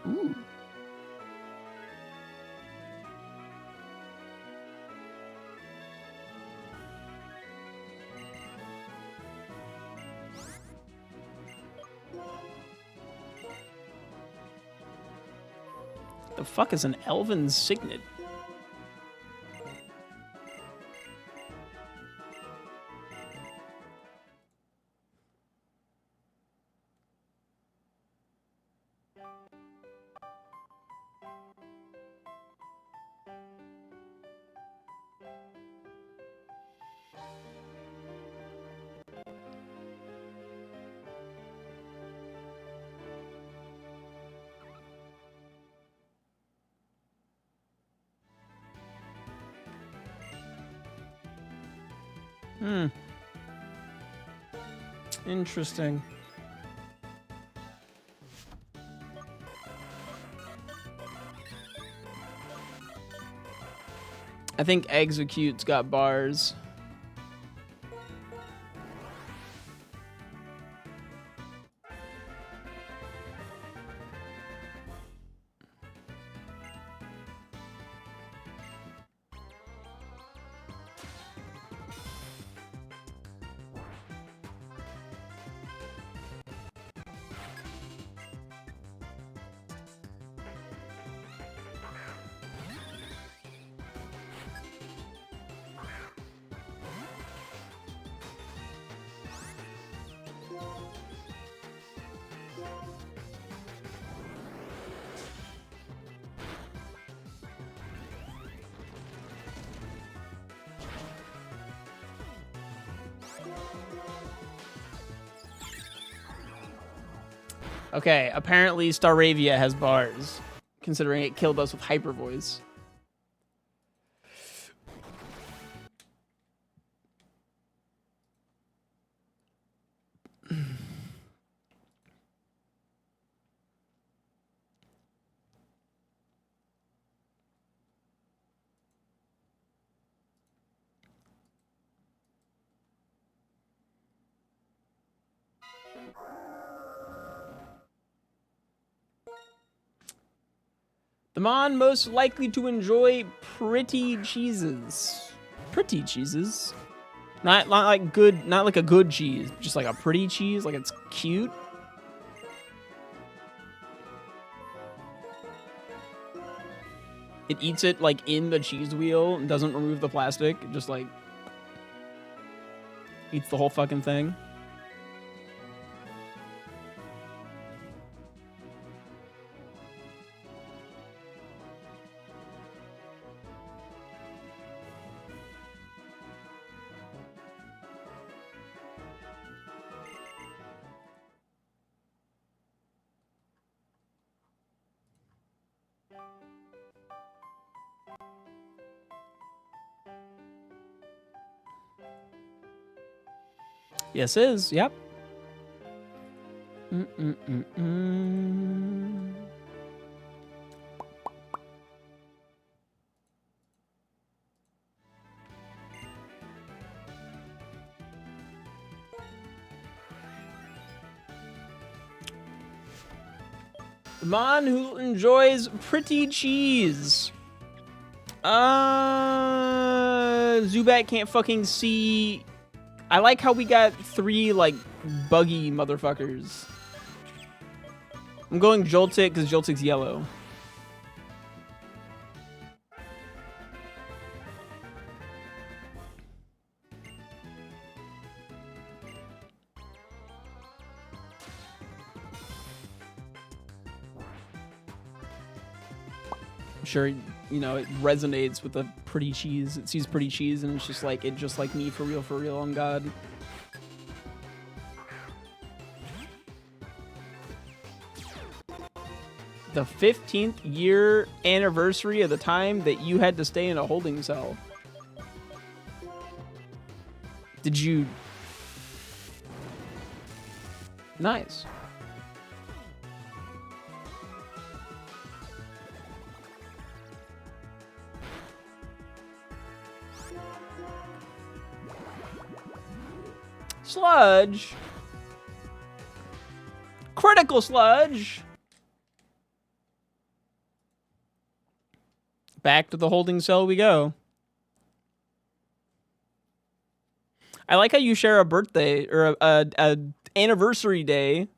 Ooh. The fuck is an Elven Signet? Interesting. I think Execute's got bars. Okay, apparently Staravia has bars, considering it killed us with hyper voice. The Mon most likely to enjoy pretty cheeses. Pretty cheeses? Not like good, not like a good cheese, just like a pretty cheese, like it's cute. It eats it like in the cheese wheel and doesn't remove the plastic. It just like eats the whole fucking thing. Yes, is. Yep. The Mon who enjoys pretty cheese. Zubat can't fucking see. I like how we got 3 like buggy motherfuckers. I'm going Joltik because Joltik's yellow. I'm sure, you know, it resonates with the pretty cheese. It sees pretty cheese and it's just like, it just like me for real, on God. The 15th year anniversary of the time that you had to stay in a holding cell. Did you... Nice. Sludge. Critical sludge. Back to the holding cell we go. I like how you share a birthday or a anniversary day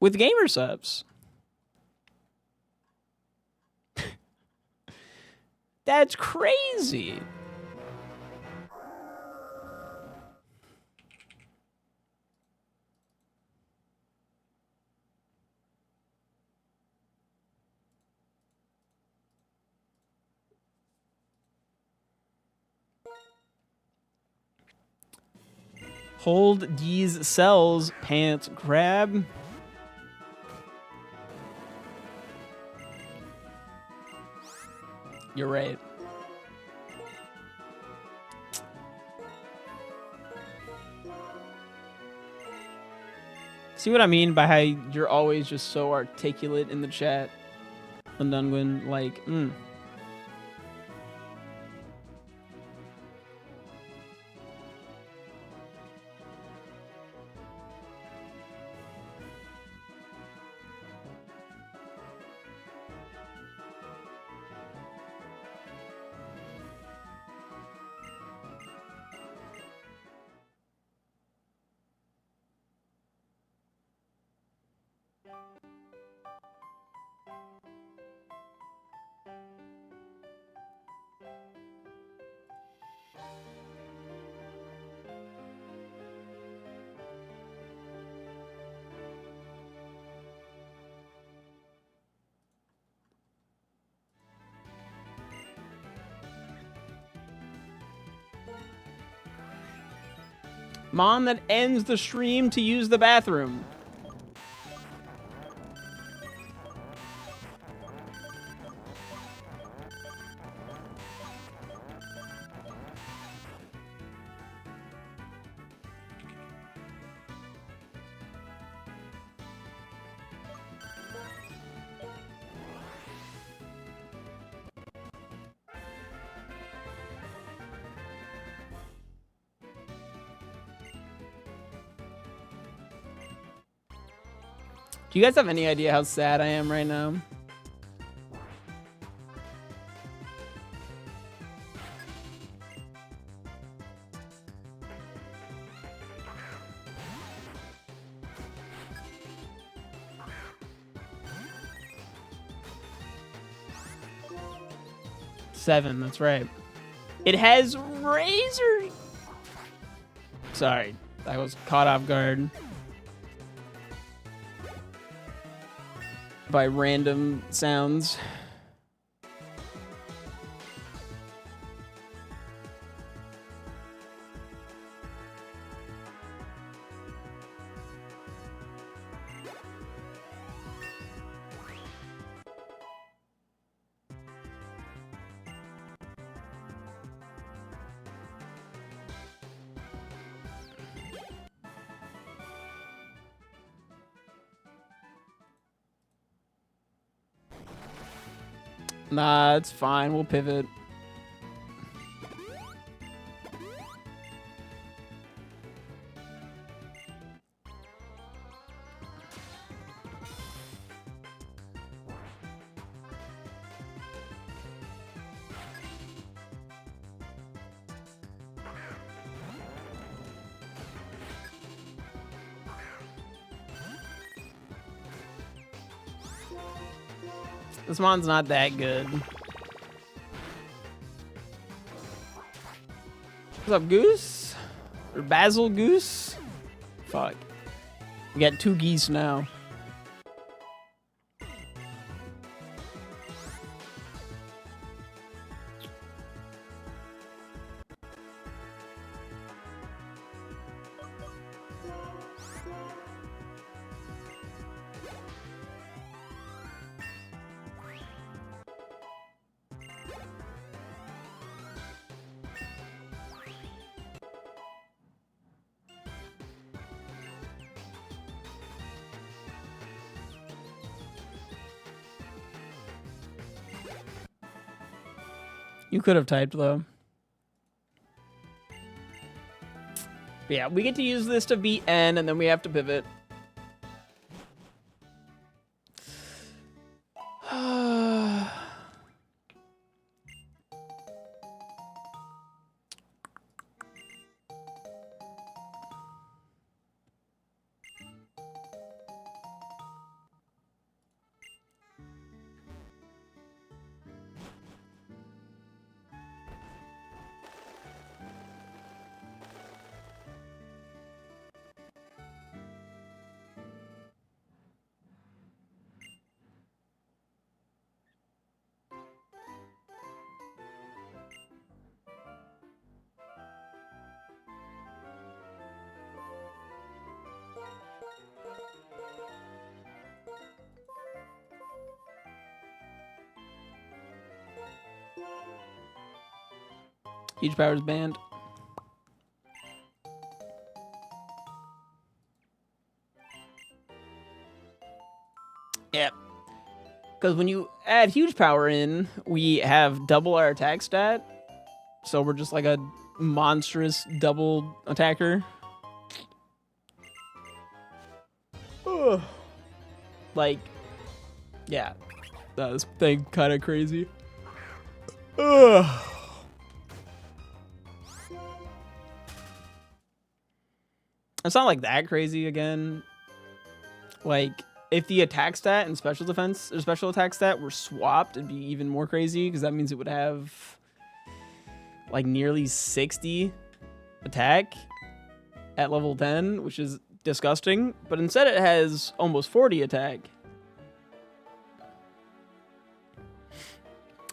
with gamer subs. That's crazy. Hold these cells, pants grab. You're right. See what I mean by how you're always just so articulate in the chat, Lundungwin? Like, Mom that ends the stream to use the bathroom. Do you guys have any idea how sad I am right now? Seven, that's right. It has razor. Sorry, I was caught off guard by random sounds. Nah, it's fine. We'll pivot. This mon's not that good. What's up, Goose? Or Basil Goose? Fuck. We got 2 geese now. You could have typed, though. But yeah, we get to use this to beat N, and then we have to pivot. Huge powers banned. Yep. Because when you add huge power in, we have double our attack stat. So we're just like a monstrous double attacker. Ugh. Like, yeah. This thing kind of crazy. Ugh. It's not like that crazy again. Like, if the attack stat and special defense or special attack stat were swapped, it'd be even more crazy because that means it would have like nearly 60 attack at level 10, which is disgusting. But instead it has almost 40 attack.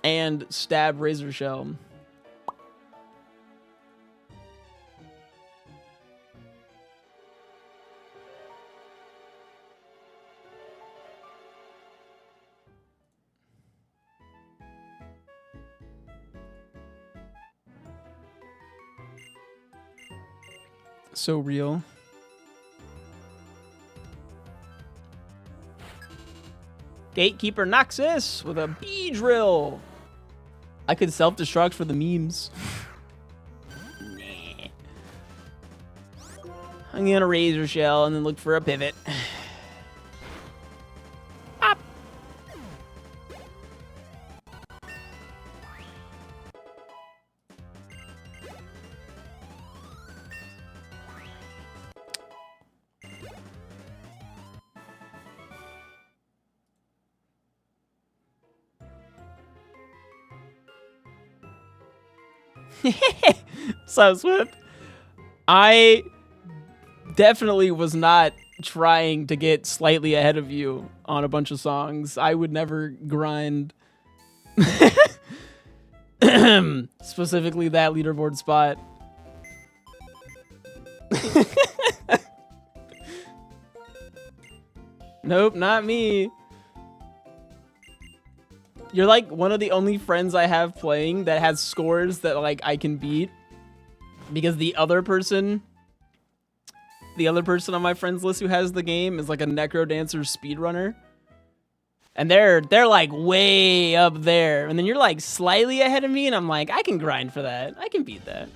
And stab razor shell. So real. Gatekeeper Noxus with a bee drill. I could self-destruct for the memes. Nah. I'm gonna razor shell and then look for a pivot. So Swift, I definitely was not trying to get slightly ahead of you on a bunch of songs. I would never grind specifically that leaderboard spot. Nope, not me. You're like one of the only friends I have playing that has scores that like I can beat, because the other person on my friends list who has the game is like a Necro Dancer speedrunner. And they're like way up there. And then you're like slightly ahead of me and I'm like, I can grind for that. I can beat that.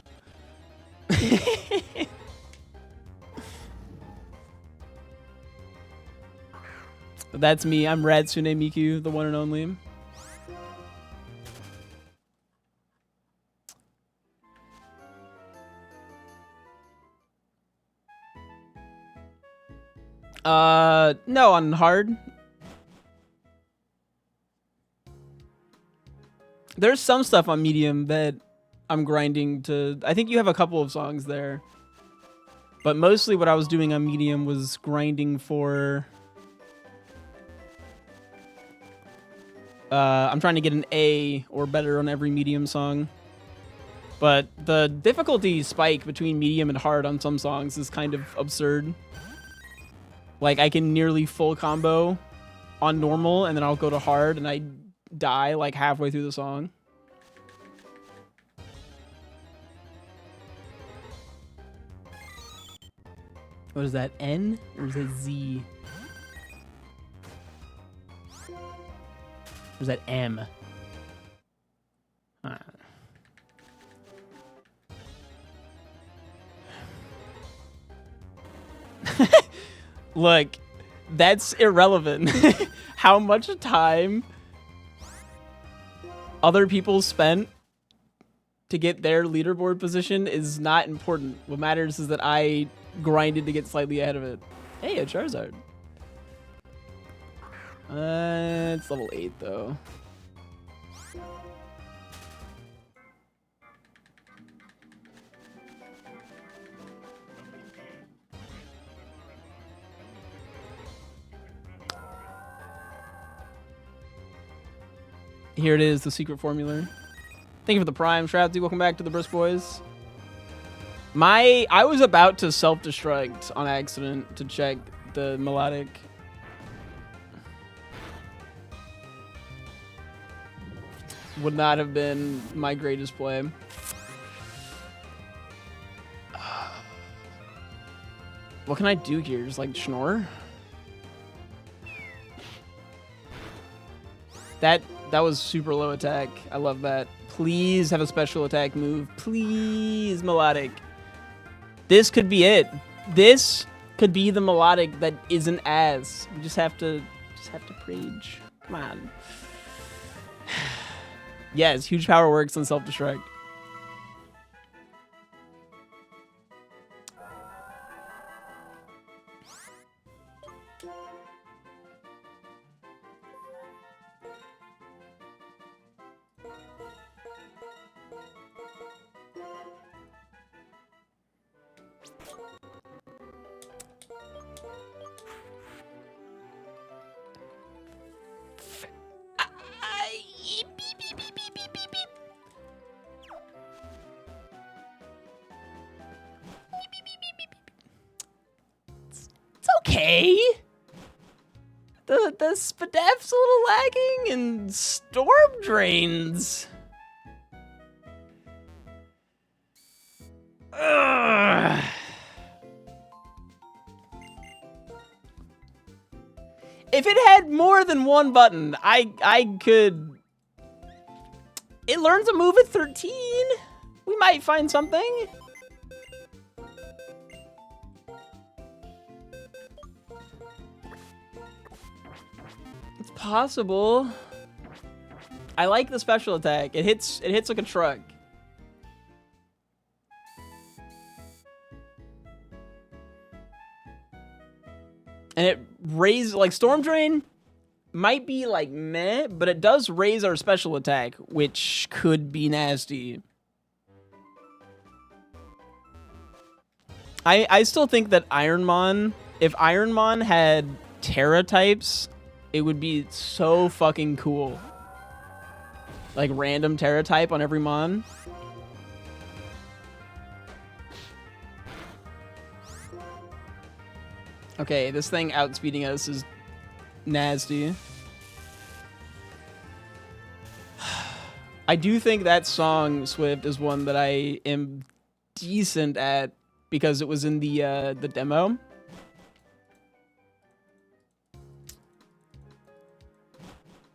That's me. I'm Ratsune Miku, the one and only. No, on hard. There's some stuff on medium that I'm grinding to. I think you have a couple of songs there. But mostly what I was doing on medium was grinding for... I'm trying to get an A or better on every medium song. But the difficulty spike between medium and hard on some songs is kind of absurd. Like, I can nearly full combo on normal, and then I'll go to hard, and I die, like, halfway through the song. What is that, N? Or is it Z? Or is that M? Look, that's irrelevant. How much time other people spent to get their leaderboard position is not important. What matters is that I grinded to get slightly ahead of it. Hey, a Charizard. It's level 8 though. Here it is, the secret formula. Thank you for the prime, Shravzy. Welcome back to the Brisk Boys. I was about to self-destruct on accident to check the melodic. Would not have been my greatest play. What can I do here? Just like snore? That was super low attack. I love that. Please have a special attack move. Please, melodic. This could be it. This could be the melodic that isn't as. We just have to preach. Come on. Yes, huge power works on self-destruct. Okay. The Spadef's a little lagging and Storm Drains. Ugh. If it had more than one button, I could... It learns a move at 13. We might find something. It's possible. I like the special attack. It hits like a truck. And it raises, like, Storm Drain might be like meh, but it does raise our special attack, which could be nasty. I still think that ironMON, if ironMON had Terra types, it would be so fucking cool. Like random Terra type on every Mon. Okay, this thing outspeeding us is nasty. I do think that song, Swift, is one that I am decent at because it was in the demo.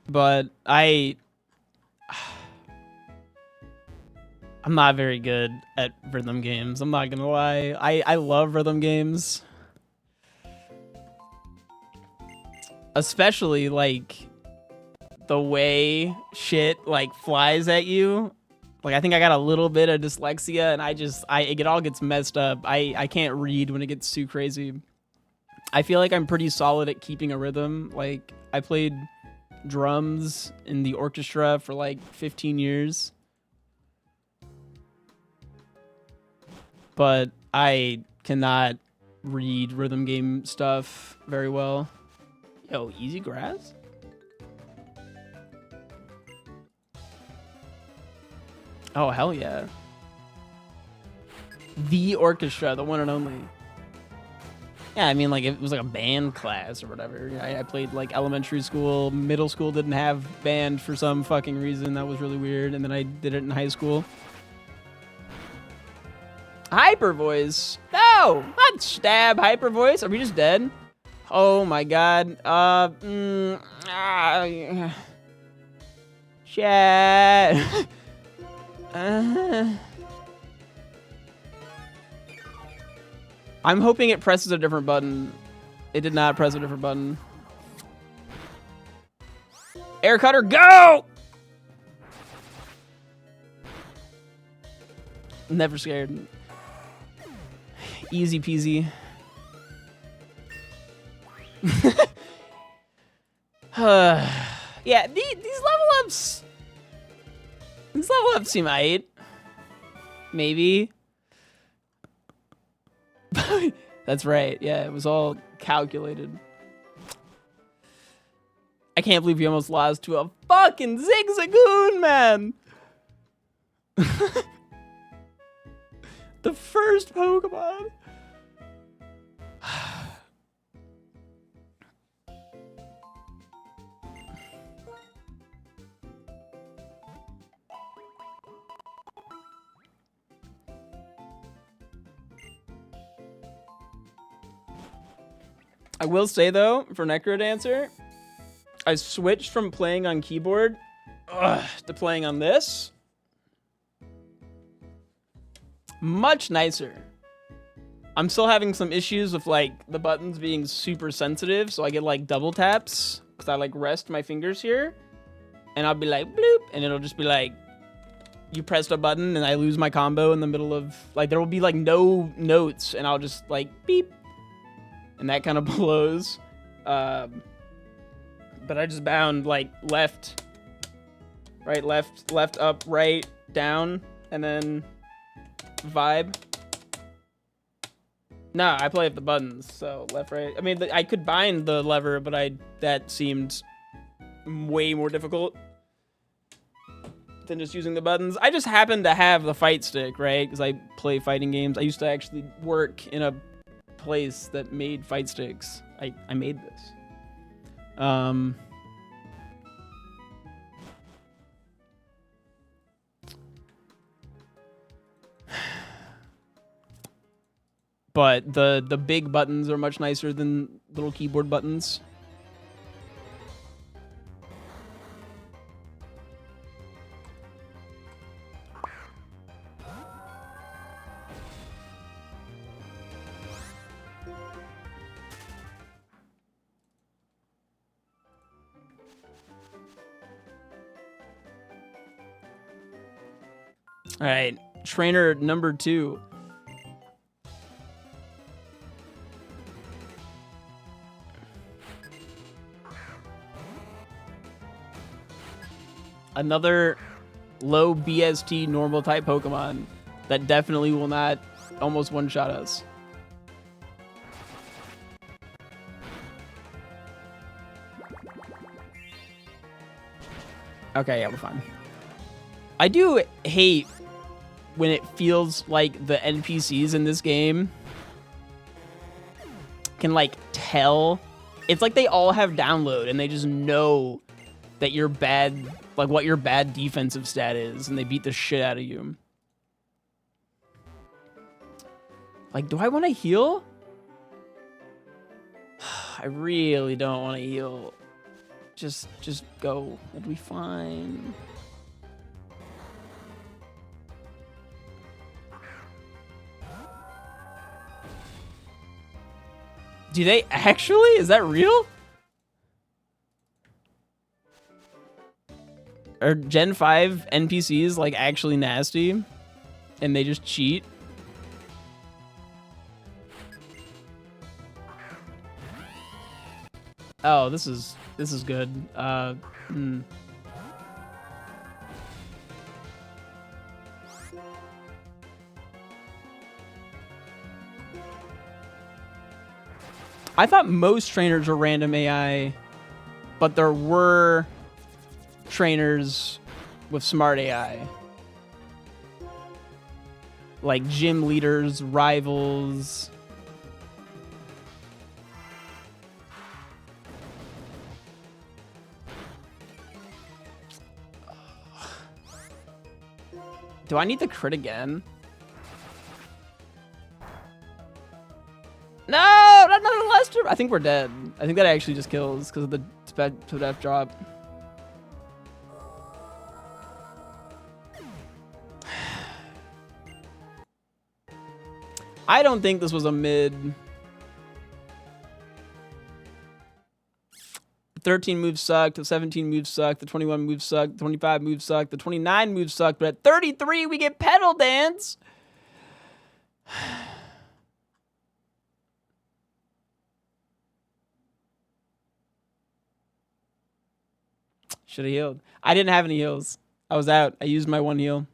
But I'm not very good at rhythm games. I'm not gonna lie. I love rhythm games. Especially like the way shit like flies at you. Like I think I got a little bit of dyslexia and it all gets messed up. I can't read when it gets too crazy. I feel like I'm pretty solid at keeping a rhythm. Like I played drums in the orchestra for like 15 years. But I cannot read rhythm game stuff very well. Yo, easy grass? Oh, hell yeah. The orchestra, the one and only. Yeah, I mean, like, it was like a band class or whatever. I played, like, elementary school. Middle school didn't have band for some fucking reason. That was really weird. And then I did it in high school. Hyper voice? No! Not stab hyper voice. Are we just dead? Oh my god. Chat. I'm hoping it presses a different button. It did not press a different button. Air cutter, go! Never scared. Easy peasy. Yeah, these level ups. These level ups seem aight. Maybe. That's right. Yeah, it was all calculated. I can't believe you almost lost to a fucking Zigzagoon, man. The first Pokemon. I will say though, for Necrodancer, I switched from playing on keyboard to playing on this. Much nicer. I'm still having some issues with like the buttons being super sensitive, so I get like double taps because I like rest my fingers here, and I'll be like bloop, and it'll just be like you pressed a button, and I lose my combo in the middle of like there will be like no notes, and I'll just like beep, and that kind of blows. But I just bound like left, right, left, up, right, down, and then vibe. No, I play with the buttons, so left, right. I mean, I could bind the lever, but that seemed way more difficult than just using the buttons. I just happen to have the fight stick, right? Because I play fighting games. I used to actually work in a place that made fight sticks. I made this. But the big buttons are much nicer than little keyboard buttons. All right, trainer number 2. Another low BST normal type Pokemon that definitely will not almost one-shot us. Okay, yeah, we're fine. I do hate when it feels like the NPCs in this game can, like, tell. It's like they all have download, and they just know that you're bad, like, what your bad defensive stat is, and they beat the shit out of you. Like, do I want to heal? I really don't want to heal. Just go. It'll be fine. Do they actually? Is that real? Are Gen 5 NPCs like actually nasty and they just cheat? Oh, this is good. I thought most trainers were random AI, but there were trainers with smart AI. Like gym leaders, rivals. Do I need the crit again? No, not another Lester. I think we're dead. I think that actually just kills because of the to death drop. I don't think this was a mid. 13 moves sucked, the 17 moves sucked, the 21 moves sucked, the 25 moves sucked, the 29 moves sucked, but at 33 we get pedal dance. Should have healed. I didn't have any heals. I was out. I used my one heal.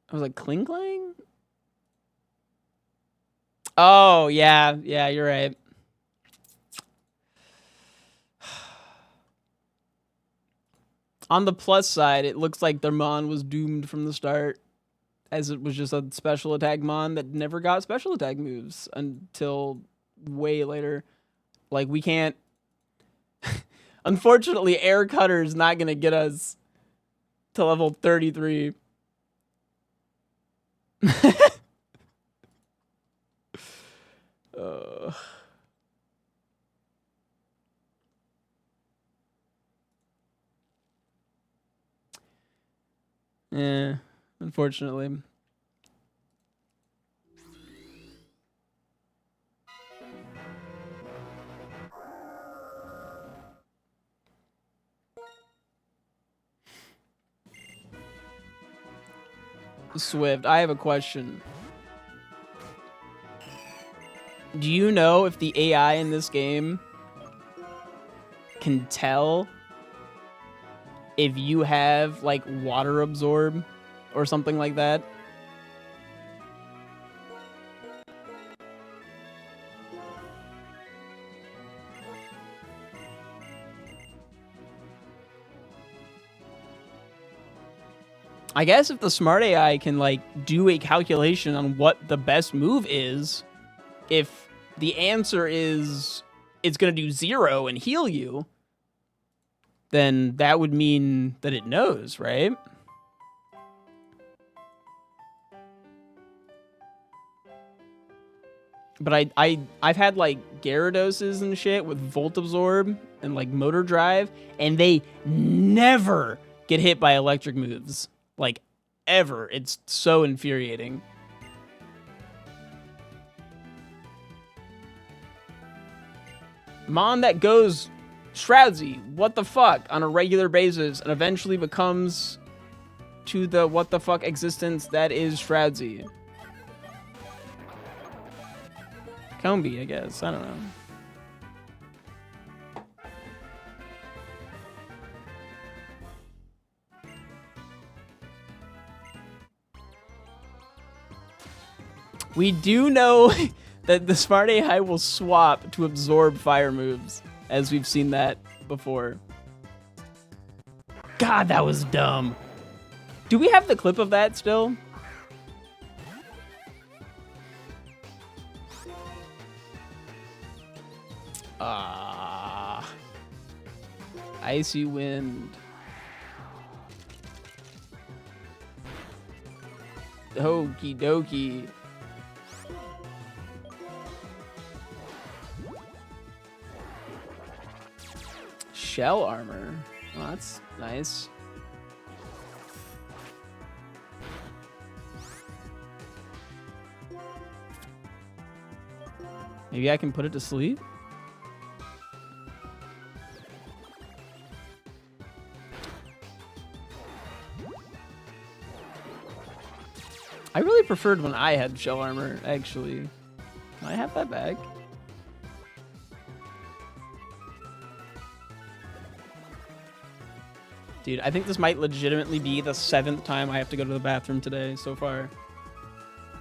I was like, cling clang? Oh, yeah. Yeah, you're right. On the plus side, it looks like their Mon was doomed from the start, as it was just a special attack Mon that never got special attack moves until way later. Like, we can't... Unfortunately, Air Cutter is not going to get us to level 33. Yeah, unfortunately. Swift, I have a question. Do you know if the AI in this game can tell if you have, like, water absorb or something like that? I guess if the smart AI can, like, do a calculation on what the best move is, if the answer is it's going to do 0 and heal you, then that would mean that it knows, right? But I've had, like, Gyarados and shit with Volt Absorb and, like, Motor Drive, and they never get hit by electric moves. Like, ever. It's so infuriating. Mon that goes Shroudsy, what the fuck, on a regular basis, and eventually becomes to the what the fuck existence that is Shroudsy. Combi, I guess. I don't know. We do know that the smart AI will swap to absorb fire moves, as we've seen that before. God, that was dumb. Do we have the clip of that still? Icy wind. Okie dokie. Shell armor. Oh, that's nice. Maybe I can put it to sleep? I really preferred when I had shell armor, actually. Can I have that back? Dude, I think this might legitimately be the 7th time I have to go to the bathroom today so far.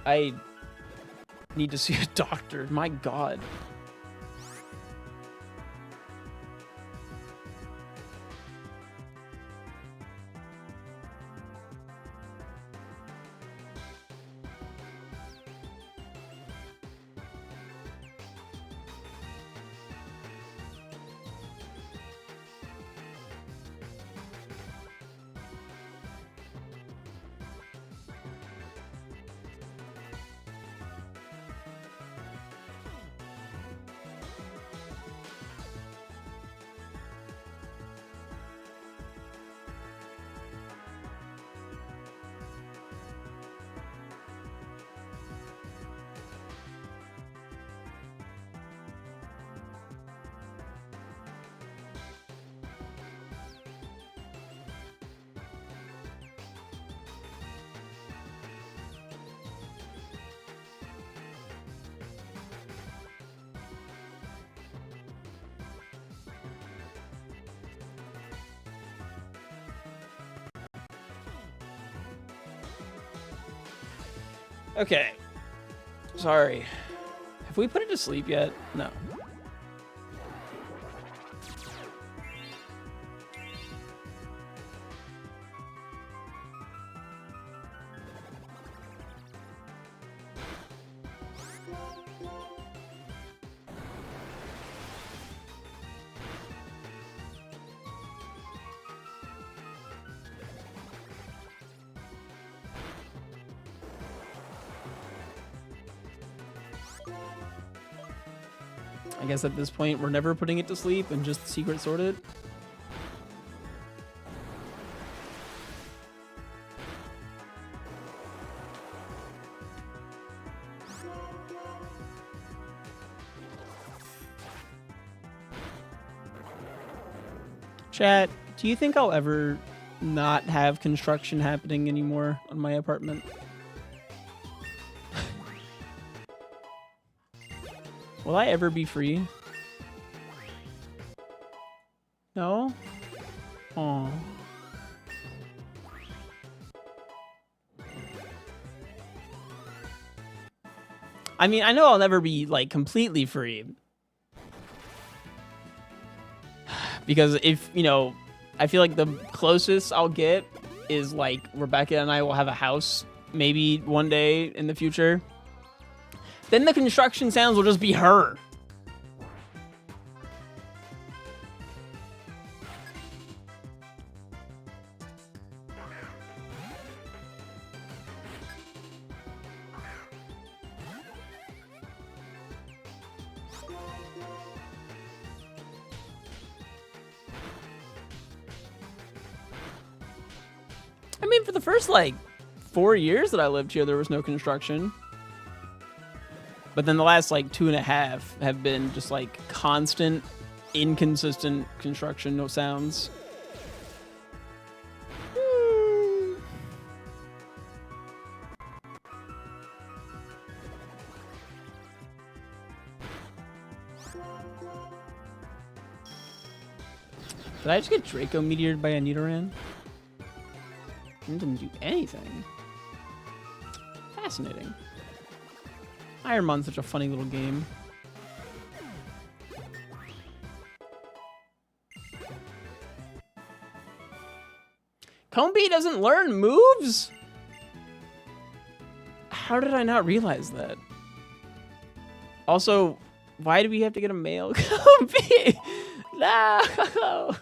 I need to see a doctor. My God. Okay. Sorry. Have we put it to sleep yet? No. I guess at this point, we're never putting it to sleep and just secret sort it. Chat, do you think I'll ever not have construction happening anymore on my apartment? Will I ever be free? No? Aw. I mean, I know I'll never be, like, completely free. Because if, you know, I feel like the closest I'll get is, like, Rebecca and I will have a house maybe one day in the future. Then the construction sounds will just be her. I mean, for the first, like, 4 years that I lived here, there was no construction. But then the last, like, 2.5 have been just, like, constant, inconsistent construction, no sounds. Did I just get Draco meteored by a Nidoran? It didn't do anything. Fascinating. ironMON's such a funny little game. Combi doesn't learn moves? How did I not realize that? Also, why do we have to get a male Combi? No!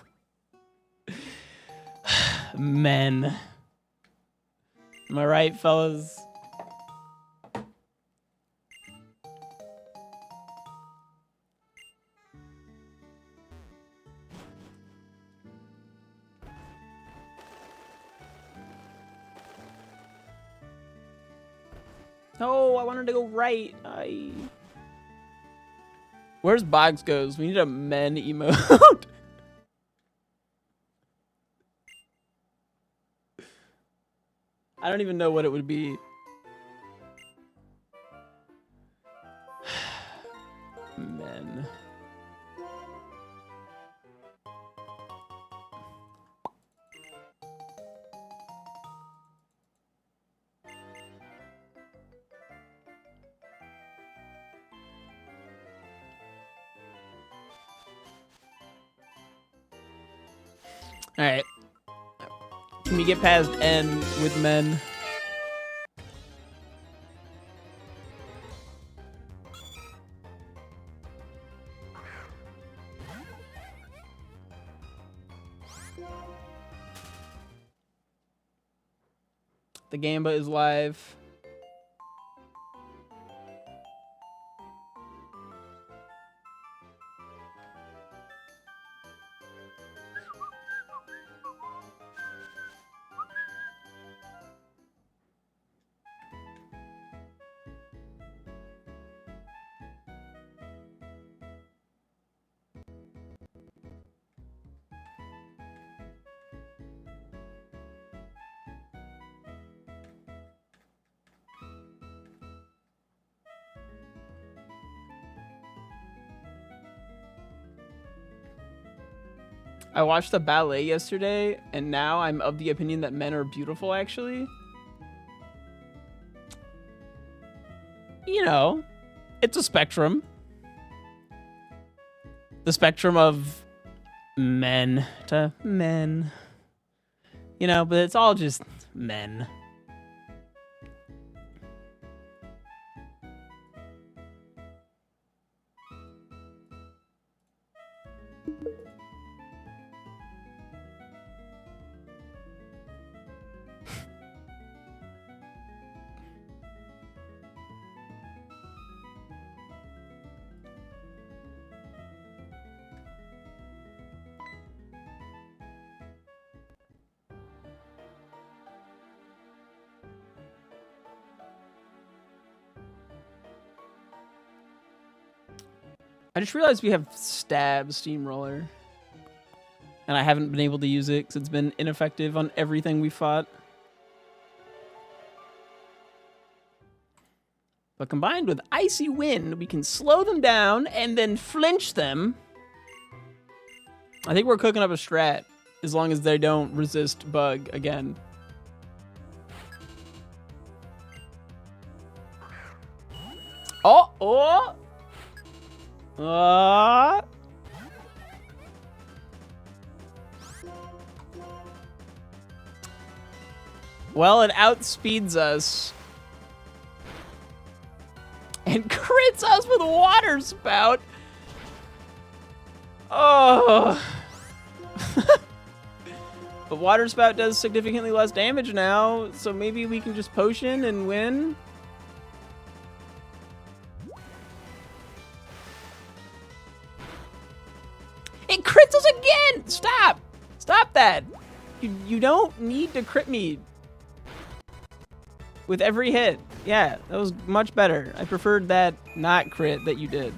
Men. Am I right, fellas? Oh, I wanted to go right. Where's Boggs goes? We need a men emote. I don't even know what it would be. Men. All right. Can we get past N with men? The Gamba is live. I watched the ballet yesterday, and now I'm of the opinion that men are beautiful, actually. You know, it's a spectrum. The spectrum of men to men. You know, but it's all just men. I just realized we have Stab Steamroller. And I haven't been able to use it because it's been ineffective on everything we fought. But combined with Icy Wind, we can slow them down and then flinch them. I think we're cooking up a strat as long as they don't resist Bug again. Oh! Well, it outspeeds us. And crits us with a water spout. Oh. But water spout does significantly less damage now, so maybe we can just potion and win. It crits us again! Stop! Stop that! You don't need to crit me with every hit. Yeah, that was much better. I preferred that not crit that you did.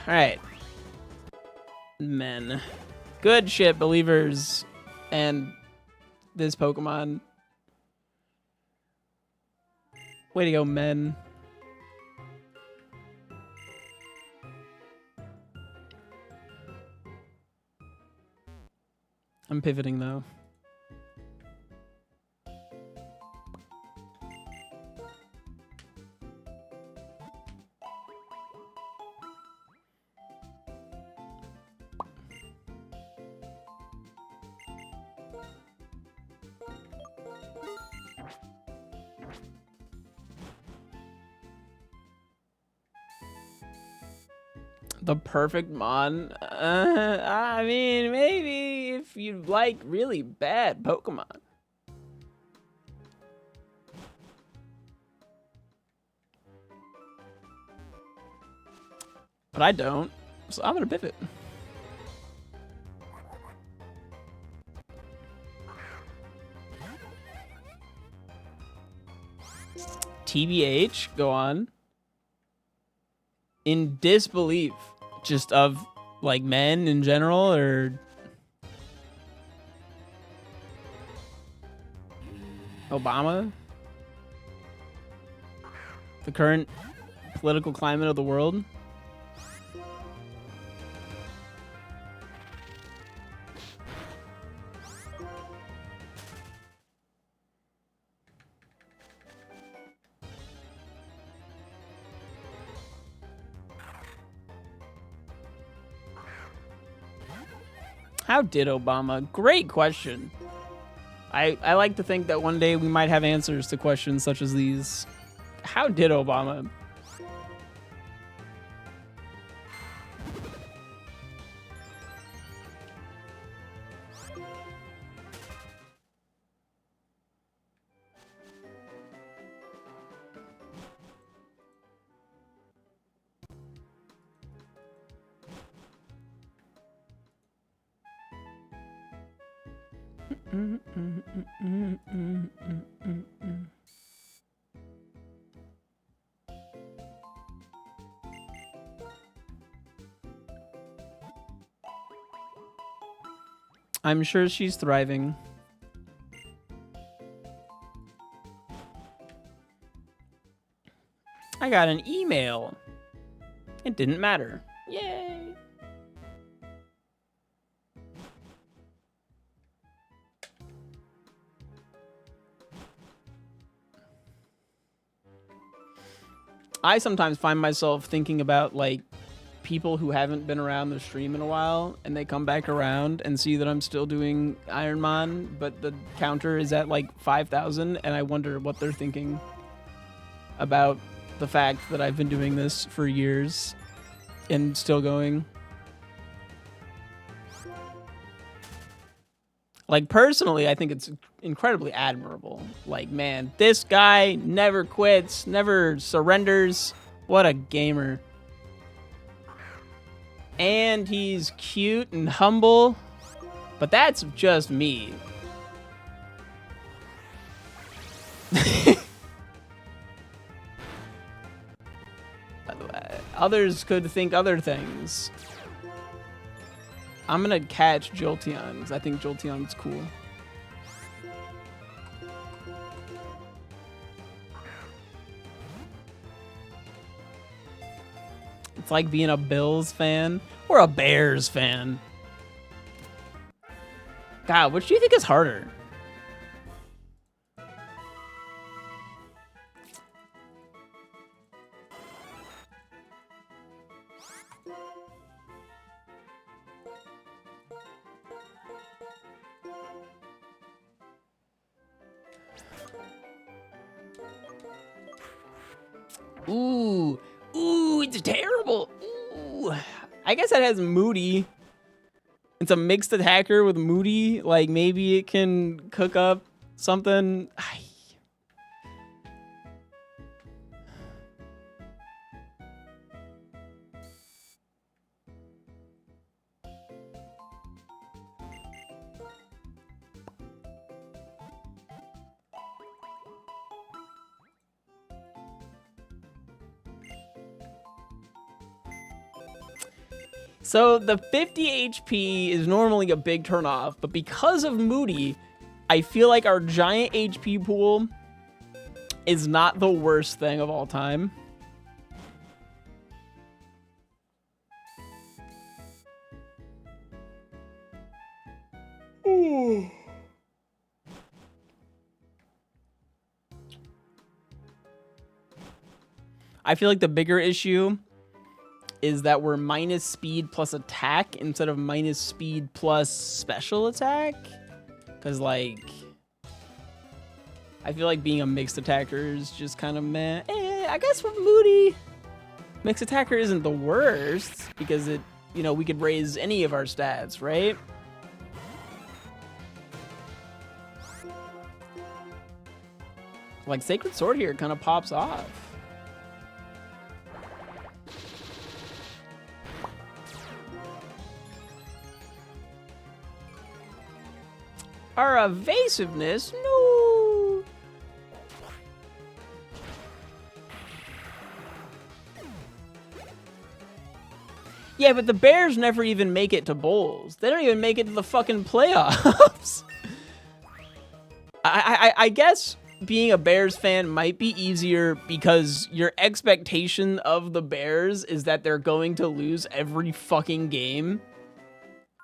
Alright. Men. Good shit, believers. And this Pokemon. Way to go, men. I'm pivoting, though. The perfect mon? I mean, maybe if you like really bad Pokemon. But I don't, so I'm gonna pivot. TBH, go on. In disbelief, just of like men in general, or Obama? The current political climate of the world? How did Obama? Great question. I like to think that one day we might have answers to questions such as these. How did Obama? I'm sure she's thriving. I got an email. It didn't matter. Yay. I sometimes find myself thinking about like people who haven't been around the stream in a while, and they come back around and see that I'm still doing ironMON, but the counter is at like 5,000, and I wonder what they're thinking about the fact that I've been doing this for years and still going. Like, personally, I think it's incredibly admirable. Like, man, this guy never quits, never surrenders. What a gamer. And he's cute and humble. But that's just me. Others could think other things. I'm gonna catch Jolteon because I think Jolteon's cool. It's like being a Bills fan or a Bears fan. God, which do you think is harder? Ooh, it's terrible. Ooh, I guess that has Moody. It's a mixed attacker with Moody. Like, maybe it can cook up something. So the 50 HP is normally a big turnoff, but because of Moody, I feel like our giant HP pool is not the worst thing of all time. Ooh. I feel like the bigger issue is that we're minus speed plus attack instead of minus speed plus special attack. Because, like, I feel like being a mixed attacker is just kind of meh. I guess with Moody, Mixed attacker isn't the worst because it, you know, we could raise any of our stats, right? Like Sacred Sword here kind of pops off. Our evasiveness, no. Yeah, but the Bears never even make it to bowls. They don't even make it to the fucking playoffs. I guess being a Bears fan might be easier because your expectation of the Bears is that they're going to lose every fucking game.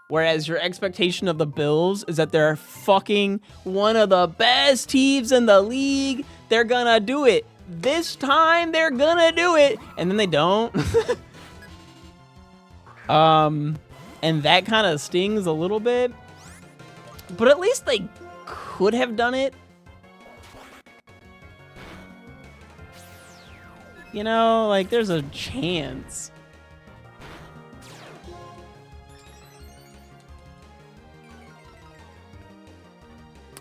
Whereas your expectation of the Bills is that they're fucking one of the best teams in the league. They're gonna do it. This time they're gonna do it. And then they don't. And that kind of stings a little bit. But at least they could have done it. You know, like there's a chance.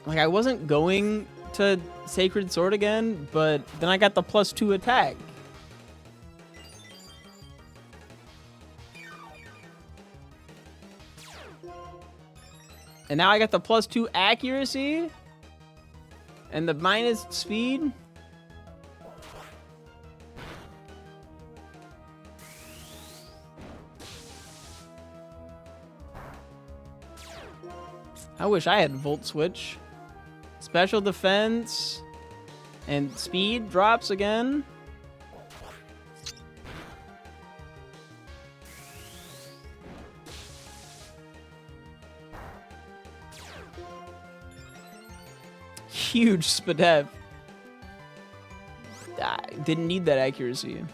Like I wasn't going to Sacred Sword again, but then I got the +2 attack. And now I got the +2 accuracy and the minus speed. I wish I had Volt Switch. Special defense and speed drops again. Huge Spadev. I didn't need that accuracy.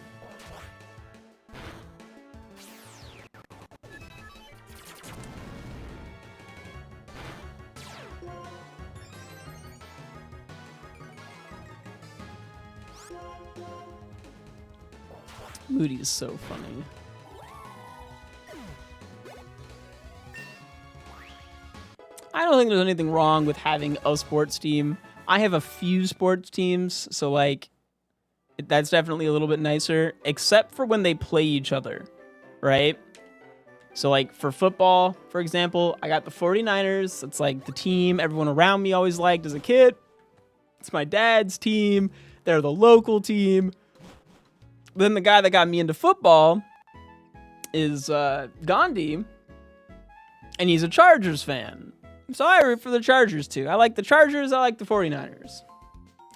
Moody is so funny. I don't think there's anything wrong with having a sports team. I have a few sports teams, so like that's definitely a little bit nicer, except for when they play each other, right? So like for football, for example, I got the 49ers. It's like the team everyone around me always liked as a kid. It's my dad's team. They're the local team. Then the guy that got me into football is Gandhi, and he's a Chargers fan. So I root for the Chargers too. I like the Chargers, I like the 49ers.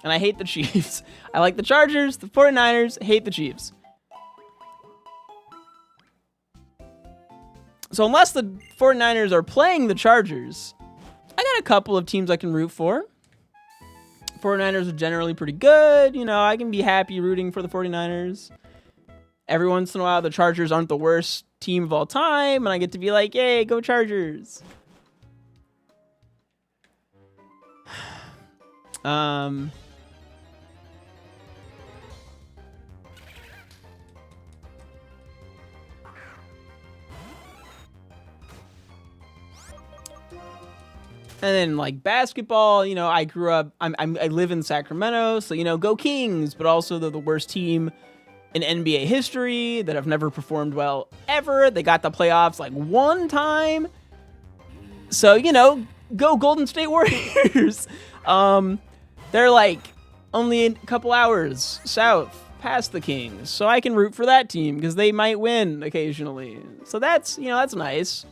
And I hate the Chiefs. I like the Chargers, the 49ers, hate the Chiefs. So unless the 49ers are playing the Chargers, I got a couple of teams I can root for. 49ers are generally pretty good. You know, I can be happy rooting for the 49ers. Every once in a while, the Chargers aren't the worst team of all time, and I get to be like, yay, go Chargers. And then like basketball, you know, I grew up, I live in Sacramento, so, you know, go Kings, but also they're the worst team in NBA history that have never performed well ever. They got the playoffs like one time. So, you know, go Golden State Warriors. They're like only a couple hours south past the Kings. So I can root for that team because they might win occasionally. So that's, you know, that's nice.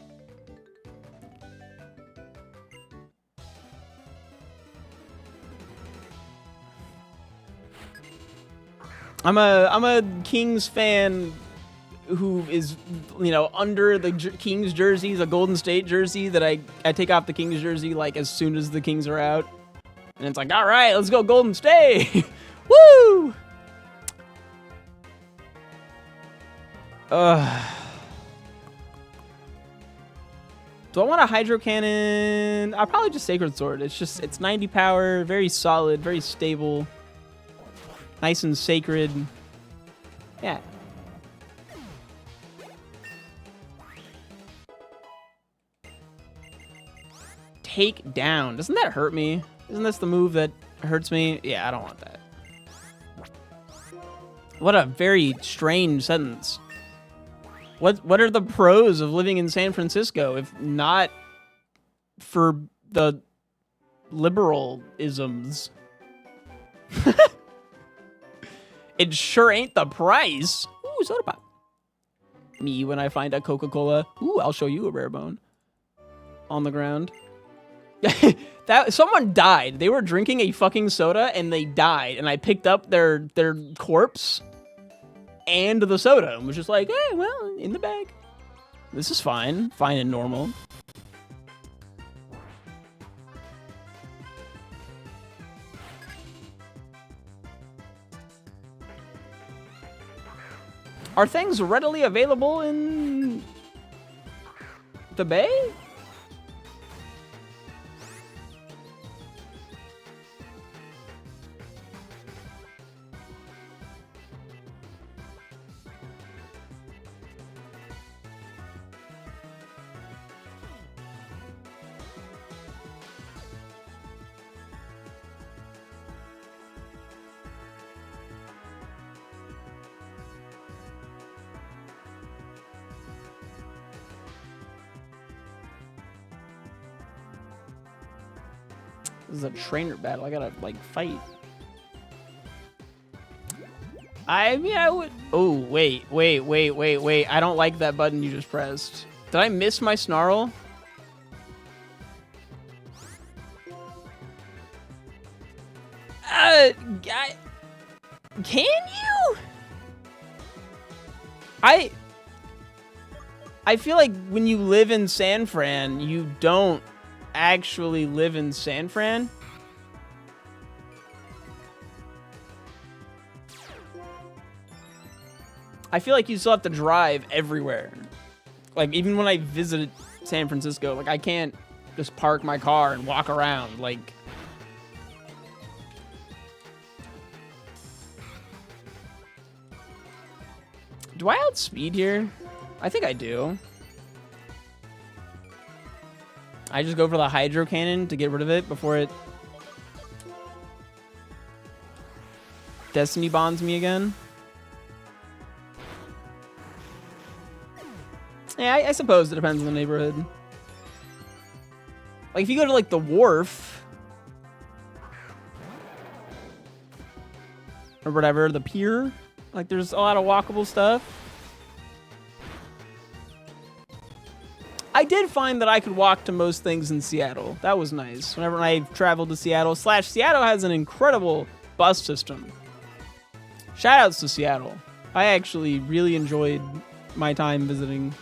I'm a Kings fan who is, you know, under the Kings jerseys, a Golden State jersey that I take off the Kings jersey like as soon as the Kings are out. And it's like, all right, let's go Golden State. Woo! Do I want a Hydro Cannon? I'll probably just Sacred Sword. It's 90 power, very solid, very stable. Nice and sacred. Yeah. take down. Doesn't that hurt me? Isn't this the move that hurts me? Yeah, I don't want that. What a very strange sentence. What are the pros of living in San Francisco if not for the liberalisms? It sure ain't the price. Ooh, soda pop. Me when I find a Coca-Cola. Ooh, I'll show you a rare bone. On the ground. That someone died. They were drinking a fucking soda and they died. And I picked up their corpse and the soda and was just like, hey, well, in the bag. This is fine. Fine and normal. Are things readily available in the Bay? This is a trainer battle. I gotta, like, fight. I mean, I would... Oh, wait. I don't like that button you just pressed. Did I miss my snarl? Can you? I feel like when you live in San Fran, you don't actually live in San Fran. I feel like you still have to drive everywhere. Like, even when I visited San Francisco, like, I can't just park my car and walk around. Like, do I outspeed here? I think I do. I just go for the hydro cannon to get rid of it before it Destiny bonds me again. Yeah, I suppose it depends on the neighborhood. Like, if you go to, like, the wharf or whatever, the pier, like, there's a lot of walkable stuff. I did find that I could walk to most things in Seattle. That was nice. Whenever I traveled to Seattle, Seattle has an incredible bus system. Shoutouts to Seattle. I actually really enjoyed my time visiting.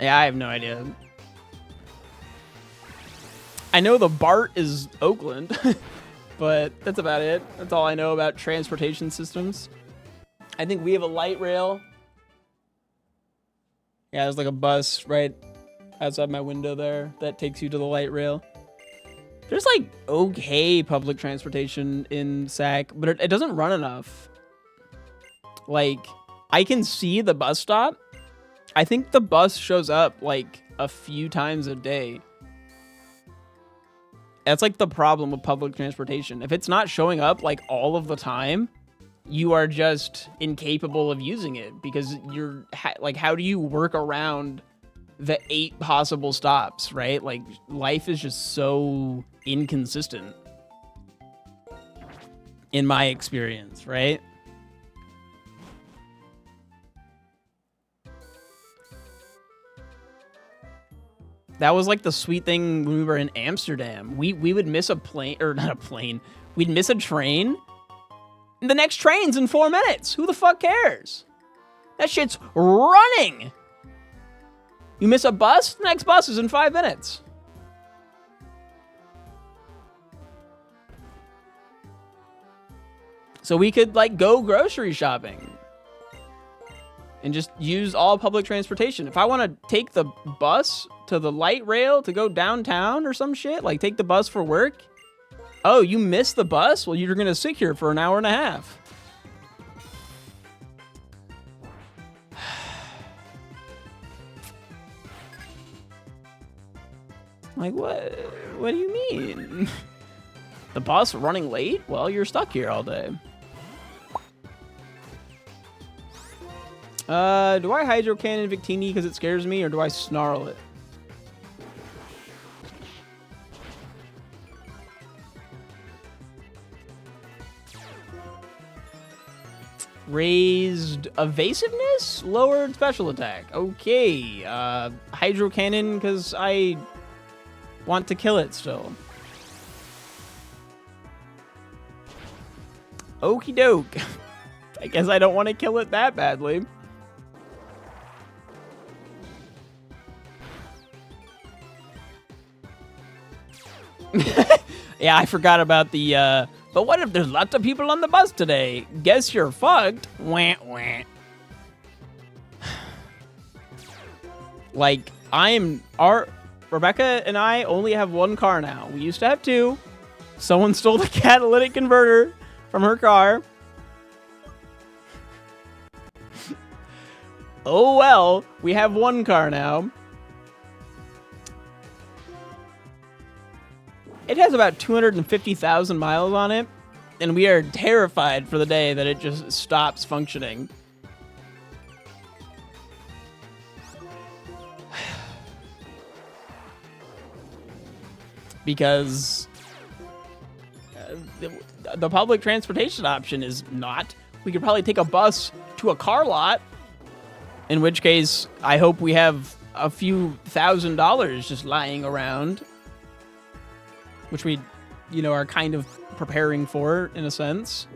Yeah, I have no idea. I know the BART is Oakland, but that's about it. That's all I know about transportation systems. I think we have a light rail. Yeah, there's like a bus right outside my window there that takes you to the light rail. There's like okay public transportation in SAC, but it doesn't run enough. Like, I can see the bus stop. I think the bus shows up like a few times a day. That's like the problem with public transportation. If it's not showing up like all of the time, you are just incapable of using it because you're like, how do you work around the 8 possible stops, right? Like, life is just so inconsistent in my experience, right? That was like the sweet thing when we were in Amsterdam. We would miss a plane, or not a plane. We'd miss a train. The next train's in 4 minutes. Who the fuck cares? That shit's running. You miss a bus, the next bus is in 5 minutes. So we could like go grocery shopping. and just use all public transportation. If I want to take the bus to the light rail to go downtown or some shit, like take the bus for work. Oh, you missed the bus? Well, you're going to sit here for an hour and a half. Like, what do you mean? The bus running late? Well, you're stuck here all day. Do I Hydro Cannon Victini because it scares me, or do I snarl it? Raised evasiveness? Lowered special attack. Okay. Hydro Cannon because I want to kill it still. Okie doke. I guess I don't want to kill it that badly. Yeah, I forgot about the, but what if there's lots of people on the bus today? Guess you're fucked. Wah, wah. Like, Rebecca and I only have one car now. We used to have two. Someone stole the catalytic converter from her car. Oh well, we have one car now. It has about 250,000 miles on it, and we are terrified for the day that it just stops functioning. Because the public transportation option is not. We could probably take a bus to a car lot, in which case I hope we have a few $1,000s just lying around, which we, you know, are kind of preparing for in a sense.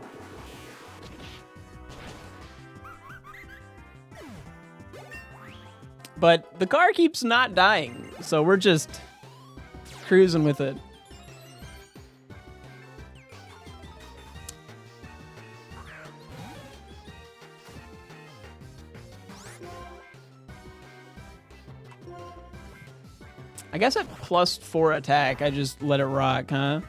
But the car keeps not dying, so we're just cruising with it. I guess at +4 attack, I just let it rock, huh?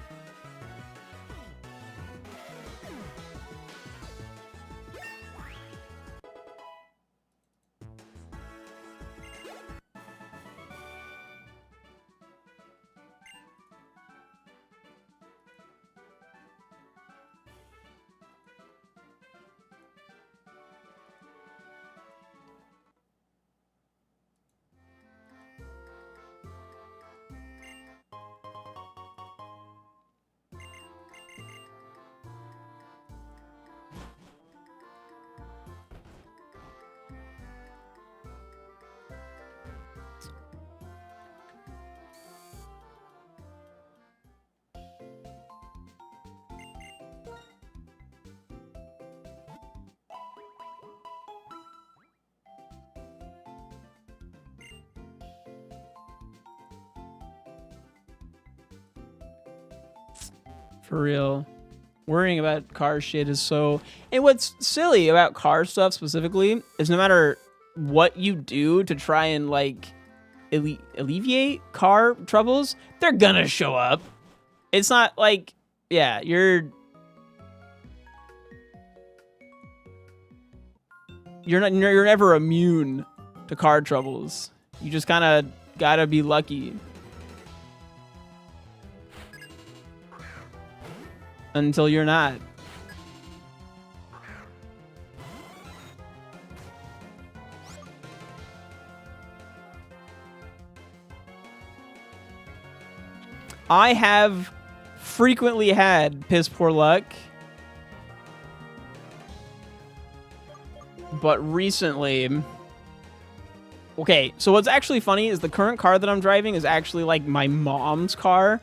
For real. Worrying about car shit is so... And what's silly about car stuff specifically is no matter what you do to try and, like, alleviate car troubles, they're gonna show up. It's not like... Yeah, you're never immune to car troubles. You just kind of gotta be lucky. Until you're not. I have frequently had piss poor luck, but recently... Okay, so what's actually funny is the current car that I'm driving is actually like my mom's car.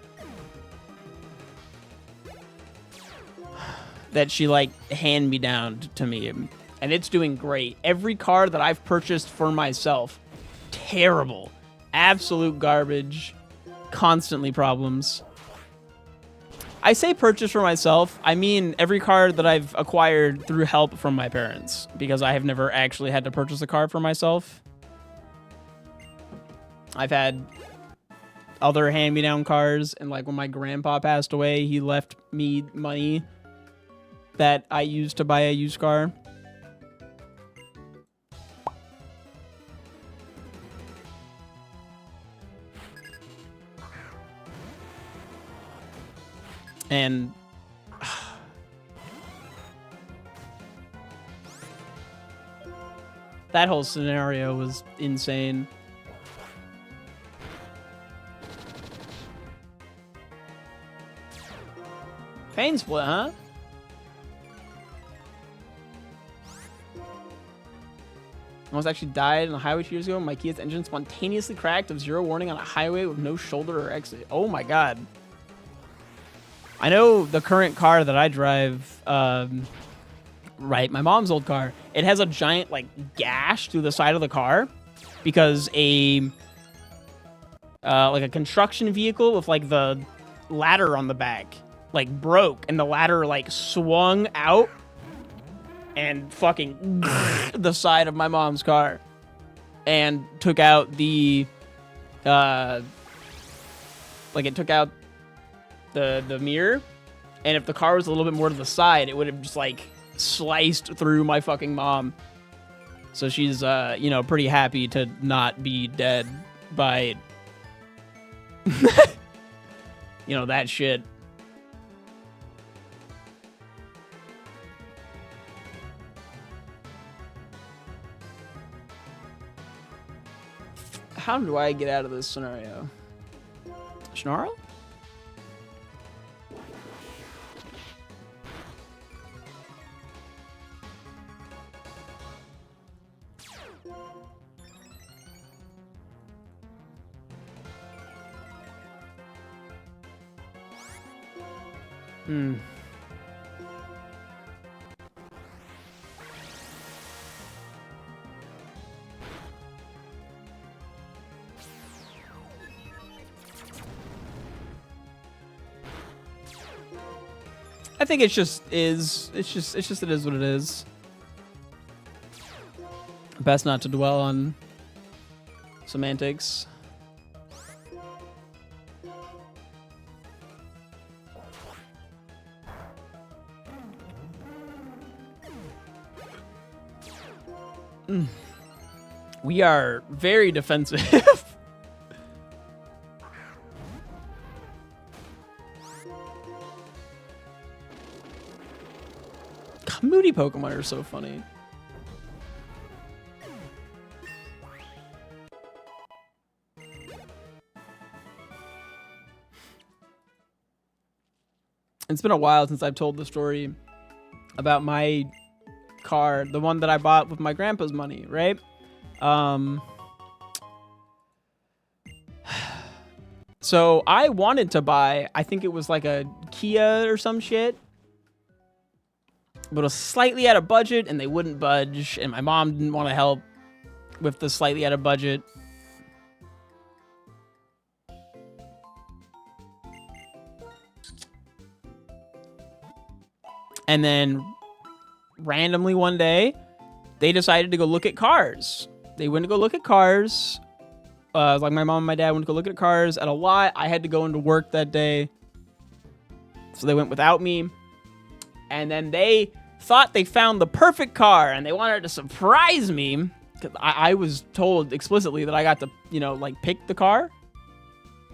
That she, like, hand-me-downed to me. And it's doing great. Every car that I've purchased for myself, terrible. Absolute garbage. Constantly problems. I say purchase for myself. I mean every car that I've acquired through help from my parents, because I have never actually had to purchase a car for myself. I've had other hand-me-down cars, and like when my grandpa passed away, he left me money that I used to buy a used car. And that whole scenario was insane. Pain split, huh? Almost actually died on the highway 2 years ago. My Kia's engine spontaneously cracked of zero warning on a highway with no shoulder or exit. Oh my god. I know the current car that I drive, right, my mom's old car, it has a giant, like, gash through the side of the car because like a construction vehicle with, like, the ladder on the back, like, broke, and the ladder, like, swung out and fucking the side of my mom's car and took out the, like, it took out the mirror, and if the car was a little bit more to the side, it would have just like sliced through my fucking mom. So she's you know, pretty happy to not be dead by you know, that shit. How do I get out of this scenario? Snarl? I think it just is. It is what it is. Best not to dwell on semantics. We are very defensive. Moody Pokemon are so funny. It's been a while since I've told the story about my car, the one that I bought with my grandpa's money, right? So I wanted to buy, I think it was like a Kia or some shit, but it was slightly out of budget and they wouldn't budge, and my mom didn't want to help with the slightly out of budget. And then randomly one day, they decided to go look at cars. They went to go look at cars. Like my mom and my dad went to go look at cars at a lot. I had to go into work that day, so they went without me. And then they thought they found the perfect car, and they wanted to surprise me. Cause I was told explicitly that I got to, you know, like pick the car.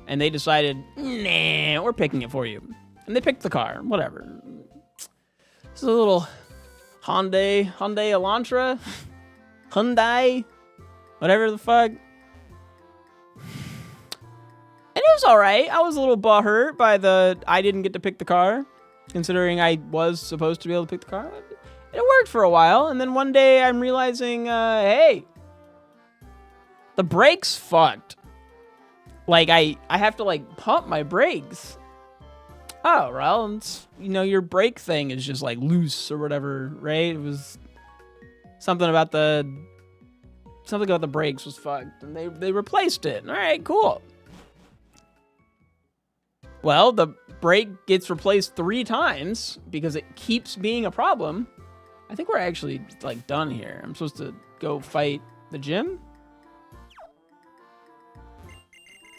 And they decided, nah, we're picking it for you. And they picked the car, whatever. It's a little Hyundai Elantra, Hyundai, whatever the fuck. And it was all right. I was a little butthurt by I didn't get to pick the car, considering I was supposed to be able to pick the car. It worked for a while, and then one day I'm realizing, hey, the brakes fucked. Like, I have to, like, pump my brakes. Oh, well, it's, you know, your brake thing is just, like, loose or whatever, right? It was something about the brakes was fucked, and they replaced it. All right, cool. Well, the brake gets replaced 3 times because it keeps being a problem. I think we're actually, like, done here. I'm supposed to go fight the gym?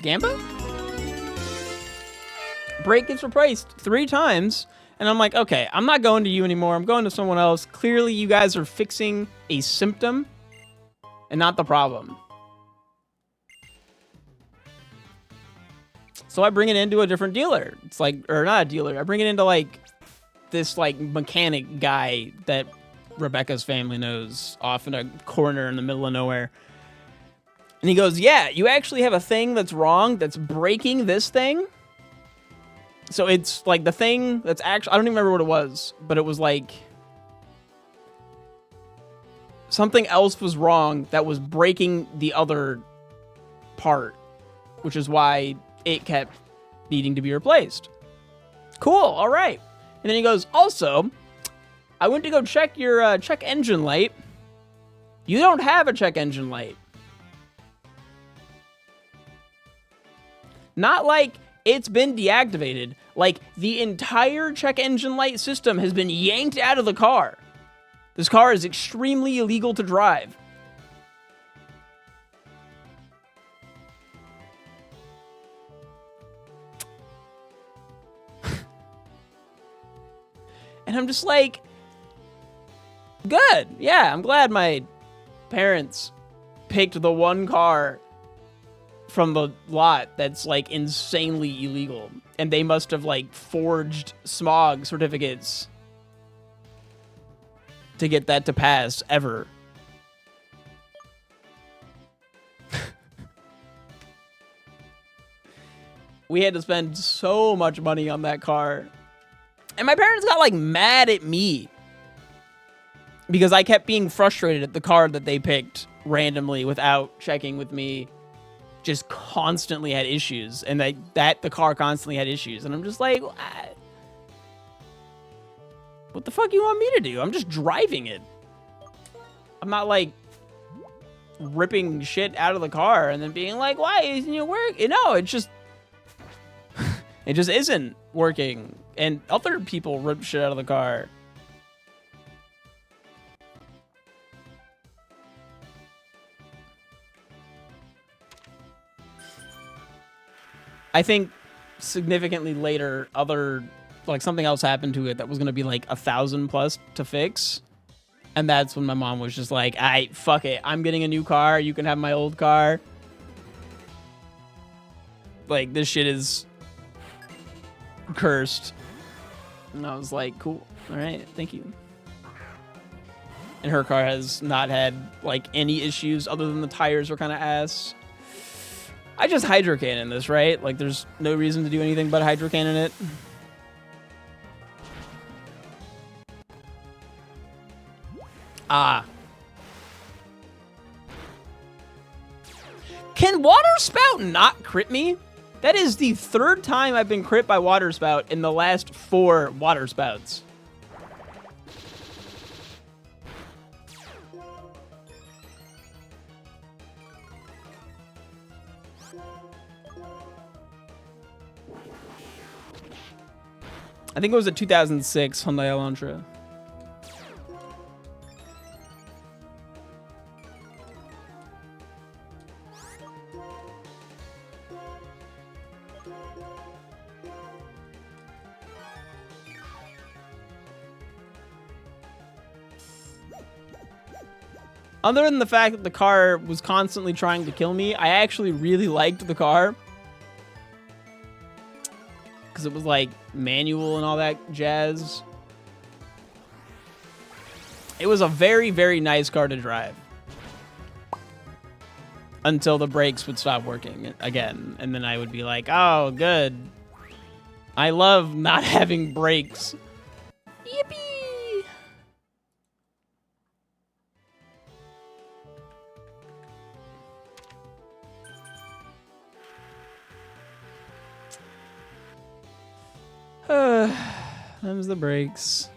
Gamba? Brake gets replaced 3 times. And I'm like, okay, I'm not going to you anymore. I'm going to someone else. Clearly, you guys are fixing a symptom and not the problem. So I bring it into a different dealer. It's like, or not a dealer. I bring it into, like, this, like, mechanic guy that Rebecca's family knows off in a corner in the middle of nowhere. And he goes, yeah, you actually have a thing that's wrong that's breaking this thing. So it's like the thing that's actually, I don't even remember what it was, but it was like something else was wrong that was breaking the other part, which is why it kept needing to be replaced. Cool. All right. And then he goes, also, I went to go check your check engine light. You don't have a check engine light. Not like it's been deactivated. Like, the entire check engine light system has been yanked out of the car. This car is extremely illegal to drive. And I'm just like, good. Yeah, I'm glad my parents picked the one car from the lot that's, like, insanely illegal. And they must have, like, forged smog certificates to get that to pass ever. We had to spend so much money on that car. And my parents got, like, mad at me because I kept being frustrated at the car that they picked randomly without checking with me. Just constantly had issues, and that the car constantly had issues, and I'm just like, what the fuck you want me to do? I'm just driving it. I'm not like ripping shit out of the car and then being like, why isn't it working? No, it just it just isn't working, and other people rip shit out of the car. I think significantly later, like, something else happened to it that was going to be like 1,000 plus to fix. And that's when my mom was just like, fuck it. I'm getting a new car. You can have my old car. Like, this shit is cursed. And I was like, cool. All right. Thank you. And her car has not had, like, any issues other than the tires were kind of ass. I just hydrocannon this, right? Like, there's no reason to do anything but hydrocannon it. Ah. Can Water Spout not crit me? That is the 3rd time I've been crit by Water Spout in the last 4 Water Spouts. I think it was a 2006 Hyundai Elantra. Other than the fact that the car was constantly trying to kill me, I actually really liked the car. Because it was, like, manual and all that jazz. It was a very, very nice car to drive. Until the brakes would stop working again. And then I would be like, oh, good. I love not having brakes. Yippee! Them's the brakes.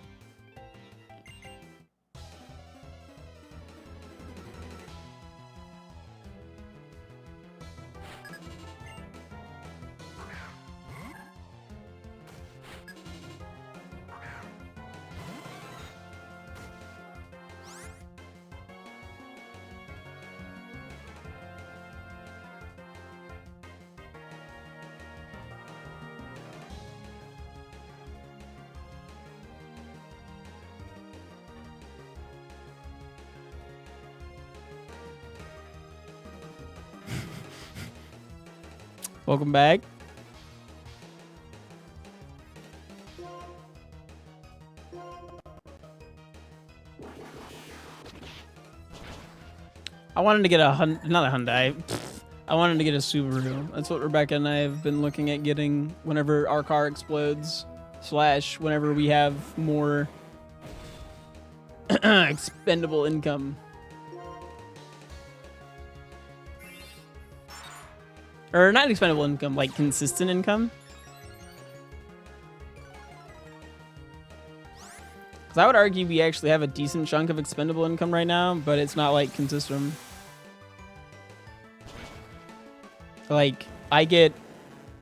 Welcome back. I wanted to get not a Hyundai. I wanted to get a Subaru. That's what Rebecca and I have been looking at getting whenever our car explodes, / whenever we have more expendable income. Or not expendable income, like consistent income. Because I would argue we actually have a decent chunk of expendable income right now, but it's not like consistent. Like, I get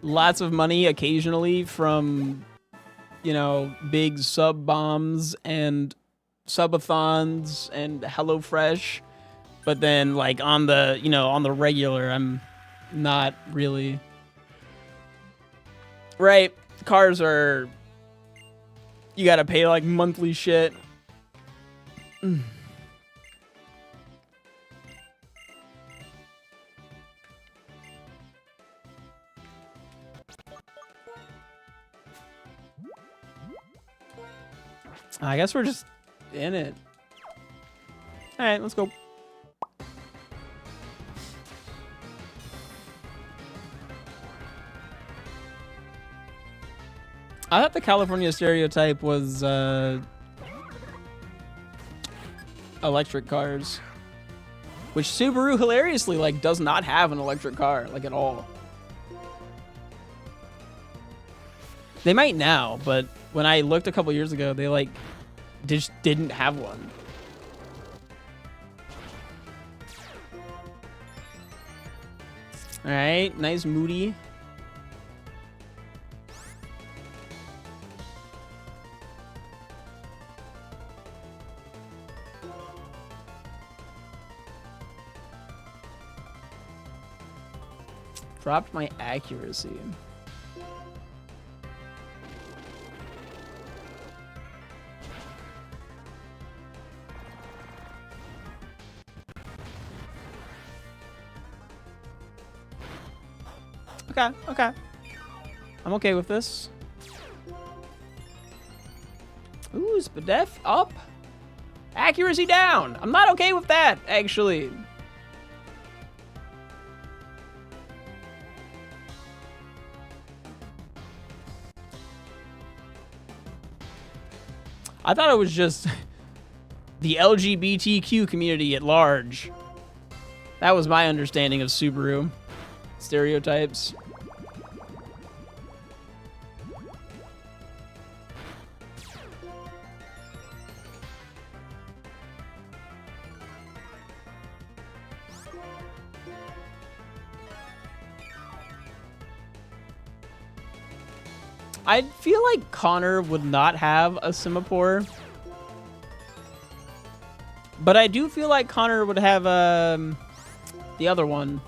lots of money occasionally from, you know, big sub bombs and subathons and HelloFresh. But then, like, on the, you know, on the regular, I'm not really. Right. Cars are, you gotta pay, like, monthly shit. I guess we're just in it. All right, let's go. I thought the California stereotype was electric cars, which Subaru hilariously like does not have an electric car like at all. They might now, but when I looked a couple years ago, they like just didn't have one. All right, nice Moody. Dropped my accuracy. Okay. I'm okay with this. Ooh, Spadef up. Accuracy down. I'm not okay with that, actually. I thought it was just the LGBTQ community at large. That was my understanding of Subaru stereotypes. I feel like Connor would not have a Semaphore. But I do feel like Connor would have the other one.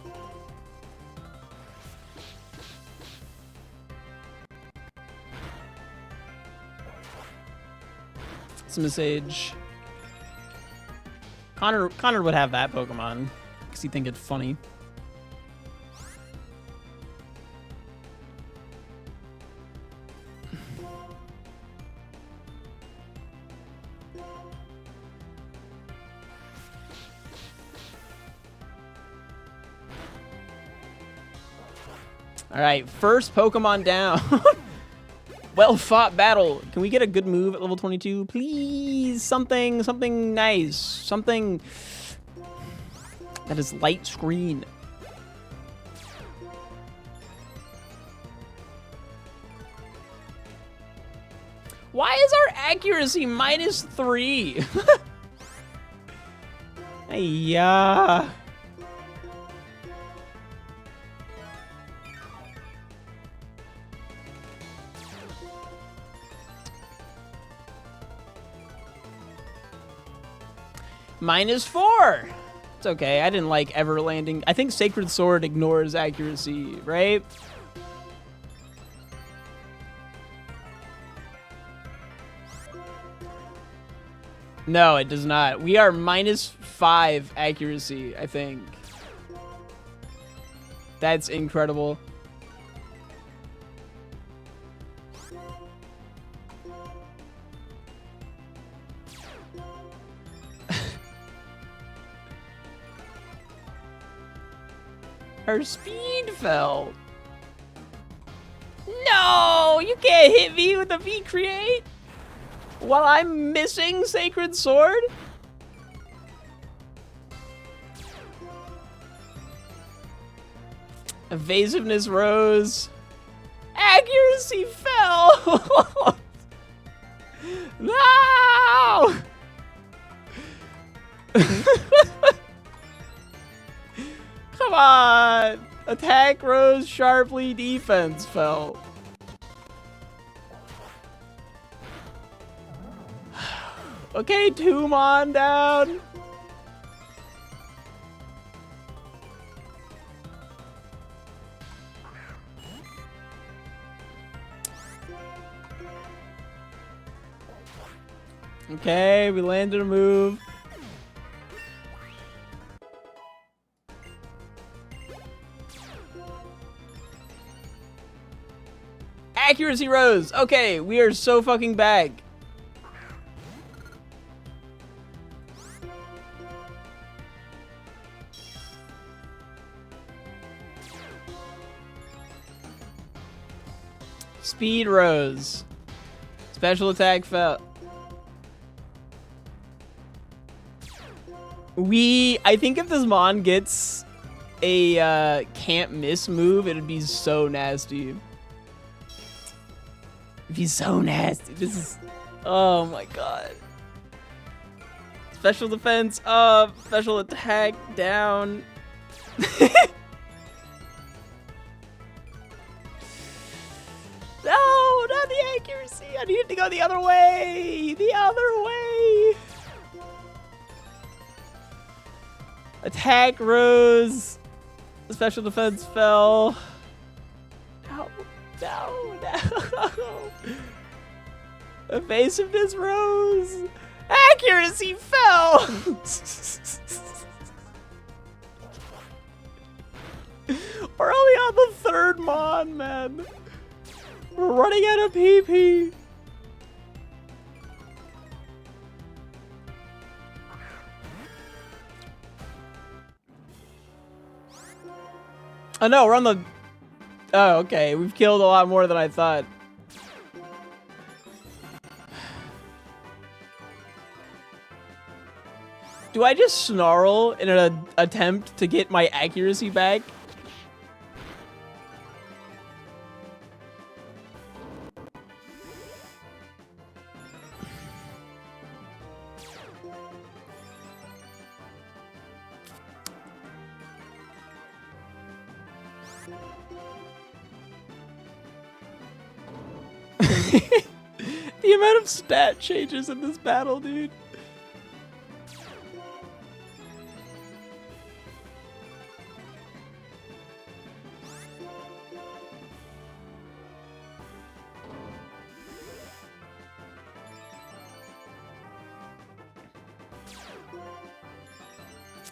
Simisage. Connor would have that Pokemon because he'd think it's funny. All right, first Pokemon down. Well fought battle. Can we get a good move at level 22? Please, something nice. Something that is light screen. Why is our accuracy -3? Yeah. -4. It's okay. I didn't like ever landing. I think Sacred Sword ignores accuracy, right? No, it does not. We are -5 accuracy, I think. That's incredible. Our speed fell. No, you can't hit me with a V-Create while I'm missing Sacred Sword. Evasiveness rose. Accuracy fell. No! Come on. Attack rose sharply, defense fell. Okay, 2 Mon down. Okay, we landed a move. Accuracy rose. Okay, we are so fucking back. Speed rose. Special attack fell. I think if this Mon gets a can't miss move, it'd be so nasty. It'd be so nasty. This is, oh my god. Special defense up, special attack down. No, not the accuracy. I needed to go the other way. The other way. Attack rose. Special defense fell. No, no, no. Evasiveness rose. Accuracy fell. We're only on the 3rd Mon, man. We're running out of PP. Oh no, we're on the... Oh, okay. We've killed a lot more than I thought. Do I just snarl in an attempt to get my accuracy back? The amount of stat changes in this battle, dude.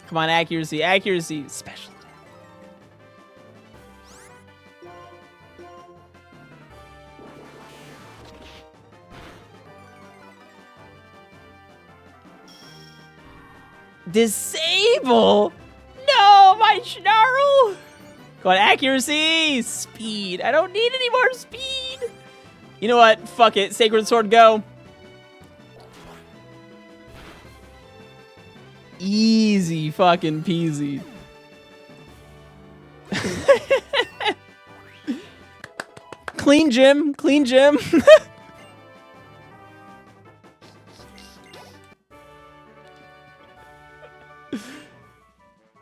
Come on, accuracy, accuracy, special. Disable? No, my snarl. Go on, accuracy, speed. I don't need any more speed. You know what? Fuck it. Sacred Sword, go. Easy fucking peasy. Clean gym, clean gym.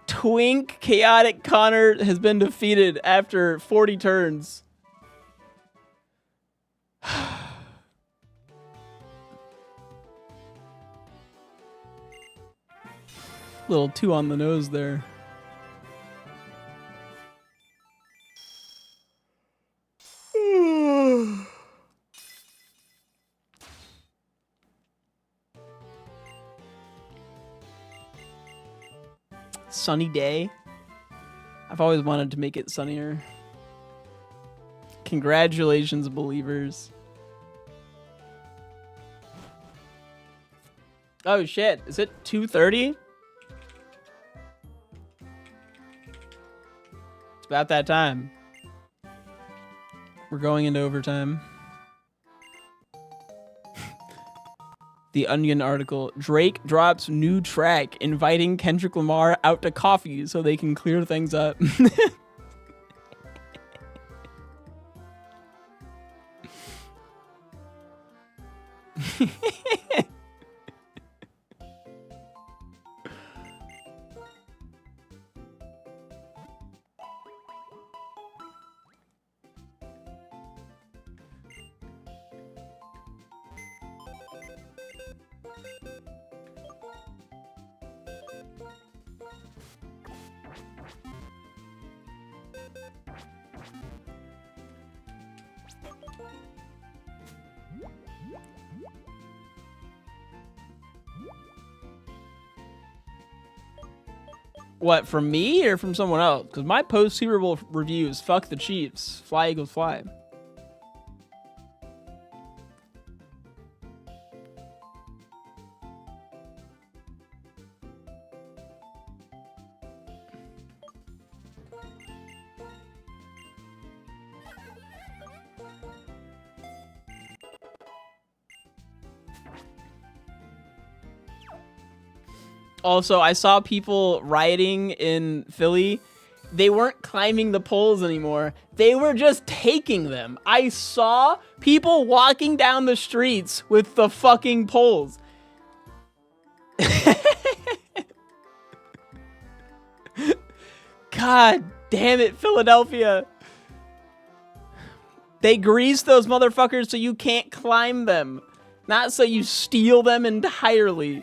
Twink Chaotic Connor has been defeated after 40 turns. Little too on the nose there. Sunny day. I've always wanted to make it sunnier. Congratulations, believers. Oh shit, is it 2:30? About that time. We're going into overtime. The Onion article. Drake drops new track inviting Kendrick Lamar out to coffee so they can clear things up. What, from me or from someone else? Because my post-Super Bowl review is fuck the Chiefs. Fly, Eagles, fly. Also, I saw people rioting in Philly. They weren't climbing the poles anymore. They were just taking them. I saw people walking down the streets with the fucking poles. God damn it, Philadelphia. They grease those motherfuckers so you can't climb them. Not so you steal them entirely.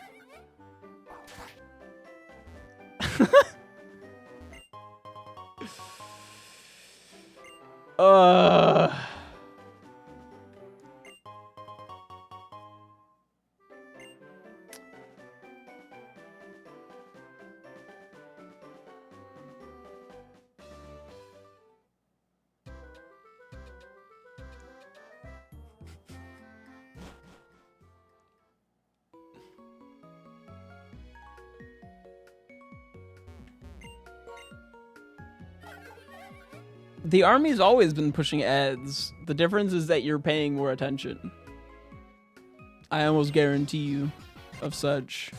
The Army's always been pushing ads. The difference is that you're paying more attention. I almost guarantee you of such.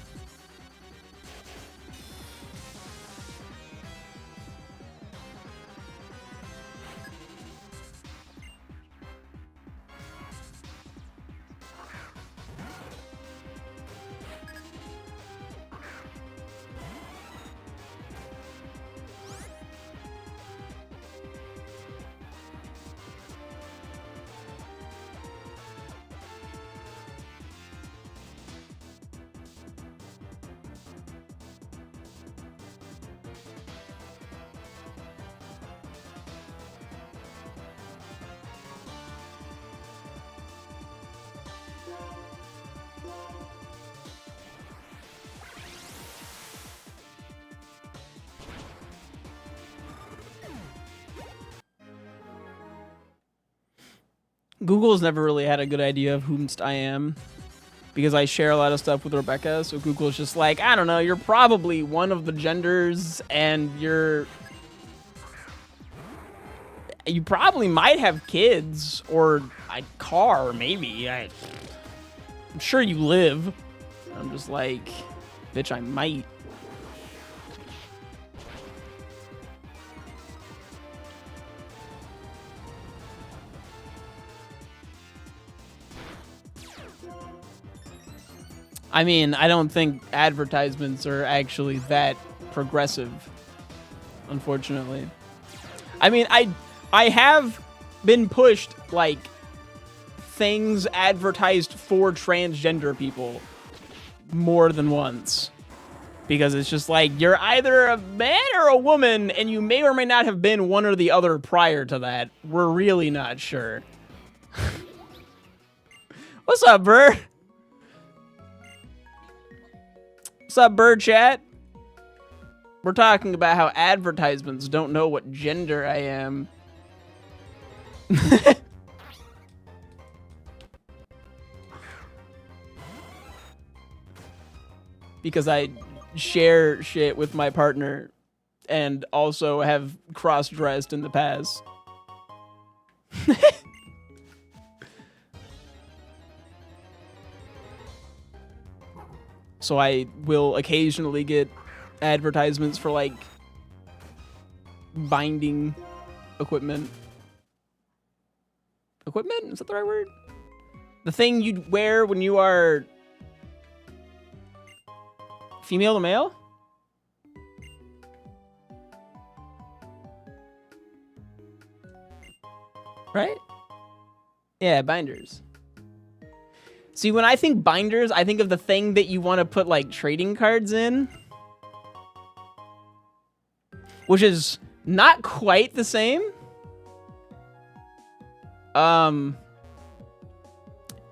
Google's never really had a good idea of whomst I am because I share a lot of stuff with Rebecca. So Google's just like, I don't know, you're probably one of the genders and you probably might have kids or a car, maybe. I'm sure you live. I'm just like, bitch, I might. I mean, I don't think advertisements are actually that progressive, unfortunately. I mean, I have been pushed, like, things advertised for transgender people more than once. Because it's just like, you're either a man or a woman, and you may or may not have been one or the other prior to that. We're really not sure. What's up, Bird? What's up, Bird Chat? We're talking about how advertisements don't know what gender I am. Because I share shit with my partner and also have cross-dressed in the past. So I will occasionally get advertisements for like binding equipment. Equipment? Is that the right word? The thing you'd wear when you are female to male? Right? Yeah, binders. See, when I think binders, I think of the thing that you want to put like trading cards in. Which is not quite the same. Yeah,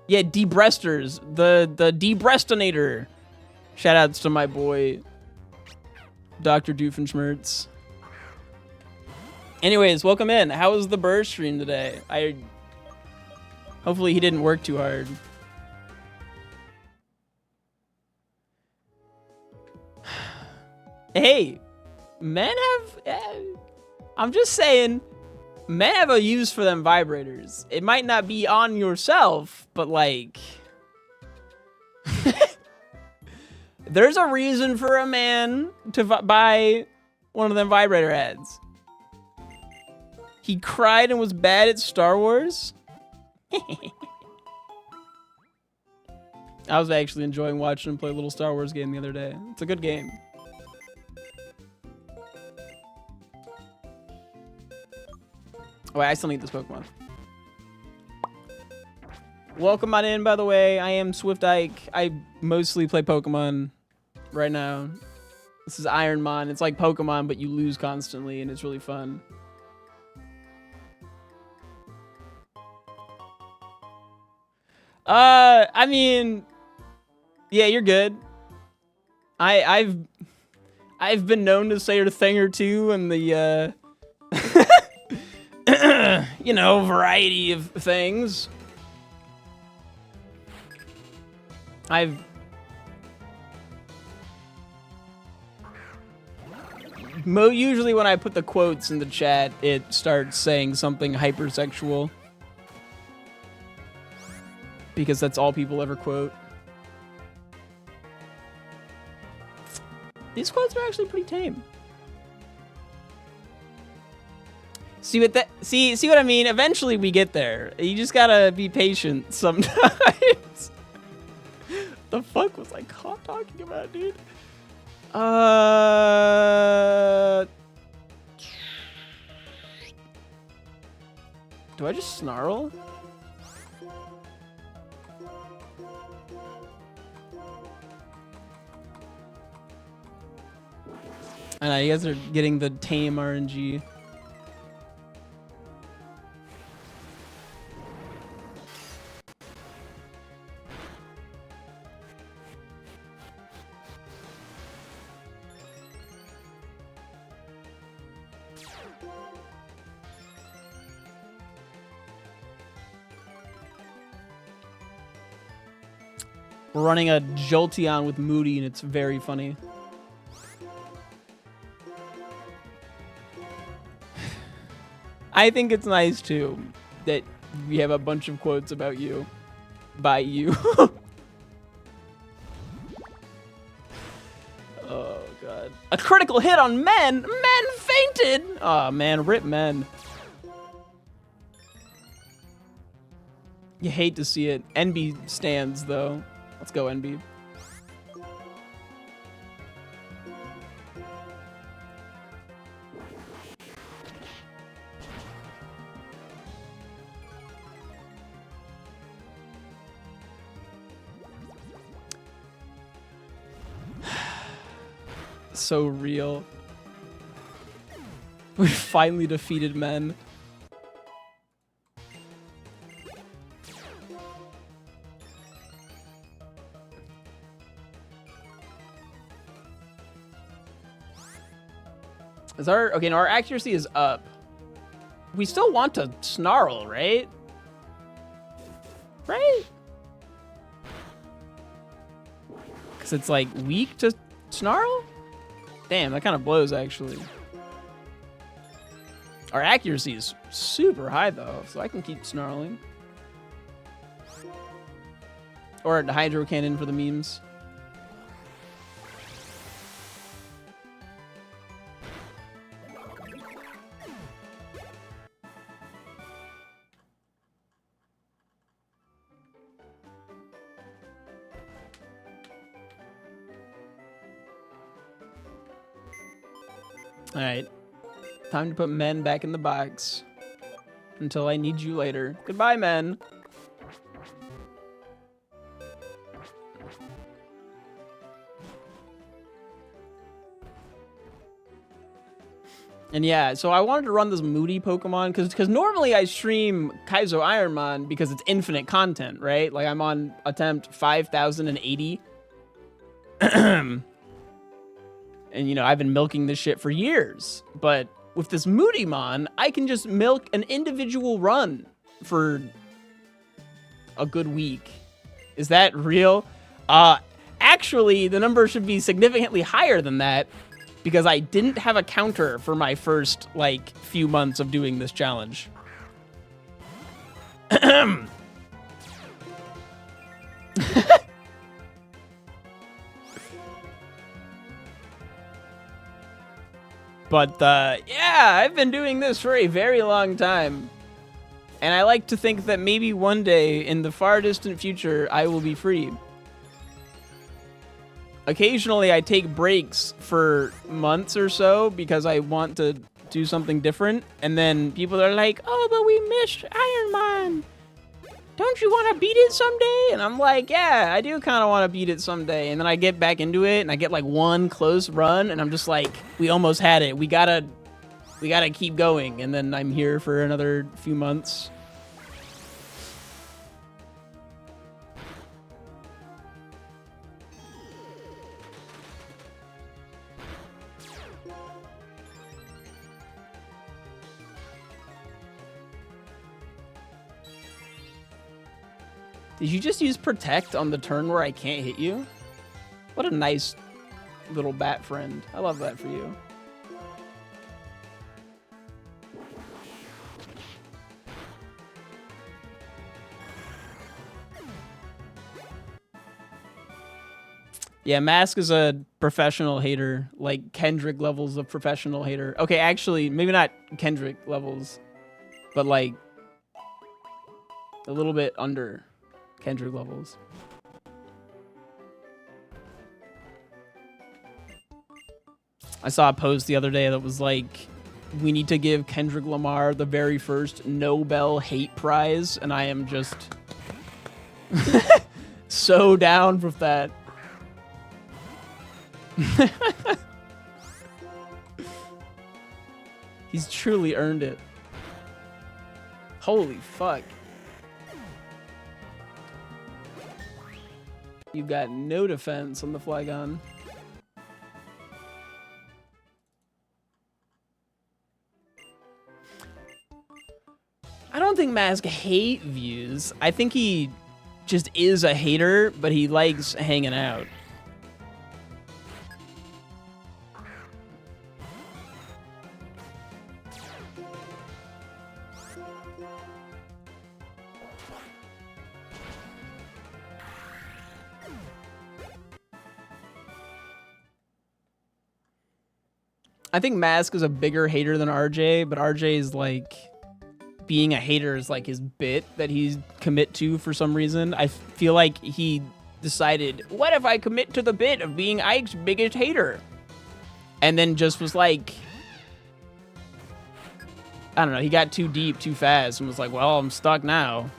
debreasters. The debreastinator. Shoutouts to my boy, Dr. Doofenshmirtz. Anyways, welcome in. How was the Burr stream today? Hopefully he didn't work too hard. Hey, men have... I'm just saying, men have a use for them vibrators. It might not be on yourself, but like... There's a reason for a man to buy one of them vibrator ads. He cried and was bad at Star Wars. I was actually enjoying watching him play a little Star Wars game the other day. It's a good game. Oh, wait, I still need this Pokemon. Welcome on in, by the way. I am Swift Ike. I mostly play Pokemon right now. This is ironMON. It's like Pokemon, but you lose constantly, and it's really fun. I mean, yeah, you're good. I've been known to say a thing or two in the you know, variety of things. Usually when I put the quotes in the chat, it starts saying something hypersexual. Because that's all people ever quote. These quotes are actually pretty tame. See what I mean? Eventually we get there. You just gotta be patient sometimes. The fuck was I talking about, dude? Do I just snarl? I know, you guys are getting the tame RNG. We're running a Jolteon with Moody, and it's very funny. I think it's nice, too, that we have a bunch of quotes about you. By you. Oh, God. A critical hit on men! Men fainted! Aw, oh, man, rip men. You hate to see it. NB stands, though. Let's go, NB. So real. We finally defeated men. Is our okay? No, our accuracy is up. We still want to snarl, right? Right? Because it's like weak to snarl. Damn, that kind of blows actually. Our accuracy is super high, though, so I can keep snarling. Or the Hydro Cannon for the memes. Alright. Time to put men back in the box. Until I need you later. Goodbye, men. And yeah, so I wanted to run this moody Pokemon because normally I stream Kaizo ironMON because it's infinite content, right? Like I'm on attempt 5080. And you know, I've been milking this shit for years. But with this moody mon, I can just milk an individual run for a good week. Is that real? Actually, the number should be significantly higher than that, because I didn't have a counter for my first, like, few months of doing this challenge. But, yeah, I've been doing this for a very long time. And I like to think that maybe one day, in the far distant future, I will be free. Occasionally, I take breaks for months or so because I want to do something different. And then people are like, oh, but we missed ironMON. Don't you want to beat it someday? And I'm like, yeah, I do kind of want to beat it someday. And then I get back into it and I get like one close run and I'm just like, we almost had it. We gotta keep going. And then I'm here for another few months. Did you just use Protect on the turn where I can't hit you? What a nice little bat friend. I love that for you. Yeah, Mask is a professional hater, like Kendrick levels of professional hater. Okay, actually, maybe not Kendrick levels, but like a little bit under Kendrick levels. I saw a post the other day that was like, we need to give Kendrick Lamar the very first Nobel Hate Prize, and I am just so down with that. He's truly earned it. Holy fuck. You've got no defense on the Flygon. I don't think Mask hate views. I think he just is a hater, but he likes hanging out. I think Mask is a bigger hater than RJ, but RJ is like, being a hater is like his bit that he's commit to for some reason. I feel like he decided, what if I commit to the bit of being Ike's biggest hater? And then just was like, I don't know, he got too deep too fast and was like, well, I'm stuck now.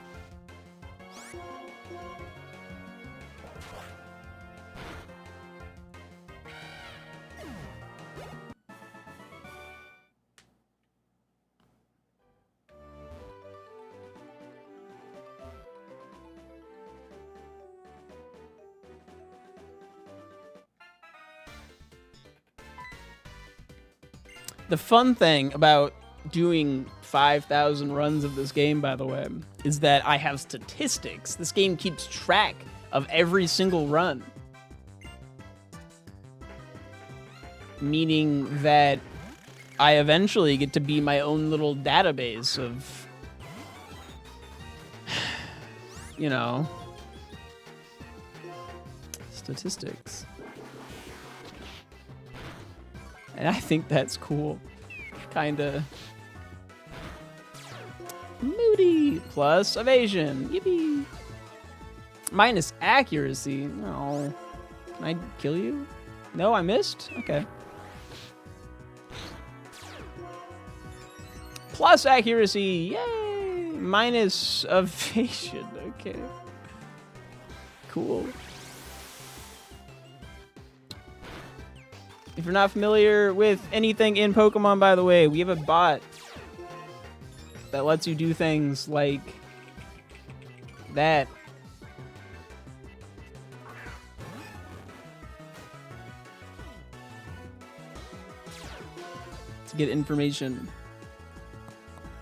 The fun thing about doing 5,000 runs of this game, by the way, is that I have statistics. This game keeps track of every single run. Meaning that I eventually get to be my own little database of, you know, statistics. And I think that's cool. Kinda. Moody plus evasion. Yippee. Minus accuracy. No. Can I kill you? No, I missed? Okay. Plus accuracy. Yay. Minus evasion. Okay. Cool. If you're not familiar with anything in Pokemon, by the way, we have a bot that lets you do things like that. To get information.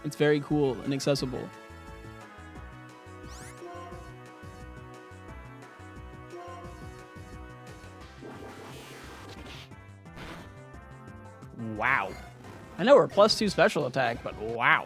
It's very cool and accessible. Wow. I know we're +2 special attack, but wow.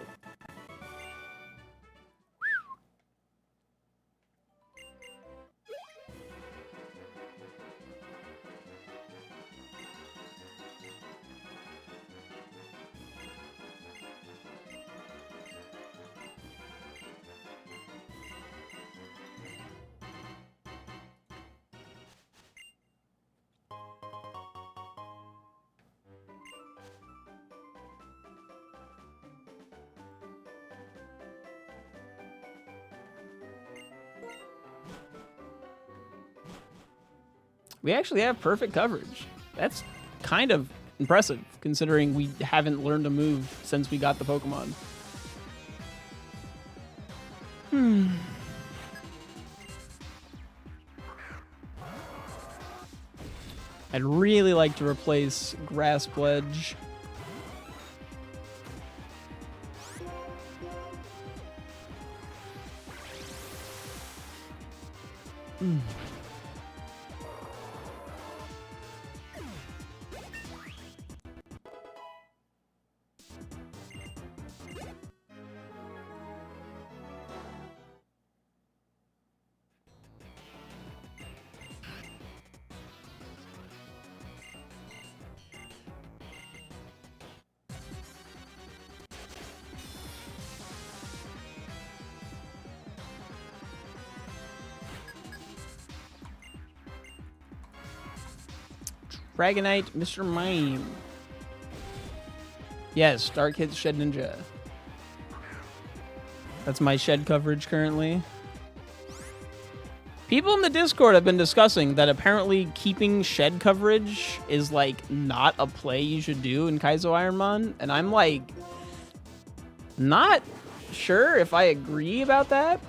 We actually have perfect coverage. That's kind of impressive, considering we haven't learned a move since we got the Pokemon. I'd really like to replace Grass Pledge. Dragonite, Mr. Mime. Yes, Dark hits Shed Ninja. That's my shed coverage currently. People in the Discord have been discussing that apparently keeping shed coverage is like not a play you should do in Kaizo ironMON, and I'm like not sure if I agree about that.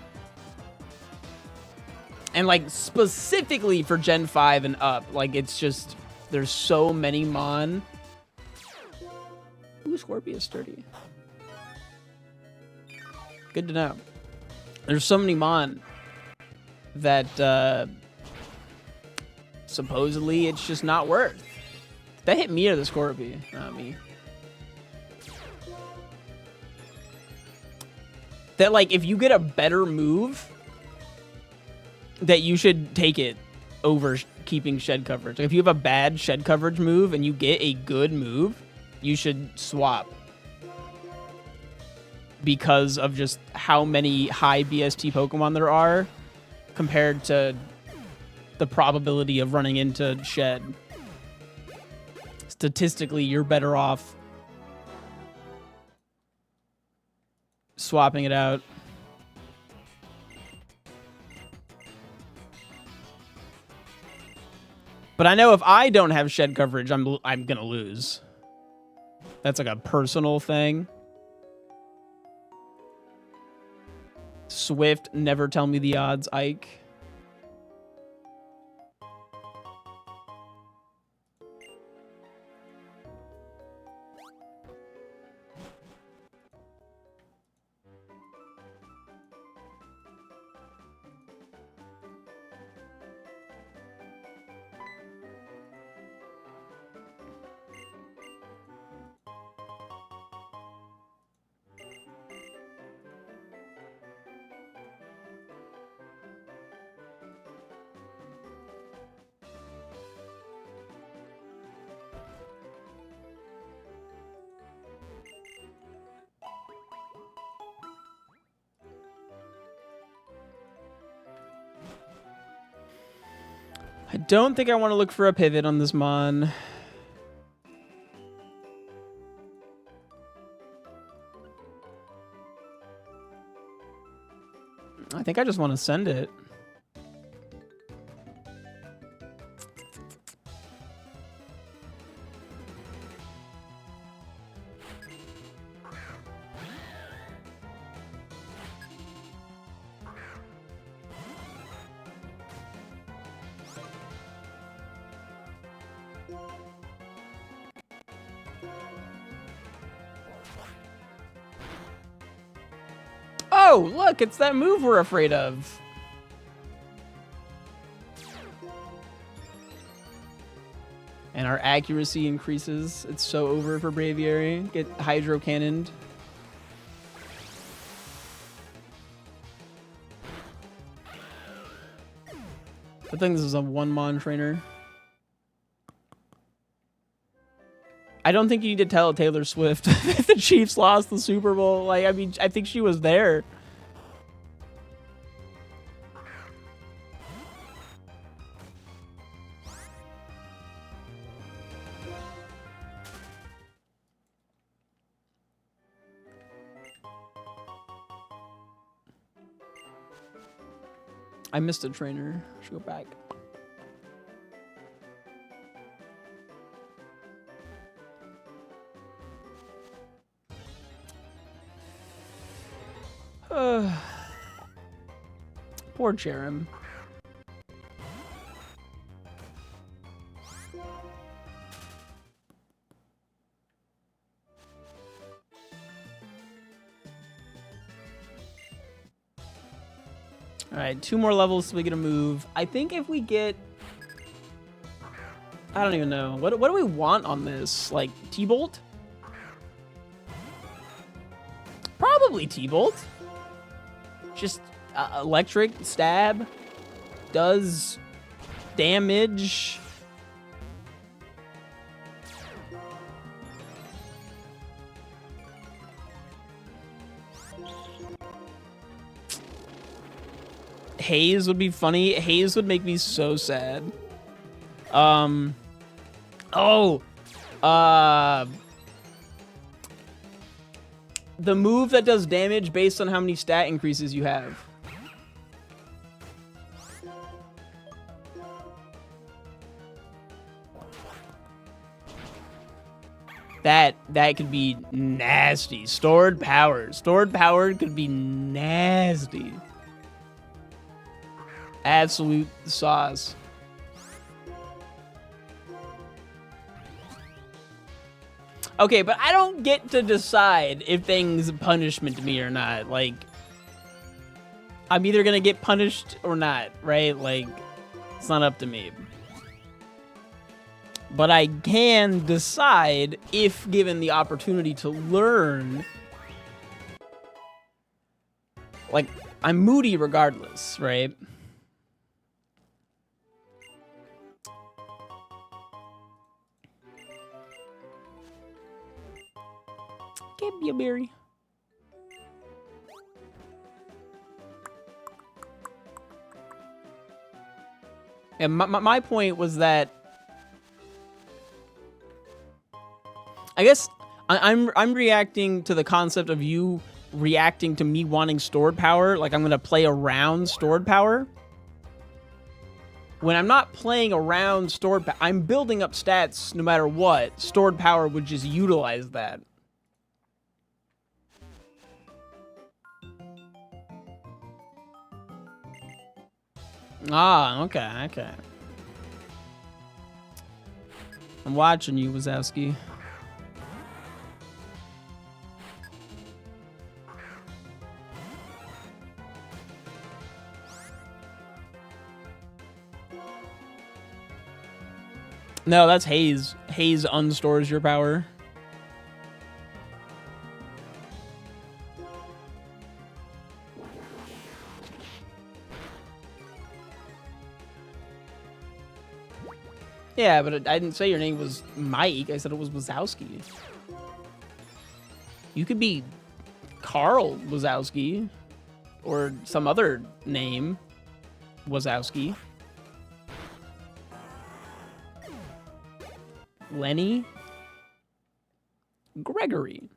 And like specifically for Gen 5 and up, like it's just there's so many Mon. Ooh, Scorpius sturdy. Good to know. There's so many Mon that supposedly it's just not worth. Did that hit me or the Scorpion? Not me. That like if you get a better move, that you should take it over keeping shed coverage. Like if you have a bad shed coverage move and you get a good move, you should swap. Because of just how many high BST Pokemon there are compared to the probability of running into shed. Statistically, you're better off swapping it out. But I know if I don't have shed coverage, I'm gonna lose. That's like a personal thing. Swift, never tell me the odds, Ike. I don't think I want to look for a pivot on this Mon. I think I just want to send it. Oh, look, it's that move we're afraid of. And our accuracy increases. It's so over for Braviary. Get Hydro Cannoned. I think this is a one-mon trainer. I don't think you need to tell Taylor Swift if the Chiefs lost the Super Bowl. Like, I mean, I think she was there. I missed a trainer. Should go back. Poor Jerem. All right, 2 more levels so we get a move. I think if we get, I don't even know. What do we want on this? Like T-Bolt? Probably T-Bolt. Just electric stab does damage. Haze would be funny. Haze would make me so sad. The move that does damage based on how many stat increases you have. That could be nasty. Stored power. Stored power could be nasty. Absolute sauce. Okay, but I don't get to decide if things punishment me or not. Like, I'm either gonna get punished or not, right? Like, it's not up to me. But I can decide if given the opportunity to learn. Like, I'm moody regardless, right? Give me a berry. And my point was that I guess I'm reacting to the concept of you reacting to me wanting stored power. Like I'm gonna play around stored power. When I'm not playing around stored power, I'm building up stats no matter what. Stored power would just utilize that. Ah, okay. I'm watching you, Wazowski. No, that's Haze. Haze unstores your power. Yeah, but I didn't say your name was Mike. I said it was Wazowski. You could be Carl Wazowski or some other name Wazowski. Lenny? Gregory.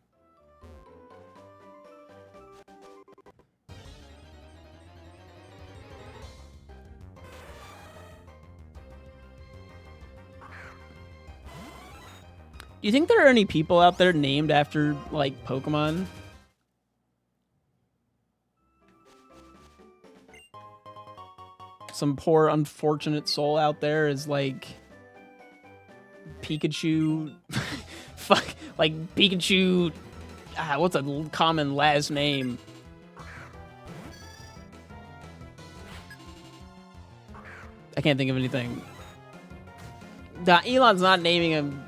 Do you think there are any people out there named after, like, Pokemon? Some poor, unfortunate soul out there is, like, Pikachu... Fuck, like, Pikachu... what's a common last name? I can't think of anything. Elon's not naming him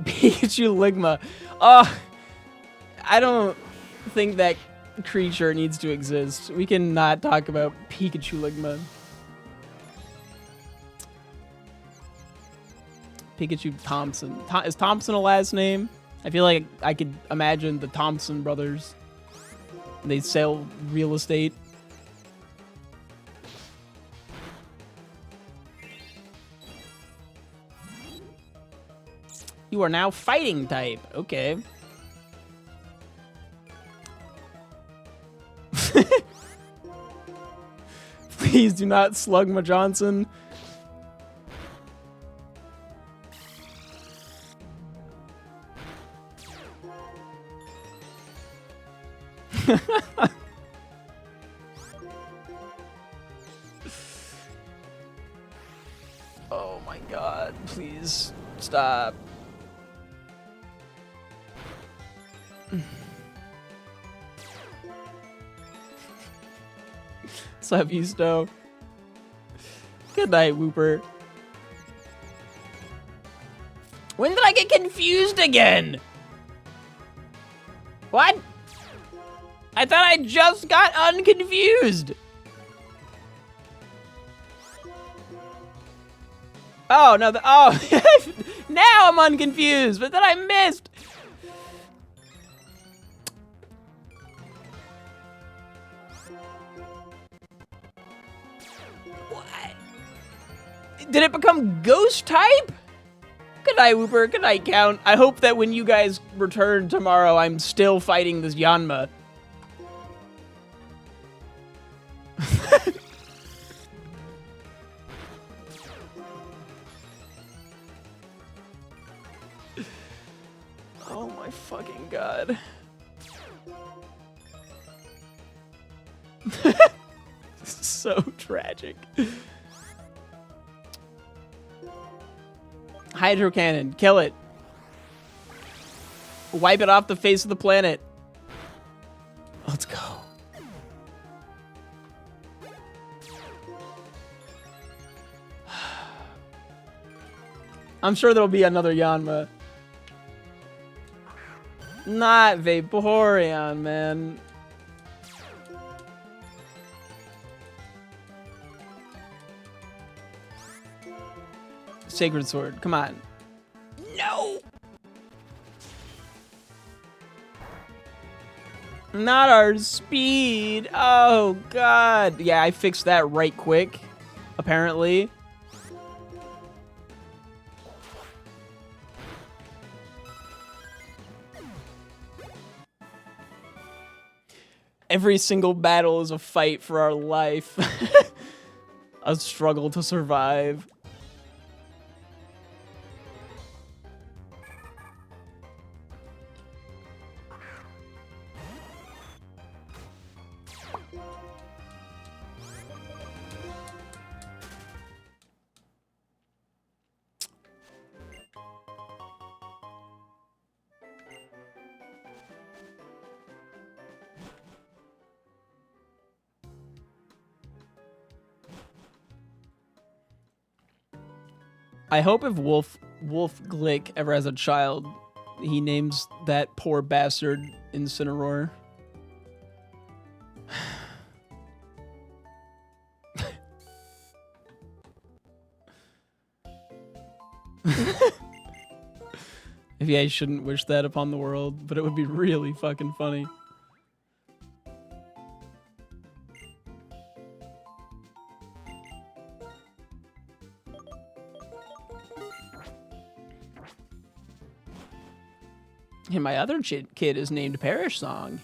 Pikachu Ligma. I don't think that creature needs to exist. We cannot talk about Pikachu Ligma. Pikachu Thompson. Is Thompson a last name? I feel like I could imagine the Thompson brothers. They sell real estate. You are now fighting type. Okay. Please do not Slugma Johnson. Oh my god, please stop. What's up, Eusto? Good night, Whooper. When did I get confused again? What? I thought I just got unconfused. Oh, no. Oh, now I'm unconfused, but then I missed. What? Did it become ghost type? Good night, Whooper. Good night, Count. I hope that when you guys return tomorrow, I'm still fighting this Yanma. Oh my fucking god. So tragic. Hydro cannon, kill it. Wipe it off the face of the planet. Let's go. I'm sure there'll be another Yanma. Not Vaporeon, man. Sacred Sword, come on. No! Not our speed. Oh, God. Yeah, I fixed that right quick, apparently. Every single battle is a fight for our life. A struggle to survive. I hope if Wolf Glick ever has a child, he names that poor bastard Incineroar. Maybe I shouldn't wish that upon the world, but it would be really fucking funny. And my other kid is named Parish Song.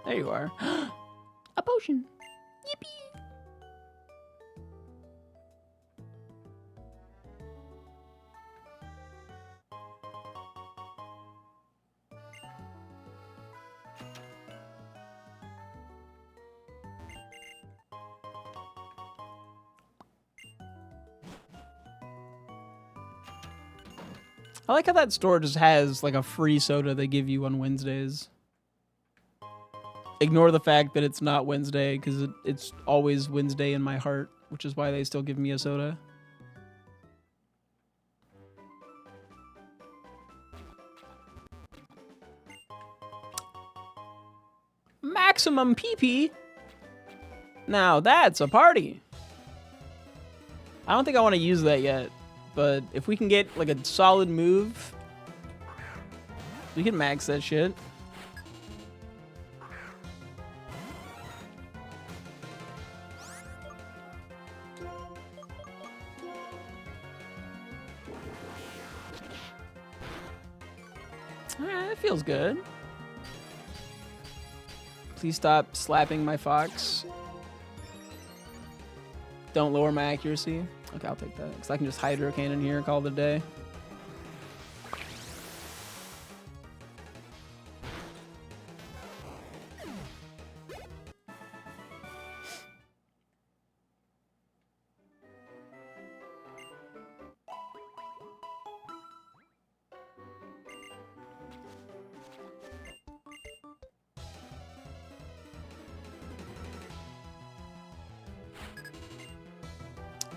There you are. A potion. Yippee. I like how that store just has like a free soda they give you on Wednesdays. Ignore the fact that it's not Wednesday because it's always Wednesday in my heart, which is why they still give me a soda. Maximum PP. Now that's a party. I don't think I want to use that yet, but if we can get like a solid move, we can max that shit. Alright, it feels good. Please stop slapping my fox. Don't lower my accuracy. Okay, I'll take that. Because I can just Hydro Cannon here and call it a day.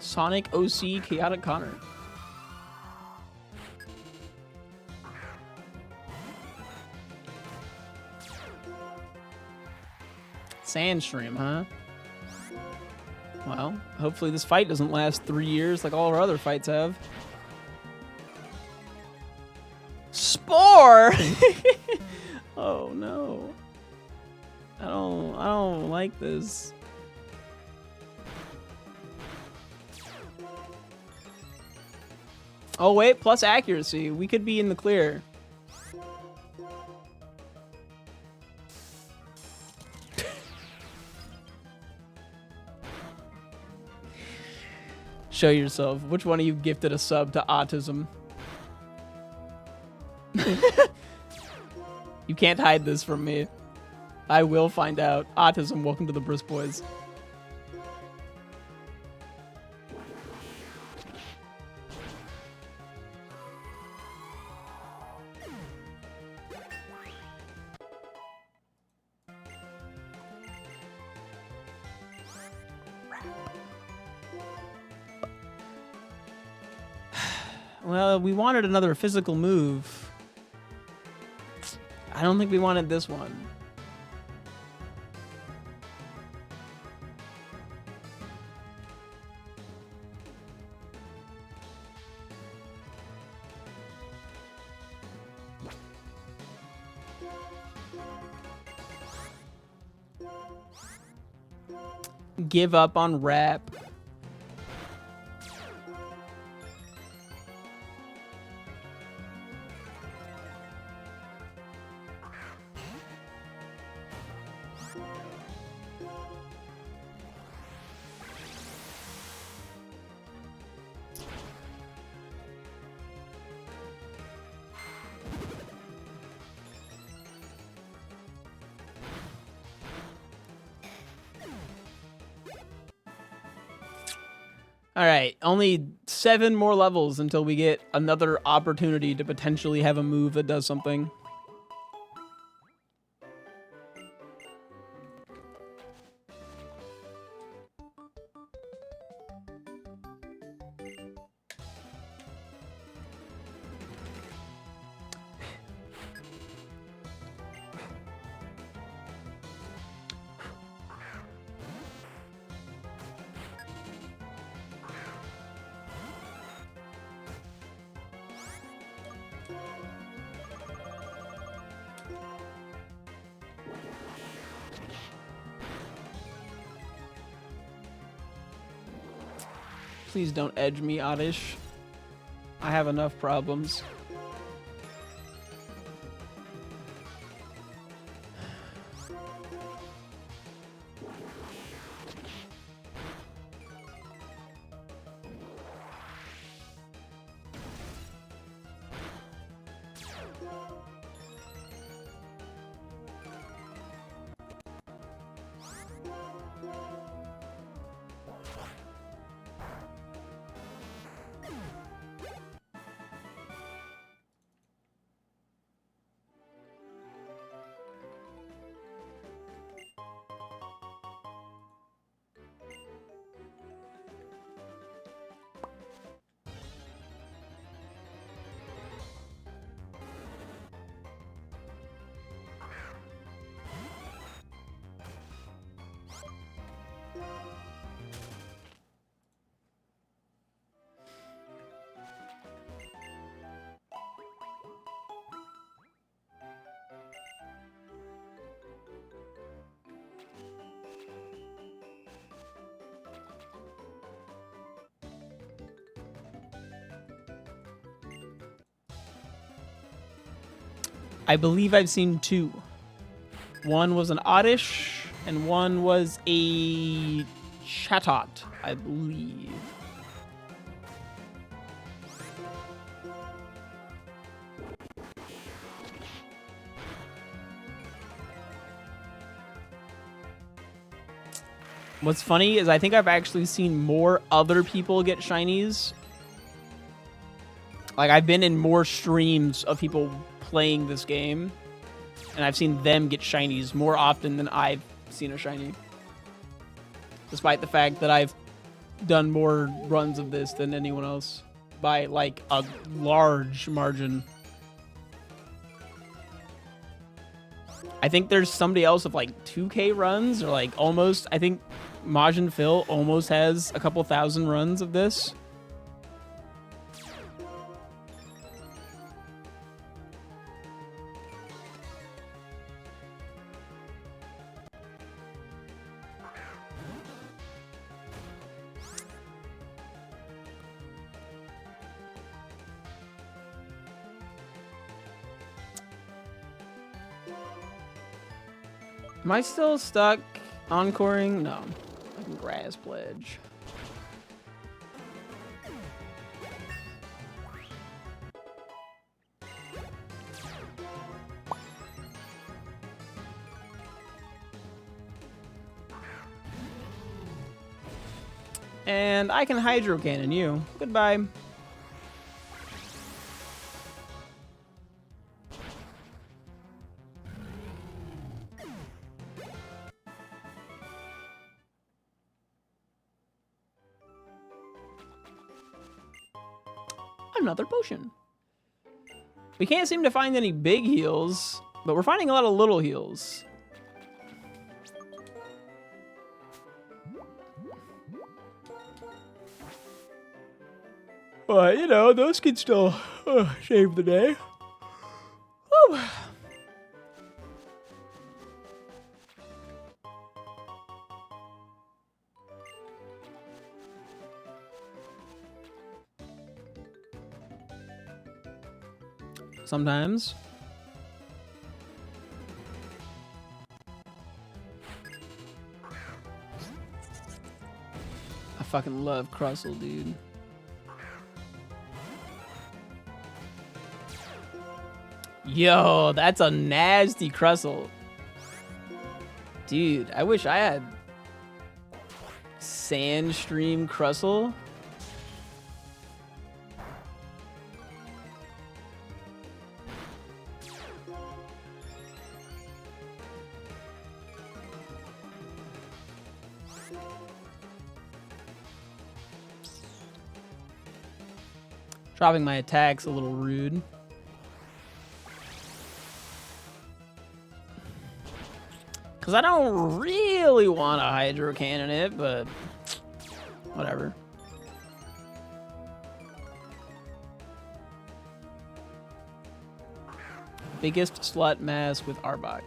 Sonic OC Chaotic Connor. Sandstream, huh? Well, hopefully this fight doesn't last 3 years like all our other fights have. Spore! Oh no. I don't like this. Oh wait, plus accuracy. We could be in the clear. Show yourself. Which one of you gifted a sub to autism? You can't hide this from me. I will find out. Autism, welcome to the Brisk Boys. Well, we wanted another physical move. I don't think we wanted this one. Give up on rap. All right, only 7 more levels until we get another opportunity to potentially have a move that does something. Please don't edge me, Oddish. I have enough problems. I believe I've seen two. One was an Oddish, and one was a Chatot, I believe. What's funny is I think I've actually seen more other people get shinies. Like, I've been in more streams of people playing this game, and I've seen them get shinies more often than I've seen a shiny. Despite the fact that I've done more runs of this than anyone else by, like, a large margin. I think there's somebody else with, like, 2K runs, or, like, almost. I think Majin Phil almost has a couple thousand runs of this. Am I still stuck encoring? No. Fucking grass pledge. And I can Hydro Cannon you. Goodbye. Another potion. We can't seem to find any big heals, but we're finding a lot of little heals. But, you know, those can still save the day. Whew. Sometimes. I fucking love Crustle, dude. Yo, that's a nasty Crustle. Dude, I wish I had Sandstream Crustle. Dropping my attacks a little rude. Because I don't really want to Hydro Cannon it, but whatever. Biggest slut mass with Arbok.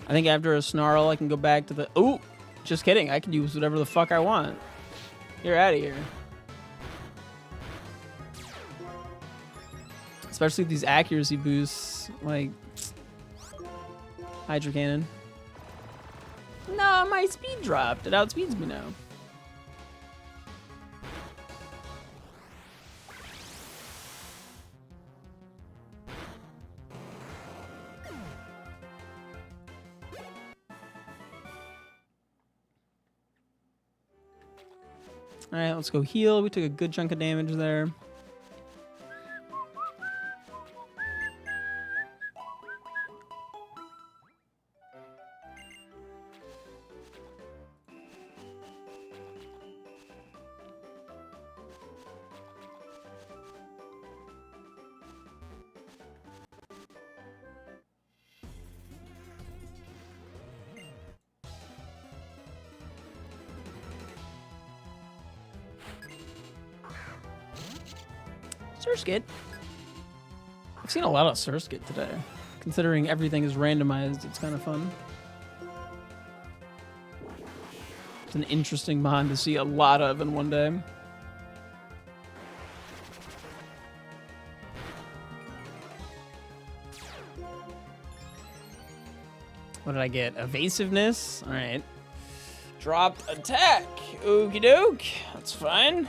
I think after a snarl, I can go back to the... Ooh! Just kidding. I can use whatever the fuck I want. You're out of here. Especially these accuracy boosts, like... Hydro Cannon. No, my speed dropped. It outspeeds me now. Alright, let's go heal. We took a good chunk of damage there. Surskit. I've seen a lot of Surskit today. Considering everything is randomized, it's kind of fun. It's an interesting mon to see a lot of in one day. What did I get? Evasiveness? Alright. Dropped attack. Okie doke. That's fine.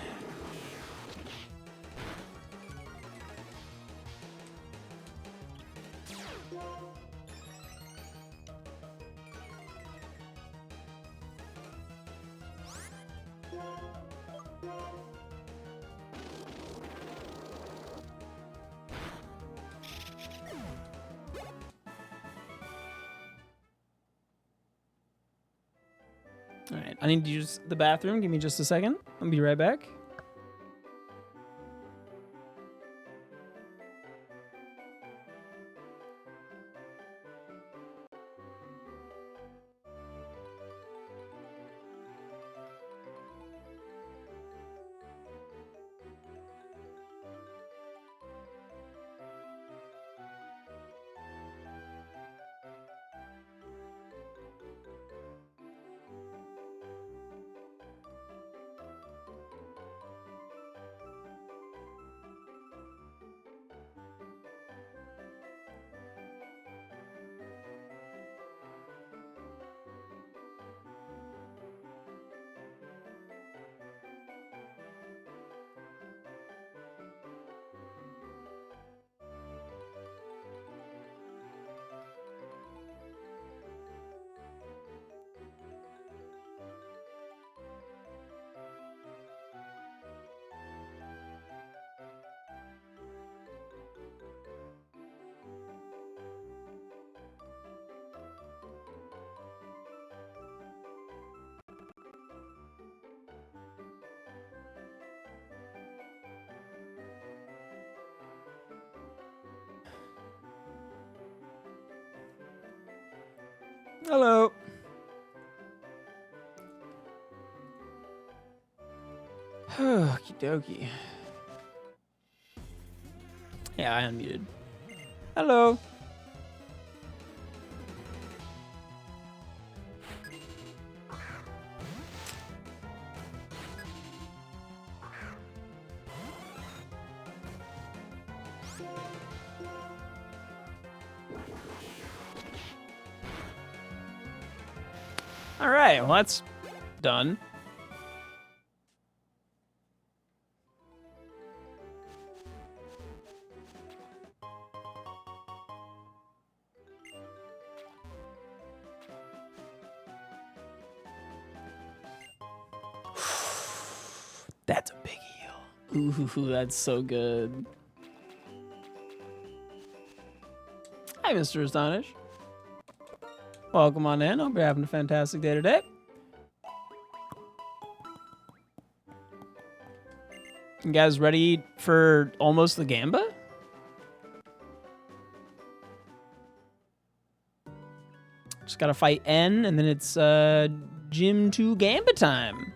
Alright, I need to use the bathroom. Give me just a second. I'll be right back. Hello. Okie dokie. Yeah, I unmuted. Hello. All right, well, that's done. That's a big heal. Ooh, that's so good. Hi, Mr. Astonish. Welcome on in. Hope you're having a fantastic day today. You guys ready for almost the Gamba? Just gotta fight N, and then it's Gym 2 Gamba time.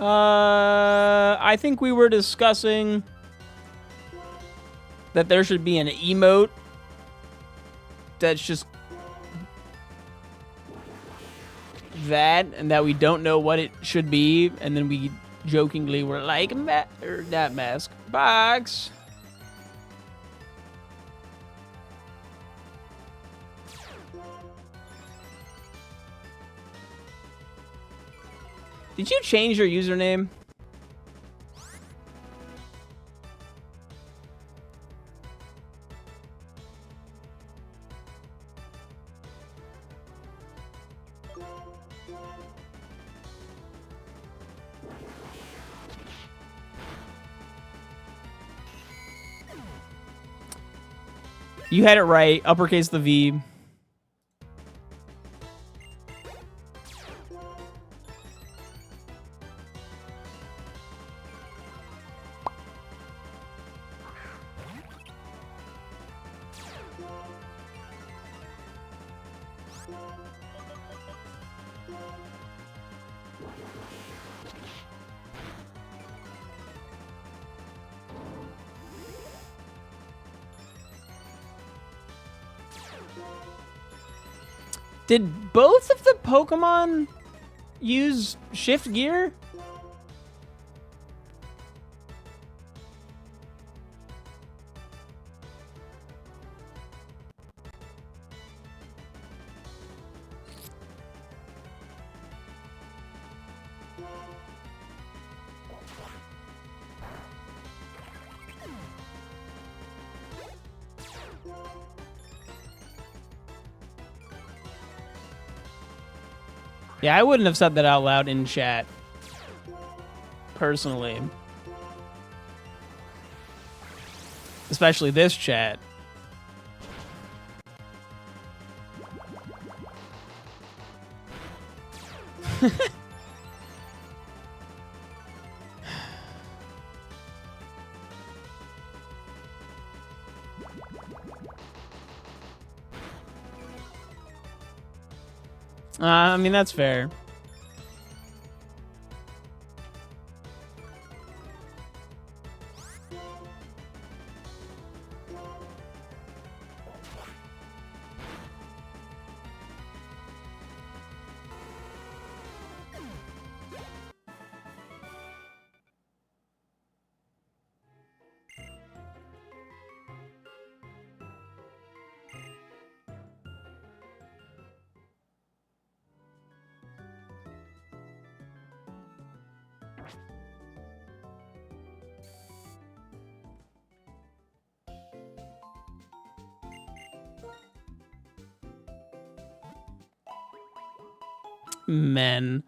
I think we were discussing that there should be an emote that's just that, and that we don't know what it should be, and then we jokingly were like, that mask box. Did you change your username? You had it right. Uppercase the V. Did both of the Pokemon use shift gear? Yeah, I wouldn't have said that out loud in chat. Personally. Especially this chat. I mean, that's fair. Men.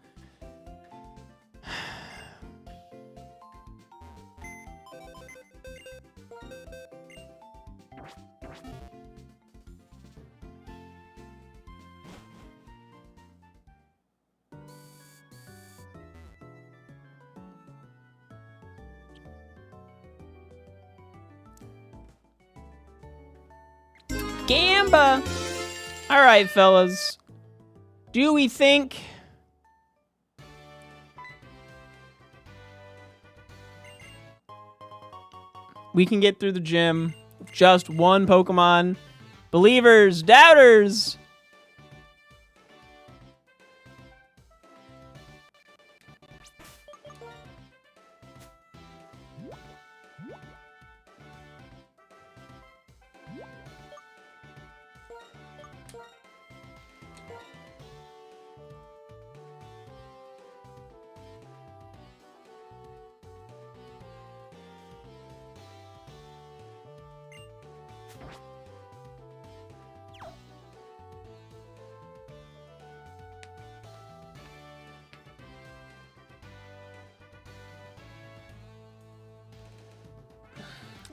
Gamba! Alright, fellas. Do we think we can get through the gym with just one Pokemon? Believers, doubters!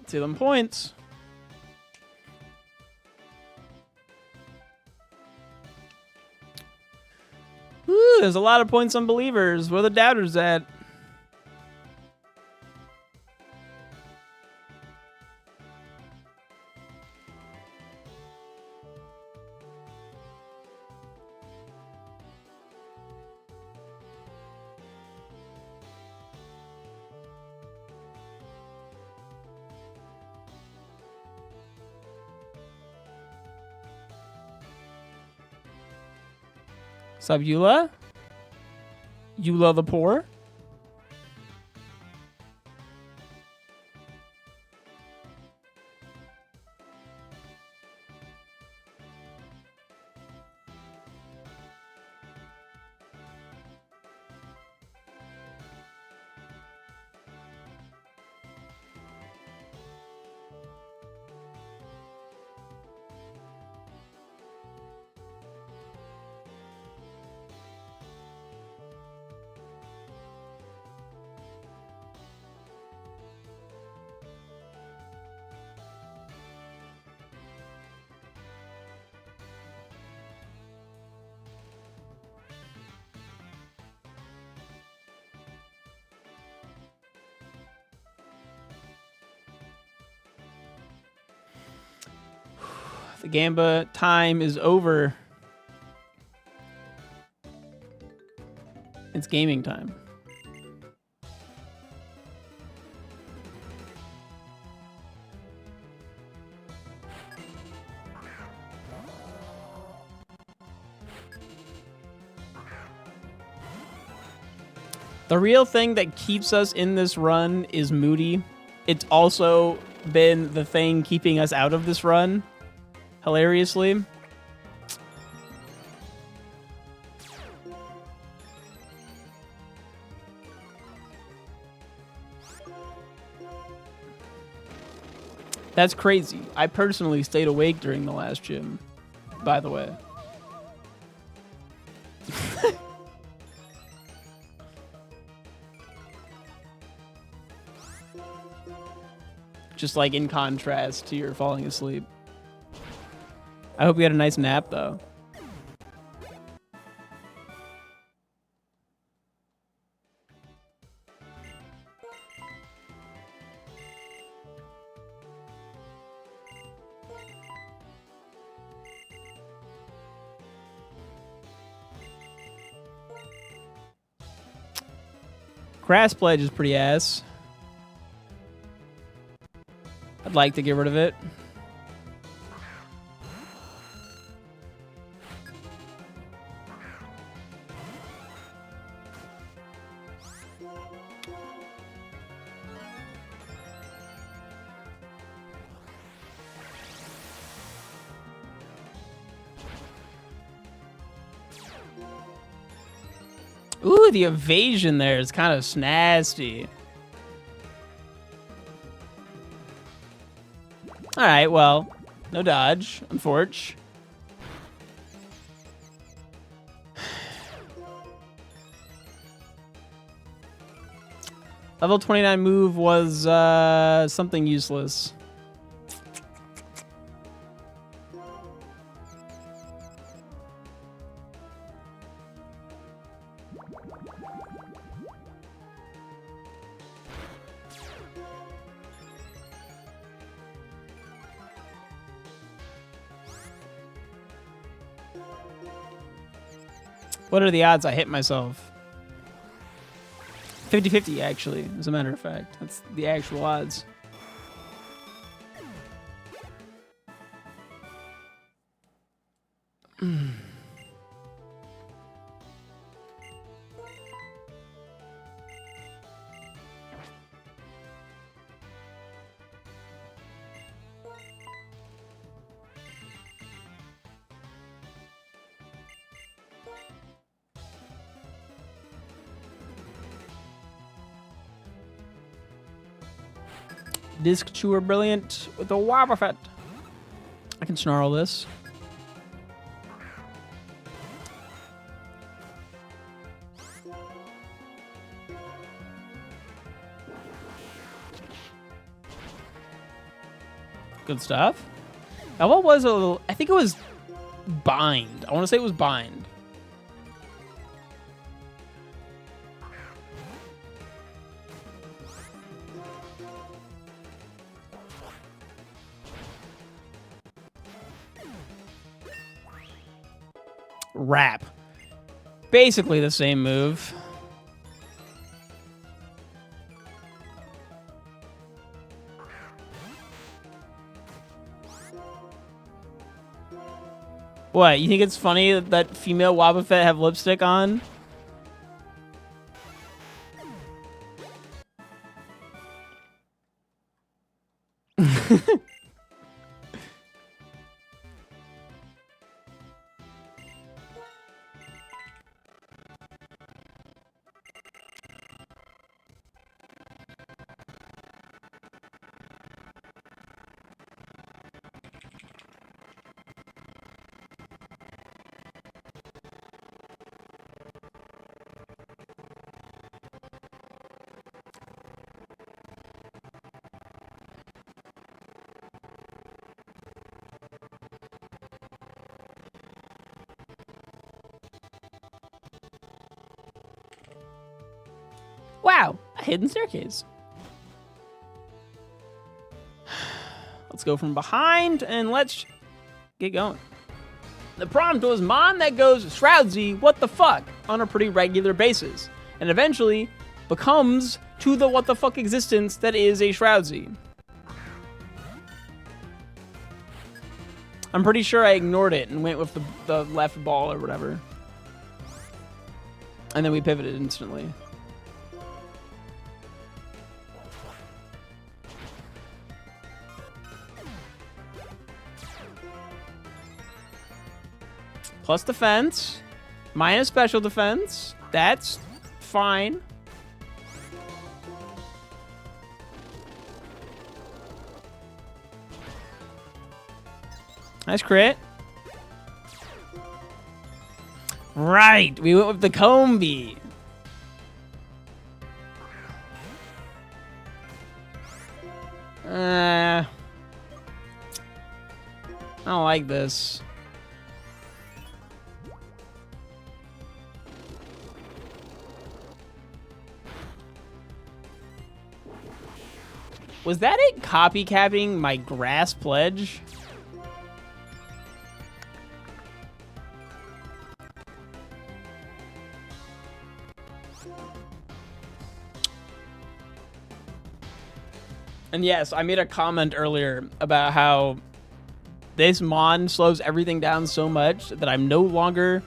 See them points. Woo, there's a lot of points on believers. Where are the doubters at? Sup, Eula? Eula the poor? The Gamba time is over. It's gaming time. The real thing that keeps us in this run is Moody. It's also been the thing keeping us out of this run, hilariously. That's crazy. I personally stayed awake during the last gym, by the way. Just like in contrast to your falling asleep. I hope you had a nice nap, though. Grass Pledge is pretty ass. I'd like to get rid of it. Ooh, the evasion there is kind of snazzy. All right, well, no dodge, unfortunately. Level 29 move was something useless. What are the odds I hit myself? 50-50, actually, as a matter of fact. That's the actual odds. Disc Chewer Brilliant with a Wobbuffet. I can snarl this. Good stuff. Now, what was a little... I think it was Bind. I want to say it was Bind. Wrap. Basically the same move. What, you think it's funny that female Wobbuffet have lipstick on? Wow, a hidden staircase. Let's go from behind and let's get going. The prompt was Mon that goes Shroudsy, what the fuck, on a pretty regular basis, and eventually becomes to the what the fuck existence that is a Shroudsy. I'm pretty sure I ignored it and went with the left ball or whatever. And then we pivoted instantly. Plus defense, minus special defense. That's fine. Nice crit. Right, we went with the Combi. I don't like this. Was that it copycapping my grass pledge? And yes, I made a comment earlier about how this Mon slows everything down so much that I'm no longer,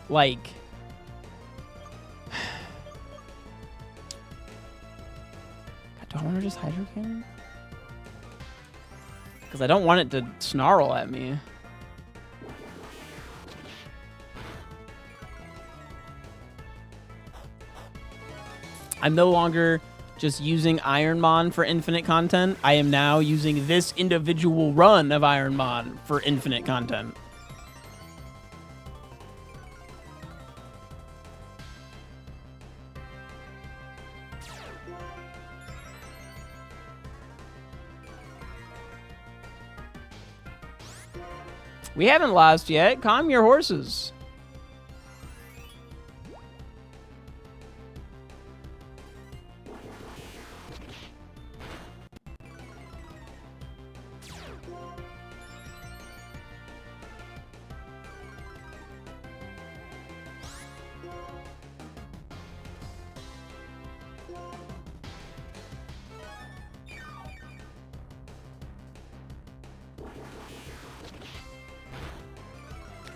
like... Do I want to just Hydro Cannon? Because I don't want it to snarl at me. I'm no longer just using ironMON for infinite content. I am now using this individual run of ironMON for infinite content. We haven't lost yet. Calm your horses.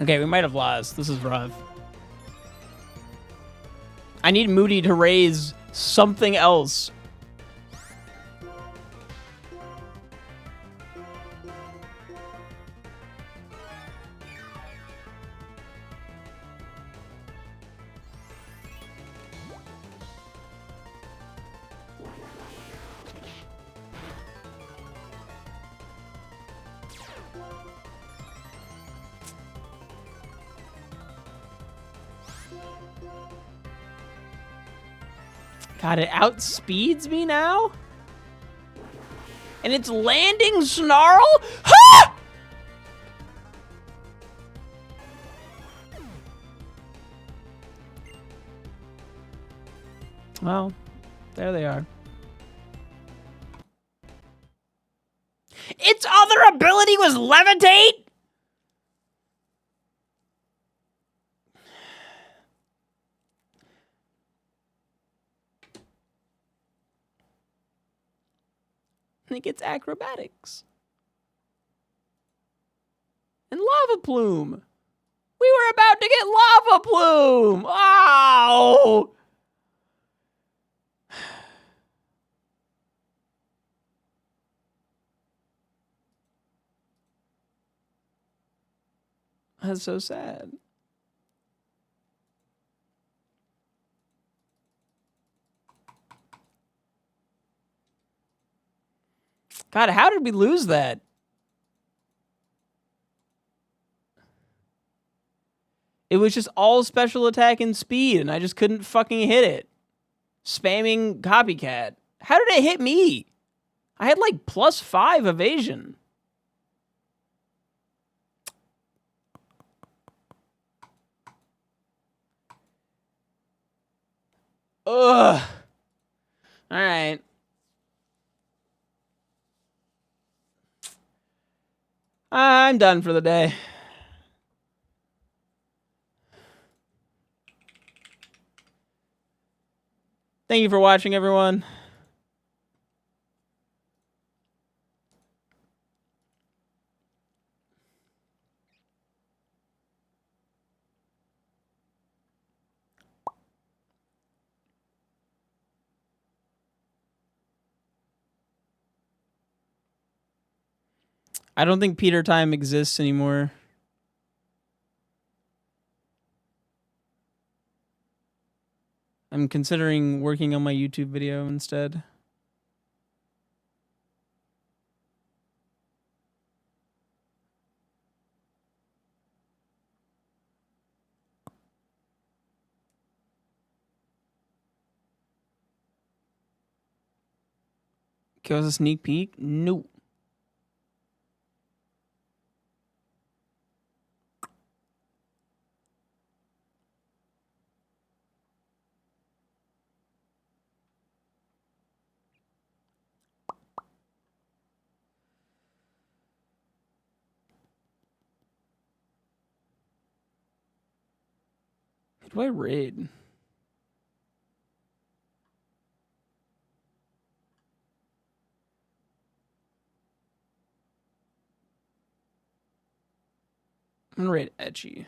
Okay, we might have lost. This is rough. I need Moody to raise something else. God, it outspeeds me now? And it's landing Snarl? Ha! Well, there they are. Its other ability was Levitate? I think it's Acrobatics. And Lava Plume. We were about to get lava plume. Oh! That's so sad. God, how did we lose that? It was just all special attack and speed, and I just couldn't fucking hit it. Spamming copycat. How did it hit me? I had like +5 evasion. Ugh. All right. I'm done for the day. Thank you for watching, everyone. I don't think Peter Time exists anymore. I'm considering working on my YouTube video instead. Okay, was a sneak peek? No. Who do I raid? I'm gonna raid Etchy.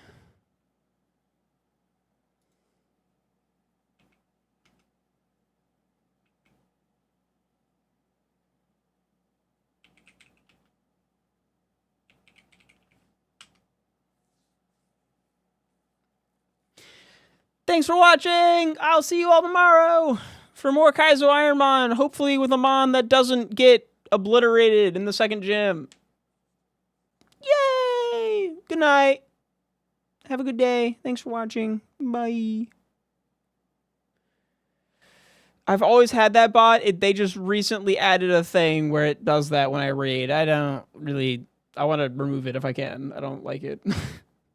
Thanks for watching. I'll see you all tomorrow for more Kaizo ironMON. Hopefully with a mon that doesn't get obliterated in the second gym. Yay! Good night. Have a good day. Thanks for watching. Bye. I've always had that bot. They just recently added a thing where it does that when I raid. I don't really... I want to remove it if I can. I don't like it.